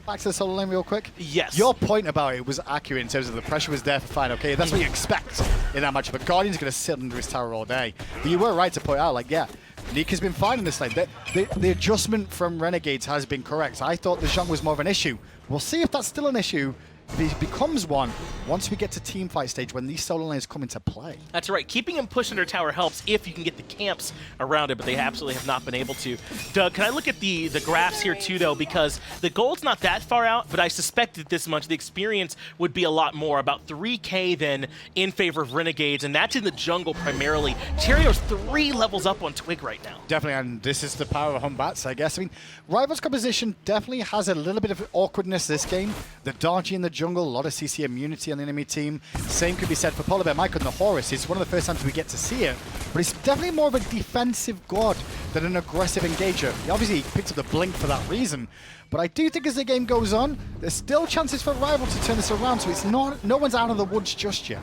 Back to the solo lane real quick. Yes. Your point about it was accurate in terms of the pressure was there for fineokay. That's what you expect in that matchup. But Guardian's going to sit under his tower all day. But you were right to point out, like, yeah, Nika's been fine in this lane. The adjustment from Renegades has been correct. I thought the Zhong was more of an issue. We'll see if that's still an issue. If he becomes one, once we get to team fight stage, when these solo lanes come into play. That's right. Keeping him pushed under tower helps if you can get the camps around it, but they absolutely have not been able to. Doug, can I look at the graphs here too, though? Because the gold's not that far out, but I suspected this much. The experience would be a lot more, about 3K then in favor of Renegades, and that's in the jungle primarily. Cherryo's 3 levels up on Twig right now. Definitely, and this is the power of Batz, I guess. I mean, Rival's composition definitely has a little bit of awkwardness this game. The dodgy in the jungle, a lot of CC immunity on the enemy team. Same could be said for PolarBearMike and the Horus. It's one of the first times we get to see it, but it's definitely more of a defensive god than an aggressive engager. He obviously picked up the blink for that reason, but I do think as the game goes on, there's still chances for Rival to turn this around, so it's not, no one's out of the woods just yet.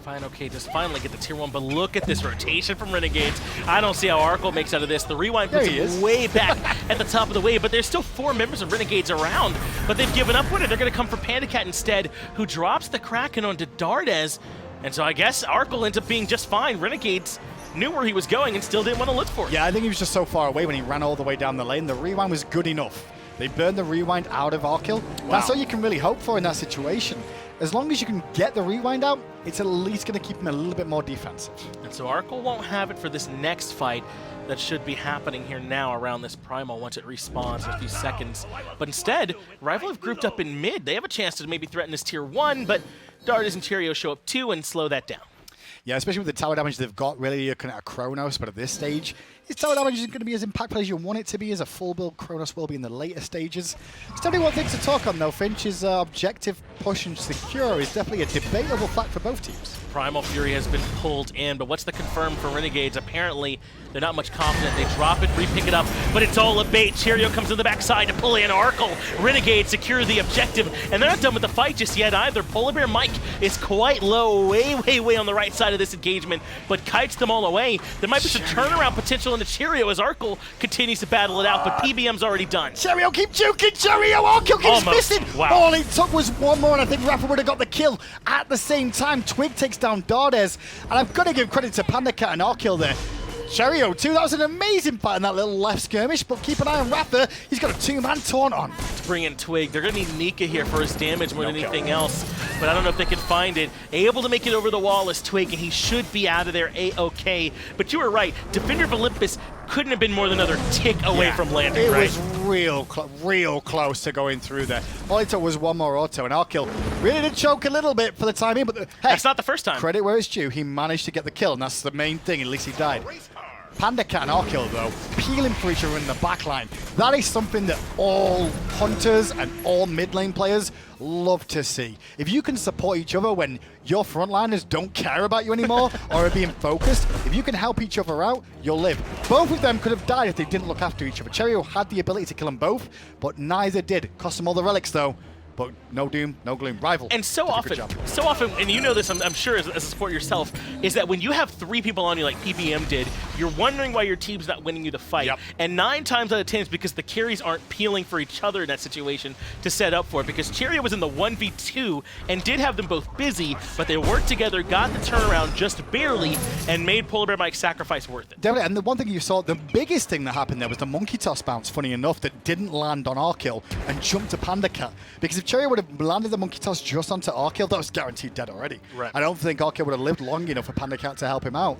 fineokay just finally get the tier 1, but look at this rotation from Renegades. I don't see how Arkkyl makes out of this. The rewind puts him way back at the top of the wave, but there's still 4 members of Renegades around, but they've given up with it. They're going to come for PandaCat instead, who drops the Kraken onto Dardez, and so I guess Arkkyl ends up being just fine. Renegades knew where he was going and still didn't want to look for it. Yeah, I think he was just so far away when he ran all the way down the lane. The rewind was good enough They burn the rewind out of Arkkyl. Wow. That's all you can really hope for in that situation. As long as you can get the rewind out, it's at least going to keep him a little bit more defensive. And so Arkkyl won't have it for this next fight that should be happening here now around this Primal once it respawns in a few seconds. But instead, Rival have grouped up in mid. They have a chance to maybe threaten this tier 1, but Dardez and Cherryo show up too and slow that down. Yeah, especially with the tower damage they've got, really you're looking at a Chronos, but at this stage, his tower damage isn't going to be as impactful as you want it to be, as a full build Chronos will be in the later stages. It's definitely one thing to talk on though. Finch's objective push and secure is definitely a debatable fact for both teams. Primal Fury has been pulled in, but what's the confirm for Renegades? Apparently, they're not much confident. They drop it, re-pick it up, but it's all a bait. Cherryo comes to the backside to pull in Arkkyl. Renegades secure the objective, and they're not done with the fight just yet either. PolarBearMike is quite low, way on the right side of this engagement, but kites them all away. There might be some turnaround potential in the Cherryo as Arkkyl continues to battle it out, but PBM's already done. Cherryo keep juking, Cherryo! Arkkyl keeps missing! Wow. All it took was one more, and I think iRaffer would have got the kill. At the same time, Twig takes down Dardez, and I've got to give credit to PandaCat and Arkkyl there. Cherryo, too, that was an amazing fight in that little left skirmish, but keep an eye on iRaffer. He's got a 2-man taunt on. To bring in Twig, they're going to need Nika here for his damage more than anything else, but I don't know if they can find it. Able to make it over the wall is Twig, and he should be out of there A-okay. But you were right, Defender of Olympus couldn't have been more than another tick away from landing, it right? was real close to going through there. All it took was one more auto, and Arkkyl really did choke a little bit for the time being, but hey, that's not the first time. Credit where it's due, he managed to get the kill, and that's the main thing, at least he died. PandaCat and Arkkyl, though, peeling for each other in the backline. That is something that all hunters and all mid lane players love to see. If you can support each other when your frontliners don't care about you anymore or are being focused, if you can help each other out, you'll live. Both of them could have died if they didn't look after each other. Cherryo had the ability to kill them both, but neither did. Cost them all the relics, though. But no doom, no gloom. Rival. And so often, and you know this, I'm sure as a supporter yourself, is that when you have 3 people on you like PBM did, you're wondering why your team's not winning you the fight. Yep. And 9 times out of 10 it's because the carries aren't peeling for each other in that situation to set up for it. Because Cherryo was in the 1v2 and did have them both busy, but they worked together, got the turnaround just barely, and made PolarBearMike's sacrifice worth it. Definitely, and the one thing you saw, the biggest thing that happened there was the monkey toss bounce, funny enough, that didn't land on Arkkyl and jumped to PandaCat. Because if Cherryo would have landed the monkey toss just onto Arkkyl, that was guaranteed dead already. Right. I don't think Arkkyl would have lived long enough for PandaCat to help him out.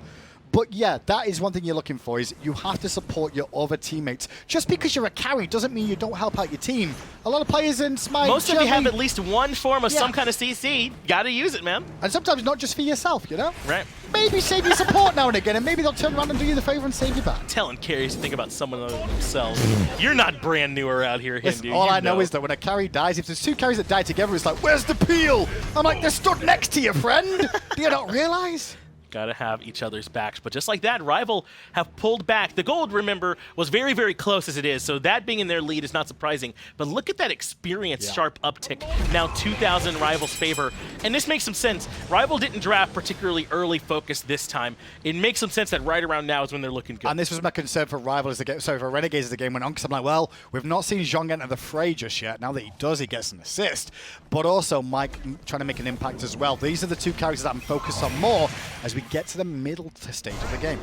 But yeah, that is one thing you're looking for, is you have to support your other teammates. Just because you're a carry doesn't mean you don't help out your team. A lot of players in SMITE... Most of you have at least one form of some kind of CC. Gotta use it, man. And sometimes not just for yourself, you know? Right. Maybe save your support now and again, and maybe they'll turn around and do you the favor and save you back. Telling carries to think about someone other than themselves. You're not brand new around here, Hindu. All I know is that when a carry dies, if there's 2 carries that die together, it's like, where's the peel? I'm like, they're stood next to you, friend. Do you not realize? Gotta have each other's backs. But just like that, Rival have pulled back. The gold, remember, was very, very close as it is, so that being in their lead is not surprising. But look at that experience sharp uptick. Now 2,000 in Rival's favor. And this makes some sense. Rival didn't draft particularly early focus this time. It makes some sense that right around now is when they're looking good. And this was my concern for Rival as the game, sorry, for Renegades as the game went on, because I'm like, well, we've not seen Zhong enter the fray just yet. Now that he does, he gets an assist. But also Mike trying to make an impact as well. These are the 2 characters that I'm focused on more as we get to the middle stage of the game.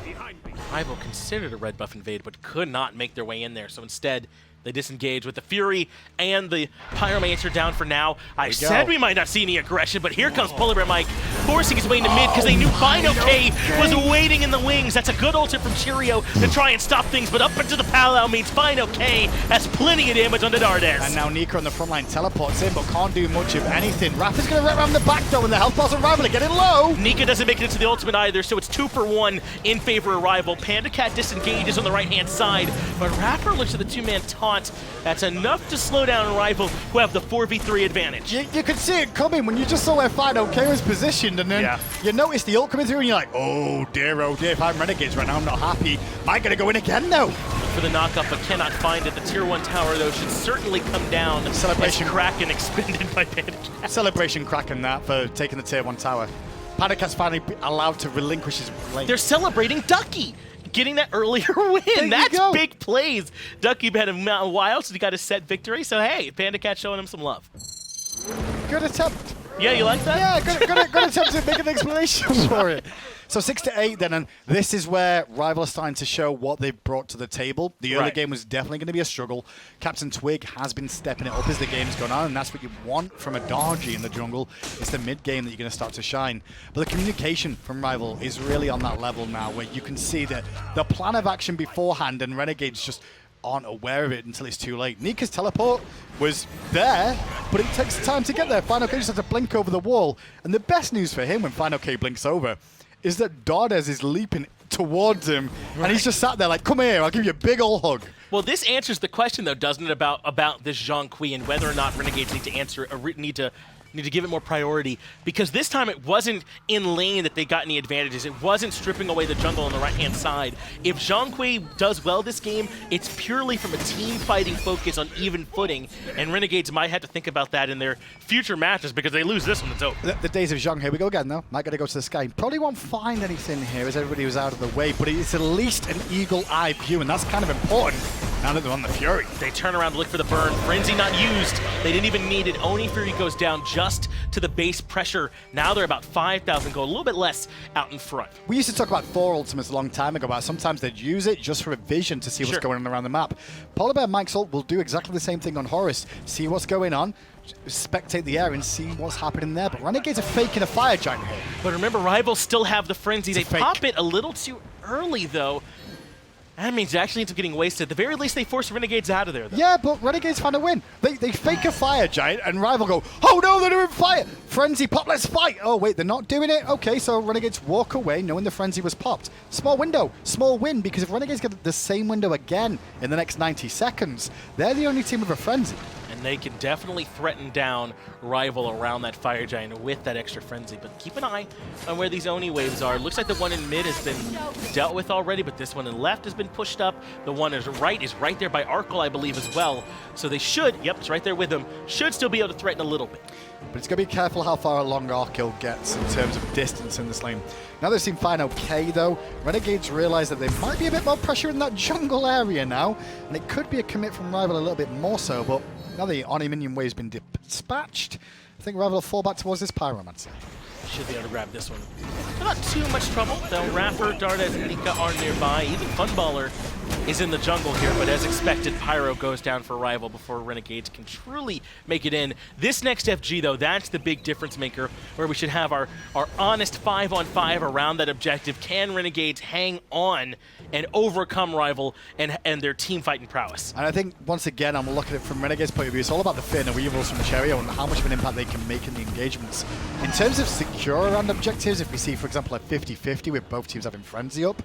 Rival considered a red buff invade, but could not make their way in there. So instead, they disengage with the Fury and the Pyromancer down for now. I said we might not see any aggression, but here comes PolarBearMike forcing his way into mid because they knew fineokay was waiting in the wings. That's a good ultimate from Cherryo to try and stop things, but up into the Palau means fineokay has plenty of damage on the Dardez. And now Nika on the front line teleports in, but can't do much of anything. Rapha's going to wrap around the back though, and the health bars of Rival are getting low. Nika doesn't make it into the ultimate either, so it's 2 for 1 in favor of Rival. PandaCat disengages on the right-hand side, but iRaffer looks at the 2-man taunt. That's enough to slow down Rival, who have the 4v3 advantage. You could see it coming when you just saw where fineokay was positioned, and then you notice the ult coming through, and you're like, oh dear, if I'm Renegades right now, I'm not happy. Am I going to go in again, though? For the knockup, but cannot find it. The tier 1 tower, though, should certainly come down. Celebration. Kraken expended by PandaCat. Celebration Kraken that for taking the tier 1 tower. PandaCat's finally allowed to relinquish his lane. They're celebrating Ducky getting that earlier win. That's big plays. Ducky had a while, so he got a set victory. So, hey, PandaCat showing him some love. Good attempt. Yeah, you like that? Yeah, good attempt to make an explanation for it. So 6-8 then, and this is where Rival are starting to show what they've brought to the table. The early game was definitely going to be a struggle. Captain Twig has been stepping it up as the game's gone on, and that's what you want from a Dargy in the jungle. It's the mid game that you're going to start to shine. But the communication from Rival is really on that level now, where you can see that the plan of action beforehand, and Renegades just aren't aware of it until it's too late. Nika's teleport was there, but it takes time to get there. fineokay just has to blink over the wall. And the best news for him when fineokay blinks over is that Dardez is leaping towards him, and he's just sat there like, come here, I'll give you a big ol' hug. Well, this answers the question, though, doesn't it, about this Zhong and whether or not Renegades need to answer, need to give it more priority, because this time it wasn't in lane that they got any advantages. It wasn't stripping away the jungle on the right-hand side. If Zhong does well this game, it's purely from a team fighting focus on even footing, and Renegades might have to think about that in their future matches, because they lose this one, it's over. The days of Zhong, here we go again though. Might gotta go to the sky. Probably won't find anything here as everybody was out of the way, but it's at least an eagle-eye view, and that's kind of important now that they're on the Fury. They turn around to look for the burn. Frenzy not used. They didn't even need it. Oni Fury goes down just to the base pressure. Now they're about 5,000 gold, a little bit less out in front. We used to talk about 4 ultimates a long time ago, but sometimes they'd use it just for a vision to see what's going on around the map. PolarBearMike's ult will do exactly the same thing on Horus. See what's going on, spectate the air and see what's happening there. But Renegades are faking a fire giant here. But remember, Rivals still have the Frenzy. It's they pop it a little too early, though. That means it actually ends up getting wasted. At the very least, they force Renegades out of there, though. Yeah, but Renegades find a win. They fake a fire giant, and Rival go, oh no, they're doing fire! Frenzy pop, let's fight! Oh wait, they're not doing it? Okay, so Renegades walk away knowing the Frenzy was popped. Small window, small win, because if Renegades get the same window again in the next 90 seconds, they're the only team with a Frenzy. And they can definitely threaten down Rival around that Fire Giant with that extra Frenzy. But keep an eye on where these Oni waves are. Looks like the one in mid has been dealt with already, but this one in left has been pushed up. The one is right there by Arkkyl, I believe, as well. So they should, yep, it's right there with them, should still be able to threaten a little bit. But it's going to be careful how far along Arkkyl gets in terms of distance in this lane. Now they've seen fineokay though, Renegades realize that there might be a bit more pressure in that jungle area now, and it could be a commit from Rival a little bit more so, but now the Oni minion wave's been dispatched, I think Rival will fall back towards this Pyromancer. Should be able to grab this one. Not too much trouble, though. iRaffer, Dardez, and Nika are nearby. Even Funballer is in the jungle here, but as expected, Pyro goes down for Rival before Renegades can truly make it in. This next FG, though, that's the big difference maker, where we should have our honest 5-on-5 around that objective. Can Renegades hang on and overcome Rival and their team fighting prowess? And I think, once again, I'm looking at it from Renegade's point of view, it's all about the fear and the weevils from Cherryo and how much of an impact they can make in the engagements. In terms of secure around objectives, if we see, for example, a 50-50 with both teams having Frenzy up,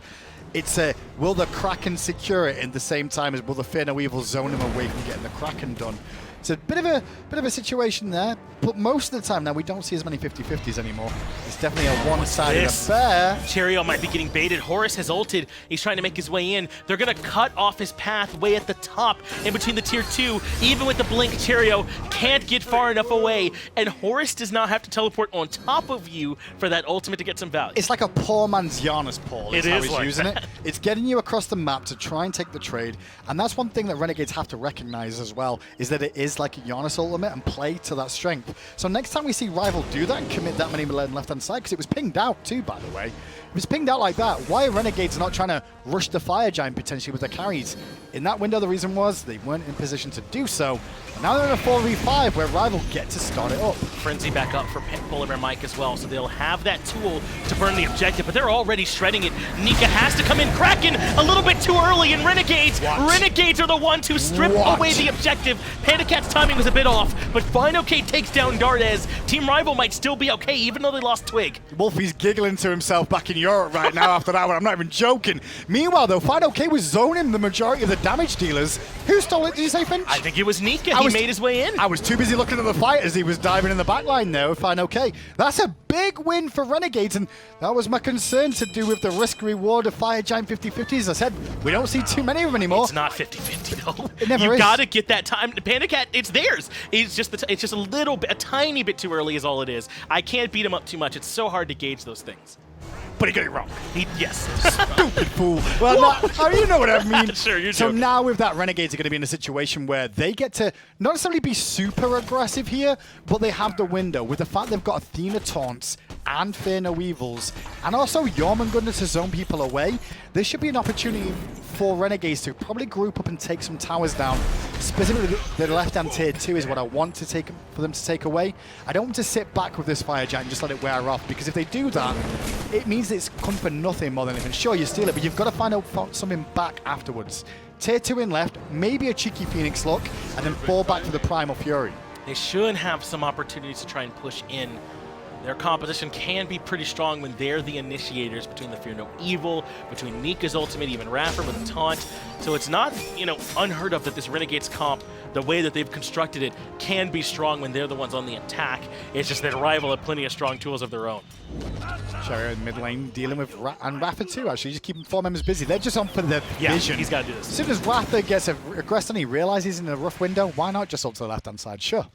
it's a, will the Kraken secure it in the same time as will the Fear and Weevil zone him away from getting the Kraken done? It's a bit of a situation there, but most of the time now we don't see as many 50-50s anymore. It's definitely a one-sided affair. Cherryo might be getting baited. Horus has ulted. He's trying to make his way in. They're going to cut off his path way at the top in between the tier 2. Even with the blink, Cherryo can't get far enough away, and Horus does not have to teleport on top of you for that ultimate to get some value. It's like a poor man's Giannis, Paul, is how he's like using it. It's getting you across the map to try and take the trade, and that's one thing that Renegades have to recognize as well, is that it is like a Giannis ultimate and play to that strength. So next time we see Rival do that and commit that many left-hand side, because it was pinged out too, by the way. It was pinged out like that. Why are Renegades not trying to rush the Fire Giant potentially with their carries? In that window, the reason was they weren't in position to do so. And now they're in a 4v5 where Rival get to start it up. Frenzy back up for PolarBearMike as well, so they'll have that tool to burn the objective, but they're already shredding it. Nika has to come in. Kraken a little bit too early, and Renegades are the ones who strip away the objective. PandaCat's timing was a bit off, but fineokay takes down Dardez. Team Rival might still be okay, even though they lost Twig. Wolfie's giggling to himself back in Europe right now after that one. I'm not even joking. Meanwhile, though, fineokay was zoning the majority of the damage dealers. Who stole it, did you say, Finch? I think it was Nika. He made his way in. I was too busy looking at the fight as he was diving in the backline there with fineokay. That's a big win for Renegades, and that was my concern to do with the risk-reward of Fire Giant 50-50s. As I said, we don't see too many of them anymore. It's not 50-50, though. It never is. You gotta get that time. PandaCat, it's theirs. It's just a little bit, a tiny bit too early is all it is. I can't beat him up too much. It's so hard to gauge those things. But he got it wrong. Yes. Stupid fool. Well, you know what I mean. Sure, you're so joking. now with that, Renegades are going to be in a situation where they get to not necessarily be super aggressive here, but they have the window. With the fact they've got Athena taunts and Fear No Evils, and also Jormungandr to zone people away, there should be an opportunity for Renegades to probably group up and take some towers down. Specifically, the left-hand tier 2 is what I want to take for them to take away. I don't want to sit back with this Fire Giant and just let it wear off, because if they do that, it means it's come for nothing more than anything. Sure, you steal it, but you've got to find out something back afterwards. Tier 2 in left, maybe a cheeky Phoenix look, and then fall back to the Primal Fury. They should have some opportunities to try and push in. Their composition can be pretty strong when they're the initiators between the Fear No Evil, between Nika's ultimate, even iRaffer with a taunt. So it's not, unheard of that this Renegades comp, the way that they've constructed it, can be strong when they're the ones on the attack. It's just that Rival have plenty of strong tools of their own. Cherryo in mid lane dealing with iRaffer too, actually, just keeping 4 members busy. They're just on for the vision. He's got to do this. As soon as iRaffer gets aggressed and he realizes he's in a rough window, why not just ult to the left-hand side? Sure.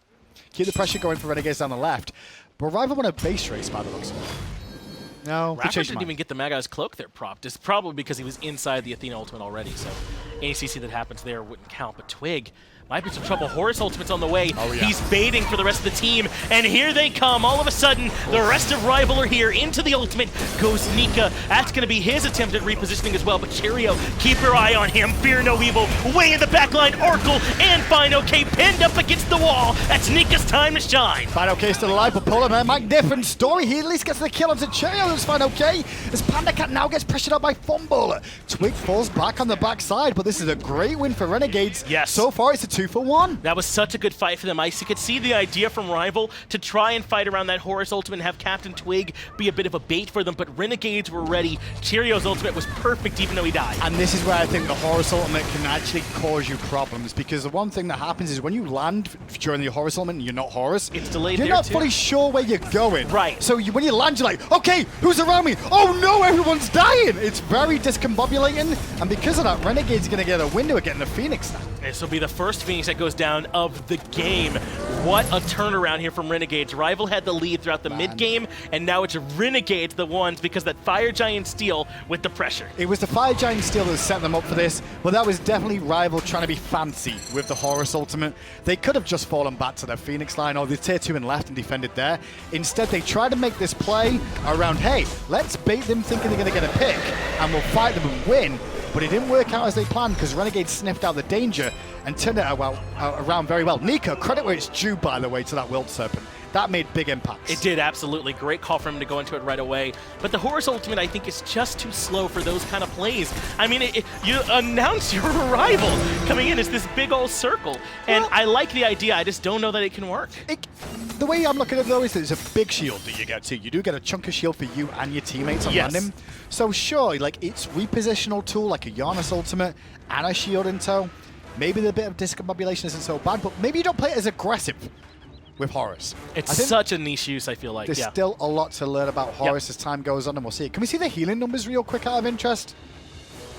Keep the pressure going for Renegades down the left. But Rival want a base race by the looks of it. No, Raffer didn't even get the Magai's cloak there propped. It's probably because he was inside the Athena ultimate already, so any CC that happens there wouldn't count. But Twig might be some trouble. Horus ultimate's on the way. Oh, yeah. He's baiting for the rest of the team, and here they come. All of a sudden, the rest of Rival are here. Into the ultimate goes Nika. That's going to be his attempt at repositioning as well, but Cherryo, keep your eye on him. Fear No Evil, way in the backline. Arkkyl and fineokay pinned up against the wall. That's Nika's time to shine. fineokay still alive, but PolarBearMike, different story. He at least gets the kill onto Cherryo. It's fineokay as PandaCat now gets pressured out by Funballer. Twig falls back on the backside, but this is a great win for Renegades. Yes. So far, it's a 2-for-1. That was such a good fight for them. I could see the idea from Rival to try and fight around that Horus ultimate and have Captain Twig be a bit of a bait for them, but Renegades were ready. Cherryo's ultimate was perfect even though he died. And this is where I think the Horus ultimate can actually cause you problems, because the one thing that happens is when you land during the Horus ultimate and you're not Horus, It's delayed you're there not too. fully sure where you're going. Right. So when you land, you're like, okay, who's around me? Oh no, everyone's dying! It's very discombobulating, and because of that, Renegade's going to get a window at getting the Phoenix now. This will be the first Phoenix that goes down of the game. What a turnaround here from Renegades. Rival had the lead throughout the mid-game, and now it's Renegades the ones because that Fire Giant steal with the pressure. It was the Fire Giant steal that set them up for this, but that was definitely Rival trying to be fancy with the Horus ultimate. They could have just fallen back to their Phoenix line or the tier 2 and left and defended there. Instead, they tried to make this play around, hey, let's bait them thinking they're going to get a pick, and we'll fight them and win. But it didn't work out as they planned because Renegade sniffed out the danger and turned it around very well. Nika, credit where it's due, by the way, to that Wild Serpent. That made big impacts. It did, absolutely. Great call for him to go into it right away. But the Horus ultimate, I think, is just too slow for those kind of plays. I mean, you announce your arrival coming in as this big old circle. And I like the idea, I just don't know that it can work. The way I'm looking at it, though, is that it's a big shield that you get to. You do get a chunk of shield for you and your teammates on landing. So sure, like it's repositional tool, like a Giannis ultimate, and a shield in tow. Maybe the bit of discombobulation isn't so bad, but maybe you don't play it as aggressive with Horus. It's such a niche use, I feel like. There's still a lot to learn about Horus as time goes on, and we'll see it. Can we see the healing numbers real quick out of interest?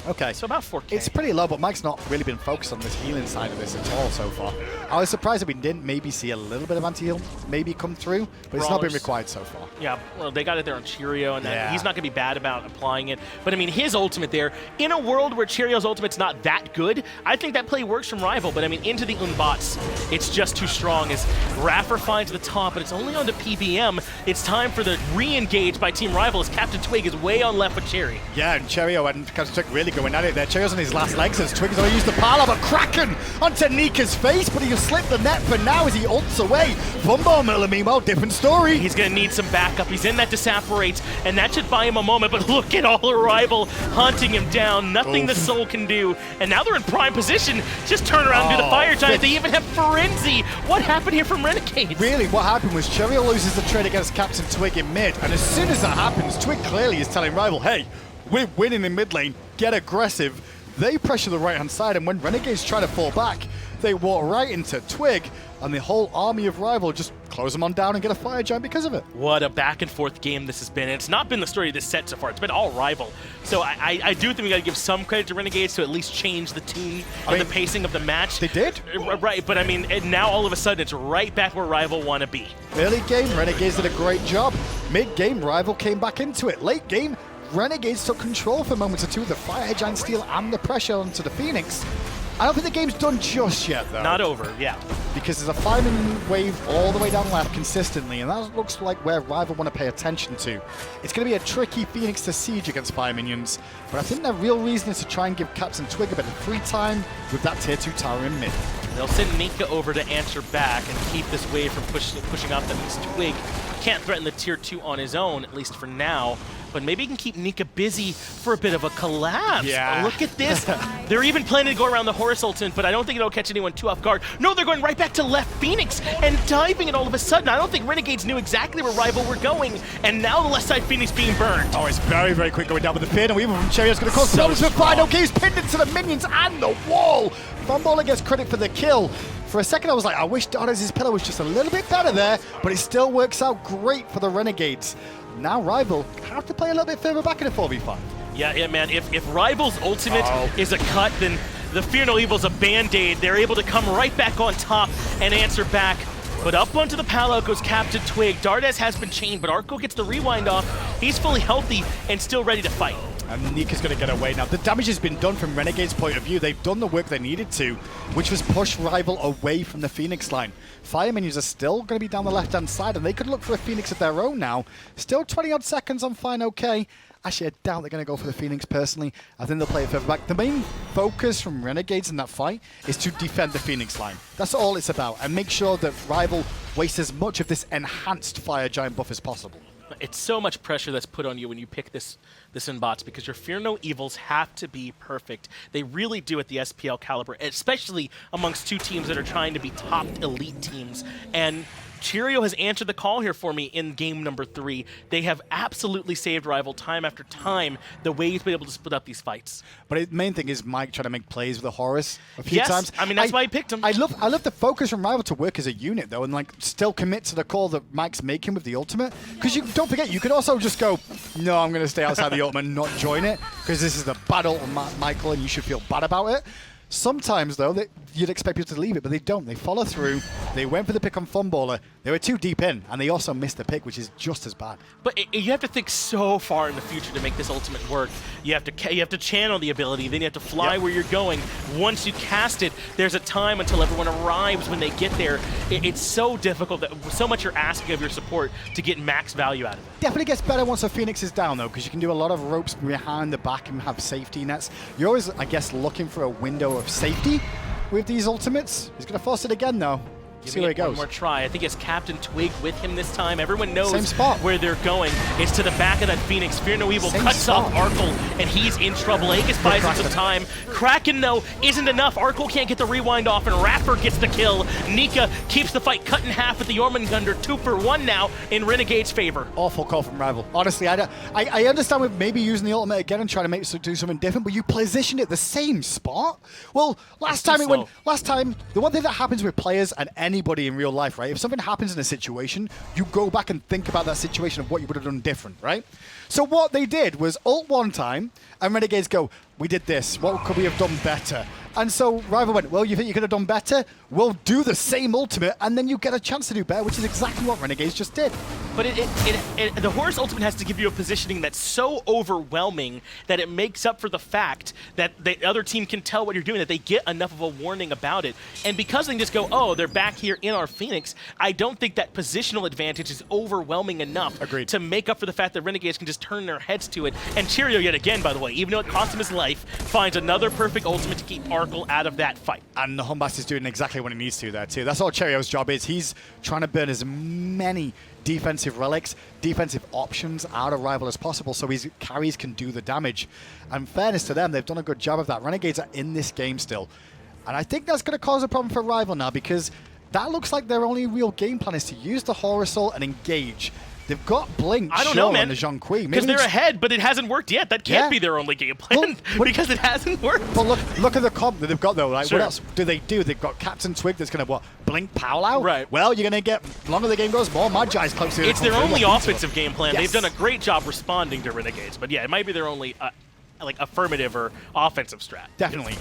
Okay. So about 4K. It's pretty low, but Mike's not really been focused on this healing side of this at all so far. I was surprised that we didn't maybe see a little bit of anti-heal maybe come through, but it's not been required so far. Yeah, well, they got it there on Cherryo, and he's not going to be bad about applying it. But, I mean, his ultimate there, in a world where Cherryo's ultimate's not that good, I think that play works from Rival. But, I mean, into the Unbots, it's just too strong as iRaffer finds the top, but it's only on to PBM. It's time for the re-engage by Team Rival as Captain Twig is way on left with Cherry. Yeah, and Cherryo and Captain Twig really going at it there. Cherryo's on his last legs as Twig has already used the parlor, but Kraken onto Nika's face, but he'll slip the net for now as he ults away. Funballer, meanwhile, different story. He's going to need some backup. He's in that disapparate, and that should buy him a moment, but look at all the Rival hunting him down. Nothing the Soul can do, and now they're in prime position. Just turn around and do the Fire Giant. They even have Frenzy. What happened here from Renegades? Really, what happened was Cherryo loses the trade against Captain Twig in mid, and as soon as that happens, Twig clearly is telling Rival, hey, we're winning in mid lane, get aggressive. They pressure the right-hand side, and when Renegades try to fall back, they walk right into Twig, and the whole army of Rival just close them on down and get a Fire Giant because of it. What a back-and-forth game this has been. And it's not been the story of this set so far. It's been all Rival. So I do think we got to give some credit to Renegades to at least change the tune and the pacing of the match. They did. Right, but I mean, and now all of a sudden it's right back where Rival want to be. Early game, Renegades did a great job. Mid-game, Rival came back into it. Late game, Renegades took control for moments or two with the Fire Giant steal and the pressure onto the Phoenix. I don't think the game's done just yet, though. Not over, yeah. Because there's a fireman wave all the way down left consistently, and that looks like where Rival want to pay attention to. It's going to be a tricky Phoenix to siege against fire minions, but I think the real reason is to try and give Captain Twig a bit of free time with that tier 2 tower in mid. They'll send Nika over to answer back and keep this wave from pushing up. That means Twig can't threaten the tier 2 on his own, at least for now. But maybe he can keep Nika busy for a bit of a collapse. Yeah. Look at this. They're even planning to go around the Horus ultimate, but I don't think it'll catch anyone too off guard. No, they're going right back to left Phoenix and diving it all of a sudden. I don't think Renegades knew exactly where Rival were going, and now the left side Phoenix being burned. Oh, it's very, very quick going down with the pin, and Weaver from Cherryo's going to cause problems with fineokay. He's pinned into the minions and the wall. Funballer gets credit for the kill. For a second, I was like, I wish Dardez's pillar was just a little bit better there, but it still works out great for the Renegades. Now Rival have to play a little bit further back in a 4v5. Yeah, man. If Rival's ultimate is a cut, then the Fear No Evil's a band-aid. They're able to come right back on top and answer back. But up onto the palo goes Captain Twig. Dardez has been chained, but Arkkyl gets the rewind off. He's fully healthy and still ready to fight. And Nika's going to get away now. The damage has been done from Renegade's point of view. They've done the work they needed to, which was push Rival away from the Phoenix line. Fire minions are still going to be down the left-hand side, and they could look for a Phoenix of their own now. Still 20-odd seconds on fineokay. Actually, I doubt they're going to go for the Phoenix personally. I think they'll play it further back. The main focus from Renegades in that fight is to defend the Phoenix line. That's all it's about, and make sure that Rival wastes as much of this enhanced Fire Giant buff as possible. It's so much pressure that's put on you when you pick this in bots, because your Fear No Evils have to be perfect. They really do at the SPL caliber, especially amongst two teams that are trying to be top elite teams. And Cherryo has answered the call here for me in game number 3. They have absolutely saved Rival time after time, the way he's been able to split up these fights. But the main thing is Mike trying to make plays with the Horus a few times. I mean, that's why I picked him. I love the focus from Rival to work as a unit, though, and like still commit to the call that Mike's making with the ultimate. Because you don't forget, you could also just go, no, I'm going to stay outside the ultimate and not join it, because this is the battle of Michael, and you should feel bad about it. Sometimes, though, you'd expect people to leave it, but they don't. They follow through. They went for the pick on Funballer. They were too deep in, and they also missed the pick, which is just as bad. But you have to think so far in the future to make this ultimate work. You have to channel the ability, then you have to fly where you're going. Once you cast it, there's a time until everyone arrives when they get there. It's so difficult, so much you're asking of your support to get max value out of it. Definitely gets better once the Phoenix is down, though, because you can do a lot of ropes behind the back and have safety nets. You're always, I guess, looking for a window of safety with these ultimates. He's going to force it again, though. See where it goes. One more try. I think it's Captain Twig with him this time. Everyone knows Same spot. where they're going. It's to the back of that Phoenix. Fear No Evil cuts off Arkkyl, and he's in trouble. Aegis buys him some time. Kraken, though, isn't enough. Arkkyl can't get the rewind off, and iRaffer gets the kill. Nika keeps the fight cut in half with the Jormungandr. 2-for-1 now in Renegade's favor. Awful call from Rival. Honestly, I understand with maybe using the ultimate again and trying to do something different, but you positioned it the same spot. Well, last time, the one thing that happens with players and anybody in real life, right? If something happens in a situation, you go back and think about that situation of what you would have done different, right? So what they did was ult one time, and Renegades go, we did this, what could we have done better? And so Rival went, well, you think you could have done better? We'll do the same ultimate, and then you get a chance to do better, which is exactly what Renegades just did. But the Horus ultimate has to give you a positioning that's so overwhelming that it makes up for the fact that the other team can tell what you're doing, that they get enough of a warning about it. And because they can just go, oh, they're back here in our Phoenix, I don't think that positional advantage is overwhelming enough to make up for the fact that Renegades can just turn their heads to it. And Cherryo, yet again, by the way, even though it cost him his life, finds another perfect ultimate to keep Arkkyl out of that fight. And the Humbast is doing exactly what he needs to there, too. That's all Cherryo's job is. He's trying to burn as many defensive relics, defensive options out of Rival as possible so his carries can do the damage. And fairness to them, they've done a good job of that. Renegades are in this game still. And I think that's going to cause a problem for Rival now, because that looks like their only real game plan is to use the Horus ult and engage. They've got Blink, I don't know, man. and the Zhong Kui. Because they're ahead, but it hasn't worked yet. That can't be their only game plan because it hasn't worked. But look at the comp that they've got, though. Like, Sure. what else do they do? They've got Captain Twig that's going to, blink Powwow? Right. Well, you're going to get, the longer the game goes, more Magi's close to It's their only offensive game plan. Yes. They've done a great job responding to Renegades. But yeah, it might be their only affirmative or offensive strat. Definitely.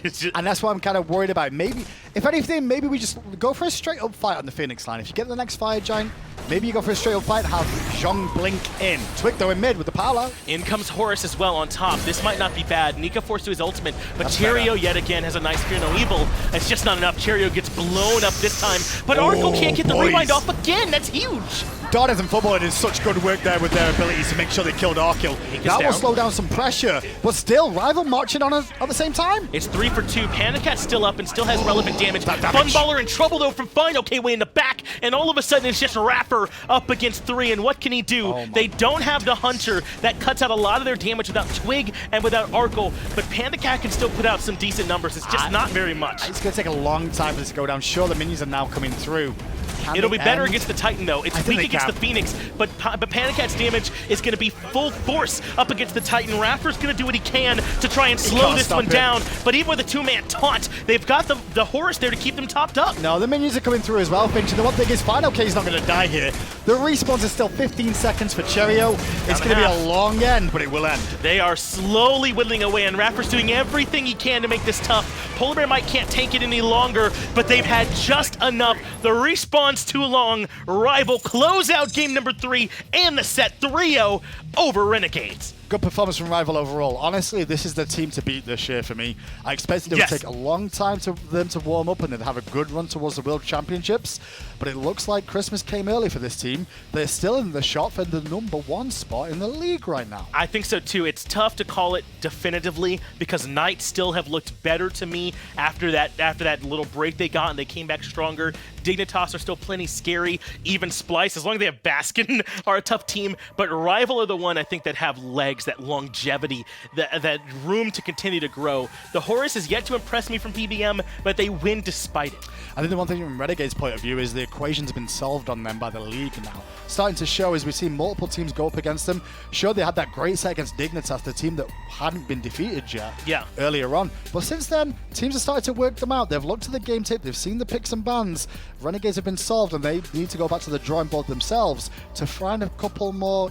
It's just, And that's what I'm kind of worried about. Maybe, if anything, maybe we just go for a straight-up fight on the Phoenix line. If you get the next Fire Giant, Maybe you go for a straight up fight, have Zhong blink in. Twig though in mid with the Paolo. In comes Horus as well on top. This might not be bad. Nika forced to his ultimate, but That's Cherryo better. yet again has a nice Fear No Evil. It's just not enough. Cherryo gets blown up this time, but Arkkyl can't get the boys. rewind off again. That's huge. Dardez and Funballer did such good work there with their abilities to make sure they killed Arkkyl. That will down. slow down some pressure, but still, Rival marching on us at the same time. It's 3 for 2. PandaCat's still up and still has relevant damage. That damage. Funballer in trouble though from fineokay way in the back, and all of a sudden it's just iRaffer up against 3, and what can he do? They don't have the Hunter that cuts out a lot of their damage without Twig and without Arkkyl, but PandaCat can still put out some decent numbers. It's just not very much. It's going to take a long time for this to go down. Sure, the minions are now coming through. Can It'll they be better end? against the Titan, though. It's I think weak they against can. the Phoenix, but PandaCat's damage is going to be full force up against the Titan. Raffer's going to do what he can to try and slow can't this stop one it. down, but even with a two-man taunt, they've got the Horus there to keep them topped up. No, the minions are coming through as well, Finch. And the one thing is, fineokay's not going to die here. The respawns are still 15 seconds for Cherryo. It's going to be a long end, but it will end. They are slowly whittling away, and Raffer's doing everything he can to make this tough. PolarBearMike can't take it any longer, but they've had just enough. The respawn's too long. Rival close out game number 3 and the set 3-0 over Renegades. Good performance from Rival overall. Honestly, this is the team to beat this year for me. I expected it would take a long time for them to warm up and then have a good run towards the World Championships, but it looks like Christmas came early for this team. They're still in the shot for the #1 spot in the league right now. I think so too. It's tough to call it definitively because Knights still have looked better to me after that little break they got, and they came back stronger. Dignitas are still plenty scary. Even Splice, as long as they have Baskin, are a tough team. But Rival are the one I think that have legs, that longevity, that room to continue to grow. The Horus is yet to impress me from PBM, but they win despite it. I think the one thing from Renegade's point of view is the equation's been solved on them by the league now. Starting to show as we see multiple teams go up against them. Sure, they had that great set against Dignitas, the team that hadn't been defeated yet earlier on. But since then, teams have started to work them out. They've looked at the game tape, they've seen the picks and bans. Renegades have been solved, and they need to go back to the drawing board themselves to find a couple more,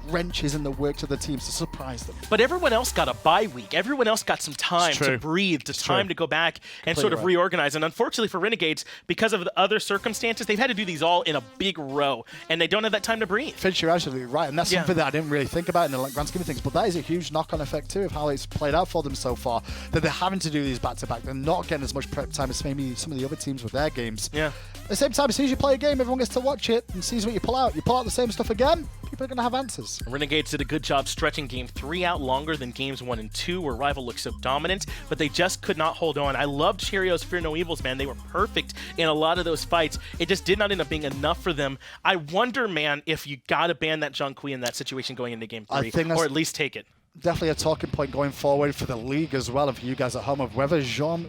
wrenches in the works of the teams to surprise them. But everyone else got a bye week. Everyone else got some time to breathe, time to go back and sort of reorganize. And unfortunately for Renegades, because of the other circumstances, they've had to do these all in a big row, and they don't have that time to breathe. Finch, you're absolutely right, and that's something that I didn't really think about in the grand scheme of things, but that is a huge knock-on effect too of how it's played out for them so far, that they're having to do these back-to-back. They're not getting as much prep time as maybe some of the other teams with their games. Yeah. At the same time, as soon as you play a game, everyone gets to watch it and sees what you pull out. You pull out the same stuff again, people are going to have answers. Renegades did a good job stretching Game 3 out longer than Games 1 and 2, where Rival looked so dominant, but they just could not hold on. I loved Cherryo's Fear No Evils, man. They were perfect in a lot of those fights. It just did not end up being enough for them. I wonder, man, if you got to ban that Zhong in that situation going into Game 3, or at least take it. Definitely a talking point going forward for the league as well, and for you guys at home, of whether Zhong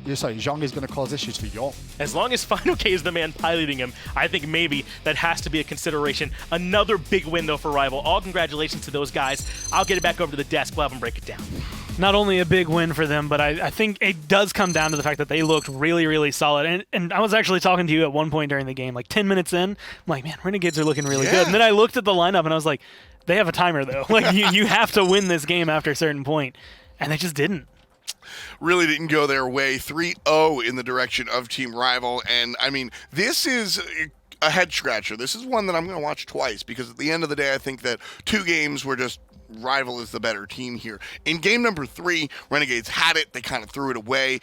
is going to cause issues for you. As long as fineokay is the man piloting him, I think maybe that has to be a consideration. Another big win, though, for Rival. All congratulations to those guys. I'll get it back over to the desk. We'll have them break it down. Not only a big win for them, but I think it does come down to the fact that they looked really, really solid. And I was actually talking to you at one point during the game, like 10 minutes in, I'm like, man, Renegades are looking really good. And then I looked at the lineup and I was like, they have a timer, though. Like, you have to win this game after a certain point. And they just didn't. Really didn't go their way. 3-0 in the direction of Team Rival. And, I mean, this is a head-scratcher. This is one that I'm going to watch twice, because at the end of the day, I think that 2 games were just Rival is the better team here. In game number 3, Renegades had it. They kind of threw it away.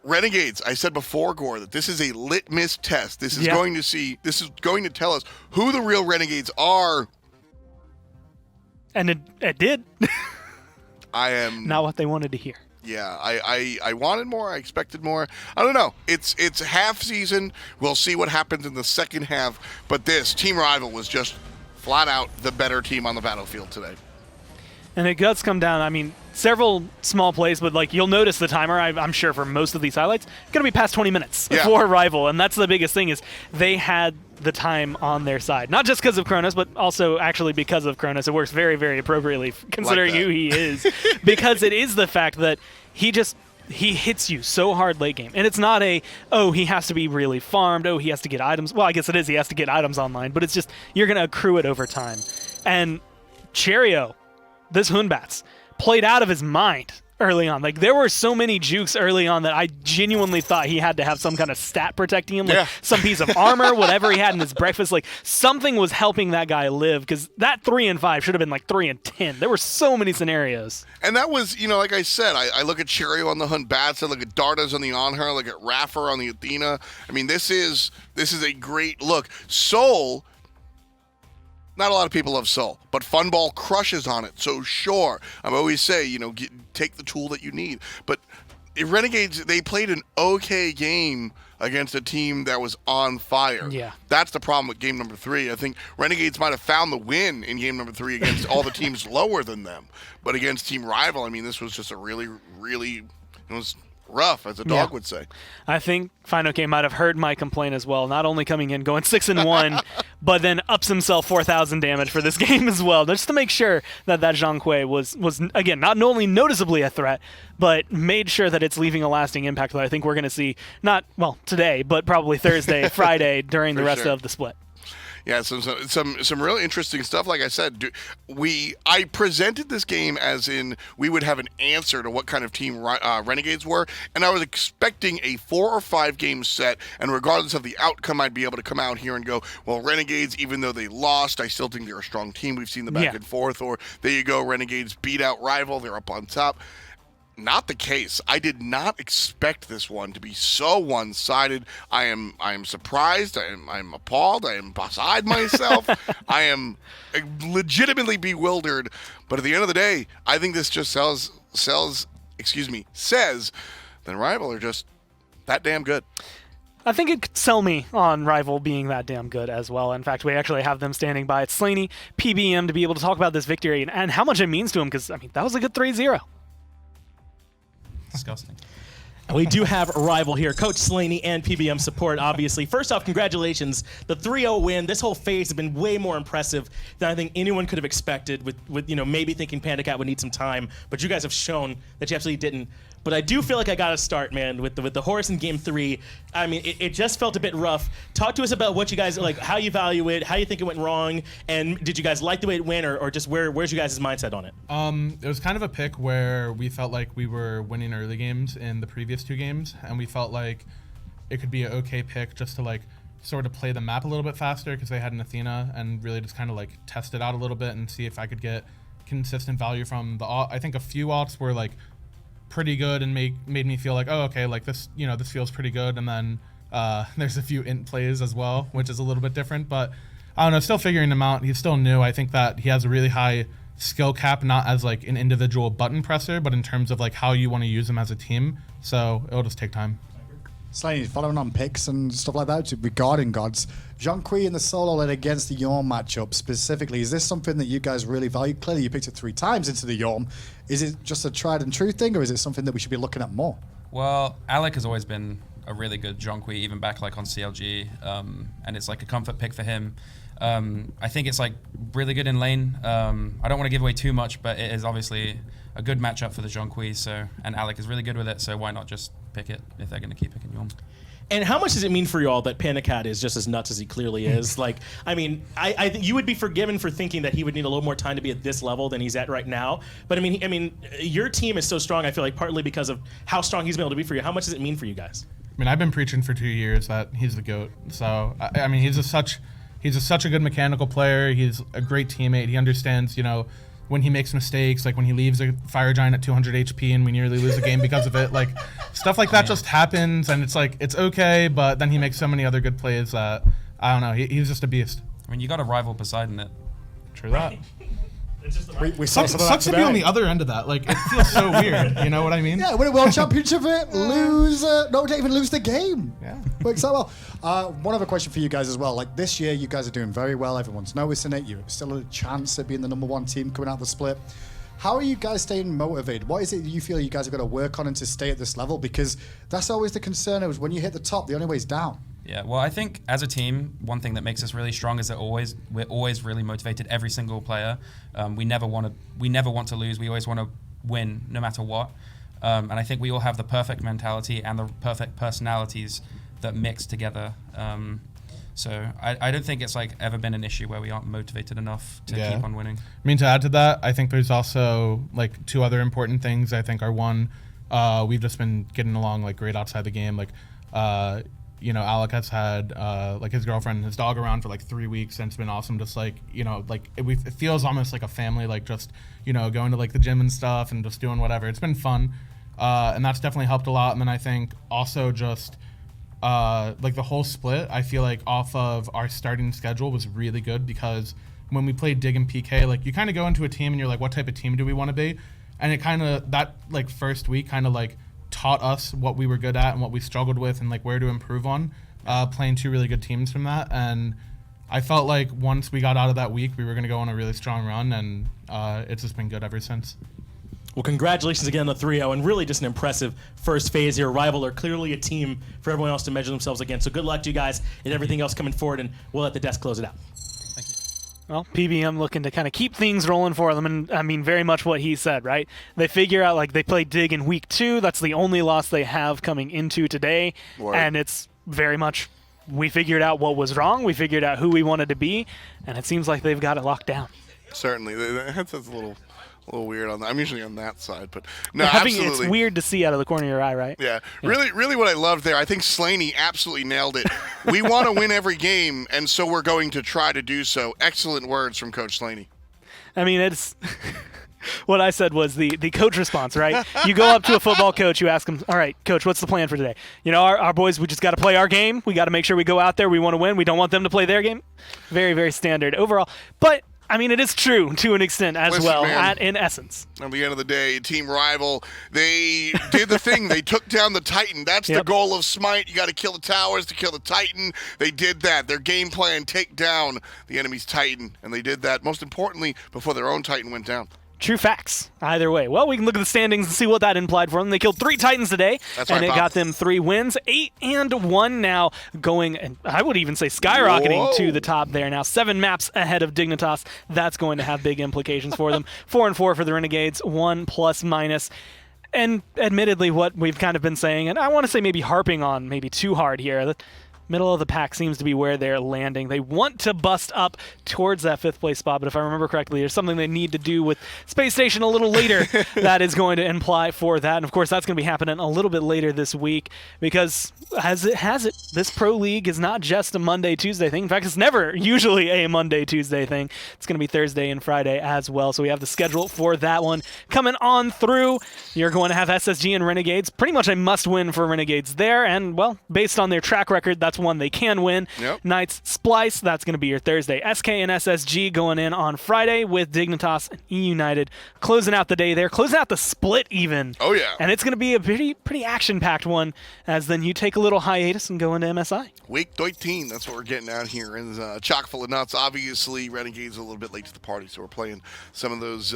Renegades, I said before, Gore, that this is a litmus test. This is going to tell us who the real Renegades are. And it did. I am not what they wanted to hear. Yeah, I wanted more. I expected more. I don't know. It's half season. We'll see what happens in the second half. But this Team Rival was just flat out the better team on the battlefield today. And it does come down, I mean, several small plays, but like you'll notice the timer, I'm sure for most of these highlights, going to be past 20 minutes for Rival. And that's the biggest thing, is they had the time on their side. Not just because of Chronos, but also actually because of Chronos. It works very, very appropriately considering who he is. Because it is the fact that he hits you so hard late game. And it's not he has to be really farmed, he has to get items. Well, I guess it is, he has to get items online, but it's just, you're going to accrue it over time. And Cherryo, this Batz, played out of his mind early on. Like, there were so many jukes early on that I genuinely thought he had to have some kind of stat protecting him, like some piece of armor, whatever he had in his breakfast. Like, something was helping that guy live, because that 3 and 5 should have been like 3 and 10. There were so many scenarios. And that was, like I said, I look at Cherryo on the Hunt Batz, I look at Dardez on the Anhur, I look at iRaffer on the Athena. I mean, this is a great look. Soul, not a lot of people love Soul, but Funball crushes on it. So sure, I always say, take the tool that you need. But Renegades, they played an okay game against a team that was on fire. Yeah. That's the problem with game number 3. I think Renegades might have found the win in game number 3 against all the teams lower than them. But against Team Rival, I mean, this was just a really, really, it was rough, as a dog would say. I think fineokay might have heard my complaint as well, not only coming in going 6-1, but then ups himself 4,000 damage for this game as well, just to make sure that Zhong was again, not only noticeably a threat, but made sure that it's leaving a lasting impact that I think we're going to see, not, today, but probably Thursday, Friday, during the rest of the split. Yeah, some really interesting stuff. Like I said, I presented this game as in we would have an answer to what kind of team Renegades were, and I was expecting a 4 or 5 game set, and regardless of the outcome, I'd be able to come out here and go, well, Renegades, even though they lost, I still think they're a strong team. We've seen the back and forth, or there you go, Renegades beat out Rival, they're up on top. Not the case. I did not expect this one to be so one-sided. I am surprised. I'm appalled. I am beside myself. I am legitimately bewildered. But at the end of the day, I think this just says that Rival are just that damn good. I think it could sell me on Rival being that damn good as well. In fact, we actually have them standing by at Slaney, PBM, to be able to talk about this victory and how much it means to him, because, I mean, that was a good 3-0. Disgusting. We do have a rival here, Coach Slaney and PBM support, obviously. First off, congratulations. The 3-0 win. This whole phase has been way more impressive than I think anyone could have expected with maybe thinking PandaCat would need some time, but you guys have shown that you absolutely didn't. But I do feel like I got to start, man, with the Horus in Game 3. I mean, it just felt a bit rough. Talk to us about what you guys, like, how you value it, how you think it went wrong, and did you guys like the way it went, or just where's you guys' mindset on it? It was kind of a pick where we felt like we were winning early games in the previous 2 games, and we felt like it could be an okay pick just to, like, sort of play the map a little bit faster because they had an Athena, and really just kind of, like, test it out a little bit and see if I could get consistent value from the I think a few alts were, like, pretty good and made me feel like, oh, okay, like this, this feels pretty good. And then there's a few int plays as well, which is a little bit different, but I don't know, still figuring him out. He's still new. I think that he has a really high skill cap, not as like an individual button presser, but in terms of like how you want to use him as a team. So it'll just take time. Slaney, following on picks and stuff like that regarding gods, Zhong in the solo lane against the Yorm matchup specifically, is this something that you guys really value? Clearly you picked it 3 times into the Yorm. Is it just a tried and true thing, or is it something that we should be looking at more? Well, Alec has always been a really good Zhong, even back like on CLG, and it's like a comfort pick for him. I think it's like really good in lane. I don't want to give away too much, but it is obviously a good matchup for the Zhong, so, and Alec is really good with it, so why not just pick it if they're going to keep picking Yorm? And how much does it mean for you all that PandaCat is just as nuts as he clearly is? Like, I mean, I think you would be forgiven for thinking that he would need a little more time to be at this level than he's at right now. But I mean, your team is so strong, I feel like, partly because of how strong he's been able to be for you. How much does it mean for you guys? I mean, I've been preaching for 2 years that he's the GOAT. So, I mean, he's such a good mechanical player. He's a great teammate. He understands, when he makes mistakes, like when he leaves a fire giant at 200 HP and we nearly lose a game because of it, like stuff like that just happens, and it's like, it's okay, but then he makes so many other good plays that, I don't know, he's just a beast. I mean, you got a rival Poseidon it. True that. We saw some of that sucks to be on the other end of that. Like, it feels so weird. You know what I mean? Yeah, win a world championship, don't even lose the game. Yeah. Works out well. One other question for you guys as well. Like, this year, you guys are doing very well. Everyone's noticing it. You're still a chance at being the #1 team coming out of the split. How are you guys staying motivated? What is it you feel you guys have got to work on and to stay at this level? Because that's always the concern, is when you hit the top, the only way is down. Yeah, well, I think as a team, one thing that makes us really strong is that we're always really motivated. Every single player, we never want to lose. We always want to win, no matter what. And I think we all have the perfect mentality and the perfect personalities that mix together. So I don't think it's like ever been an issue where we aren't motivated enough to keep on winning. I mean, to add to that, I think there's also like 2 other important things. I think are one, we've just been getting along like great outside the game. Like, you know, Alec has had like his girlfriend and his dog around for like 3 weeks, and it's been awesome. Just like, you know, like it feels almost like a family, like just, you know, going to like the gym and stuff and just doing whatever. It's been fun, and that's definitely helped a lot. And then I think also just like the whole split, I feel like off of our starting schedule was really good, because when we played Dig and PK, like you kind of go into a team and you're like, what type of team do we want to be? And it kind of, that like first week kind of like taught us what we were good at and what we struggled with and like where to improve on, playing 2 really good teams from that. And I felt like once we got out of that week, we were going to go on a really strong run, and it's just been good ever since. Well, congratulations again on the 3-0, and really just an impressive first phase here. Rival are clearly a team for everyone else to measure themselves against. So good luck to you guys and everything else coming forward, and we'll let the desk close it out. Thank you. Well, PBM looking to kind of keep things rolling for them, and I mean, very much what he said, right? They figure out, like, they played Dig in week 2. That's the only loss they have coming into today, and it's very much, we figured out what was wrong, we figured out who we wanted to be, and it seems like they've got it locked down. Certainly. That's a little weird on that. I'm usually on that side, but no, It's absolutely. weird to see out of the corner of your eye, right? Yeah. Really what I loved there, I think Slaney absolutely nailed it. We want to win every game, and so we're going to try to do so. Excellent words from Coach Slaney. I mean, it's what I said was the coach response, right? You go up to a football coach, you ask him, all right, coach, what's the plan for today? You know, our boys, we just got to play our game. We got to make sure we go out there. We want to win. We don't want them to play their game. Very, very standard overall. But I mean, it is true to an extent as well, in essence. At the end of the day, Team Rival, they did the thing. They took down the Titan. That's the goal of SMITE. You got to kill the towers to kill the Titan. They did that. Their game plan, take down the enemy's Titan. And they did that, most importantly, before their own Titan went down. True facts, either way. Well, we can look at the standings and see what that implied for them. They killed 3 Titans today, and it got them 3 wins. 8-1 now, going, and I would even say skyrocketing to the top there now. 7 maps ahead of Dignitas. That's going to have big implications for them. 4-4 for the Renegades, 1 ±. And admittedly, what we've kind of been saying, and I want to say maybe harping on maybe too hard here, the middle of the pack seems to be where they're landing. They want to bust up towards that 5th place spot, but if I remember correctly, there's something they need to do with Space Station a little later that is going to imply for that. And of course, that's going to be happening a little bit later this week, because as it has it, this Pro League is not just a Monday, Tuesday thing. In fact, it's never usually a Monday, Tuesday thing. It's going to be Thursday and Friday as well. So we have the schedule for that one coming on through. You're going to have SSG and Renegades. Pretty much a must-win for Renegades there. And, well, based on their track record, that's one they can win. Knights Splice, that's going to be your Thursday. SK and SSG going in on Friday with Dignitas and E-United closing out the day there, closing out the split even. Oh, yeah. And it's going to be a pretty action-packed one, as then you take a little hiatus and go into MSI. Week 13, that's what we're getting out here. And chock full of nuts. Obviously, Renegades a little bit late to the party, so we're playing some of those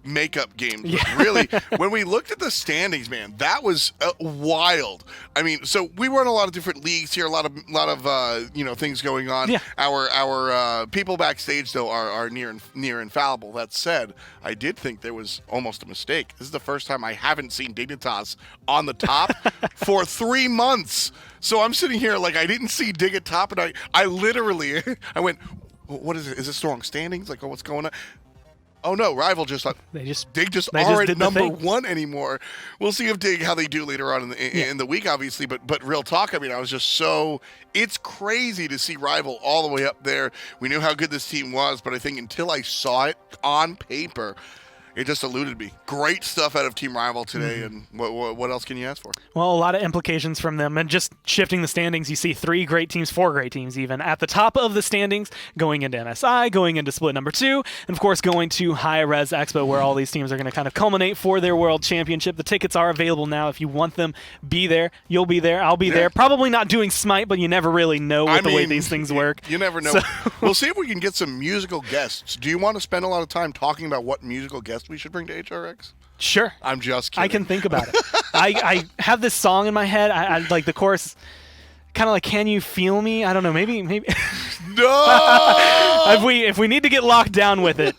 makeup games. Yeah. But really, when we looked at the standings, man, that was wild. I mean, so we run a lot of different leagues here, a lot of things going on. Yeah. Our people backstage though are near infallible. That said, I did think there was almost a mistake. This is the first time I haven't seen Dignitas on the top for 3 months. So I'm sitting here like I didn't see Dig at top, and I literally I went, what is it? Is this the wrong standings? Like, oh, what's going on? Oh no, Rival just like Dig just aren't number 1 anymore. We'll see if Dig how they do later on in the week, obviously. But real talk, I mean, I was just it's crazy to see Rival all the way up there. We knew how good this team was, but I think until I saw it on paper, it just eluded me. Great stuff out of Team Rival today, and what else can you ask for? Well, a lot of implications from them, and just shifting the standings, you see 3 great teams, 4 great teams even, at the top of the standings, going into MSI, going into split number 2, and of course going to High Res Expo, where all these teams are going to kind of culminate for their World Championship. The tickets are available now. If you want them, be there. You'll be there. I'll be there. Probably not doing SMITE, but you never really know with the way these things work. You never know. We'll see if we can get some musical guests. Do you want to spend a lot of time talking about what musical guests we should bring to HRX? Sure. I'm just kidding. I can think about it. I have this song in my head. I like the chorus, kind of like "Can You Feel Me?" I don't know. Maybe. No. if we need to get locked down with it.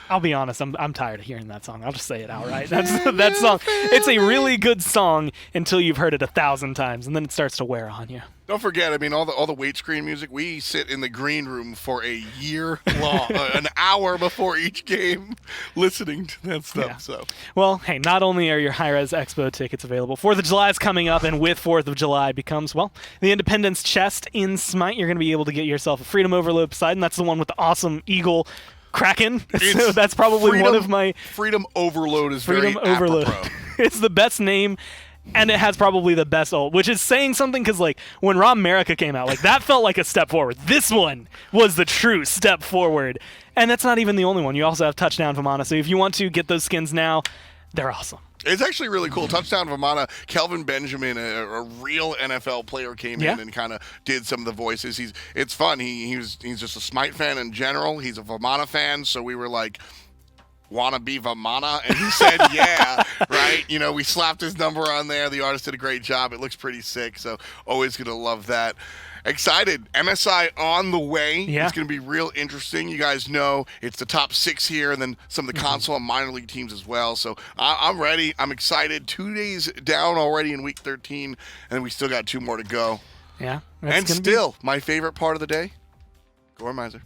I'll be honest, I'm tired of hearing that song. I'll just say it outright. That song. It's a really good song until you've heard it 1,000 times, and then it starts to wear on you. Don't forget, I mean, all the weight screen music, we sit in the green room for a year long, an hour before each game, listening to that stuff. Yeah. So, well, hey, not only are your Hi-Res Expo tickets available, 4th of July is coming up, and with 4th of July becomes, well, the Independence Chest in Smite. You're going to be able to get yourself a Freedom Overload Poseidon. That's the one with the awesome eagle Kraken. So that's probably one of my... Freedom Overload is Freedom very Overload. apropos. It's the best name. And it has probably the best ult, which is saying something because, like, when Raw America came out, like, that felt like a step forward. This one was the true step forward. And that's not even the only one. You also have Touchdown Vamana. So if you want to get those skins now, they're awesome. It's actually really cool. Touchdown Vamana, Kelvin Benjamin, a real NFL player, came in and kind of did some of the voices. It's fun. He's just a Smite fan in general. He's a Vamana fan, so we were like, wanna be Vamana? And he said, yeah, right? You know, we slapped his number on there. The artist did a great job. It looks pretty sick, so always going to love that. Excited. MSI on the way. Yeah. It's going to be real interesting. You guys know it's the top 6 here and then some of the console and minor league teams as well. So I'm ready. I'm excited. 2 days down already in week 13, and we still got 2 more to go. Yeah. And still, my favorite part of the day, Gormizer.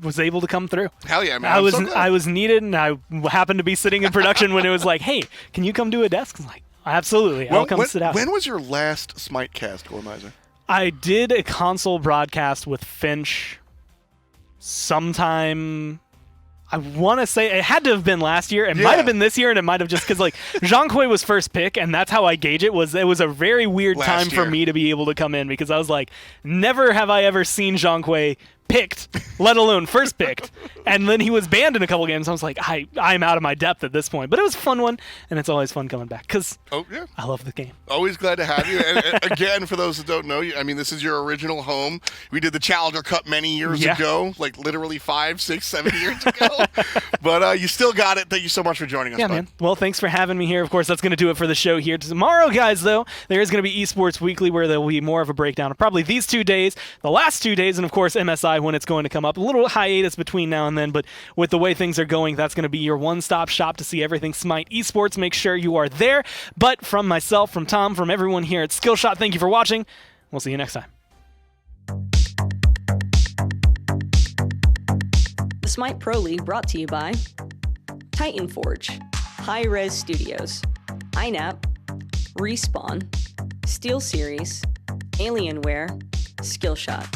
Was able to come through. Hell yeah, man. I was needed, and I happened to be sitting in production when it was like, hey, can you come do a desk? I was like, absolutely. I'll come sit out. When was your last Smite cast, Gormizer? I did a console broadcast with Finch sometime. I want to say it had to have been last year. It might have been this year, and it might have just because, like, Zhong was first pick, and that's how I gauge it. It was a very weird time for me to be able to come in because I was like, never have I ever seen Zhong picked, let alone first picked. And then he was banned in a couple games. I was like, I'm out of my depth at this point. But it was a fun one, and it's always fun coming back because I love the game. Always glad to have you. And again, for those that don't know, I mean, this is your original home. We did the Challenger Cup many years ago, like literally 5, 6, 7 years ago. But you still got it. Thank you so much for joining us, Yeah, bud. man. Well, thanks for having me here. Of course, that's going to do it for the show here. Tomorrow, guys, though, there is going to be Esports Weekly where there will be more of a breakdown of probably these 2 days, the last 2 days, and, of course, MSI when it's going to come up. A little hiatus between now and then, but with the way things are going, that's going to be your one-stop shop to see everything Smite Esports. Make sure you are there. But from myself, from Tom, from everyone here at Skillshot, thank you for watching. We'll see you next time. The Smite Pro League brought to you by Titan Forge, Hi-Res Studios, INAP, Respawn, Steel Series, Alienware, Skillshot.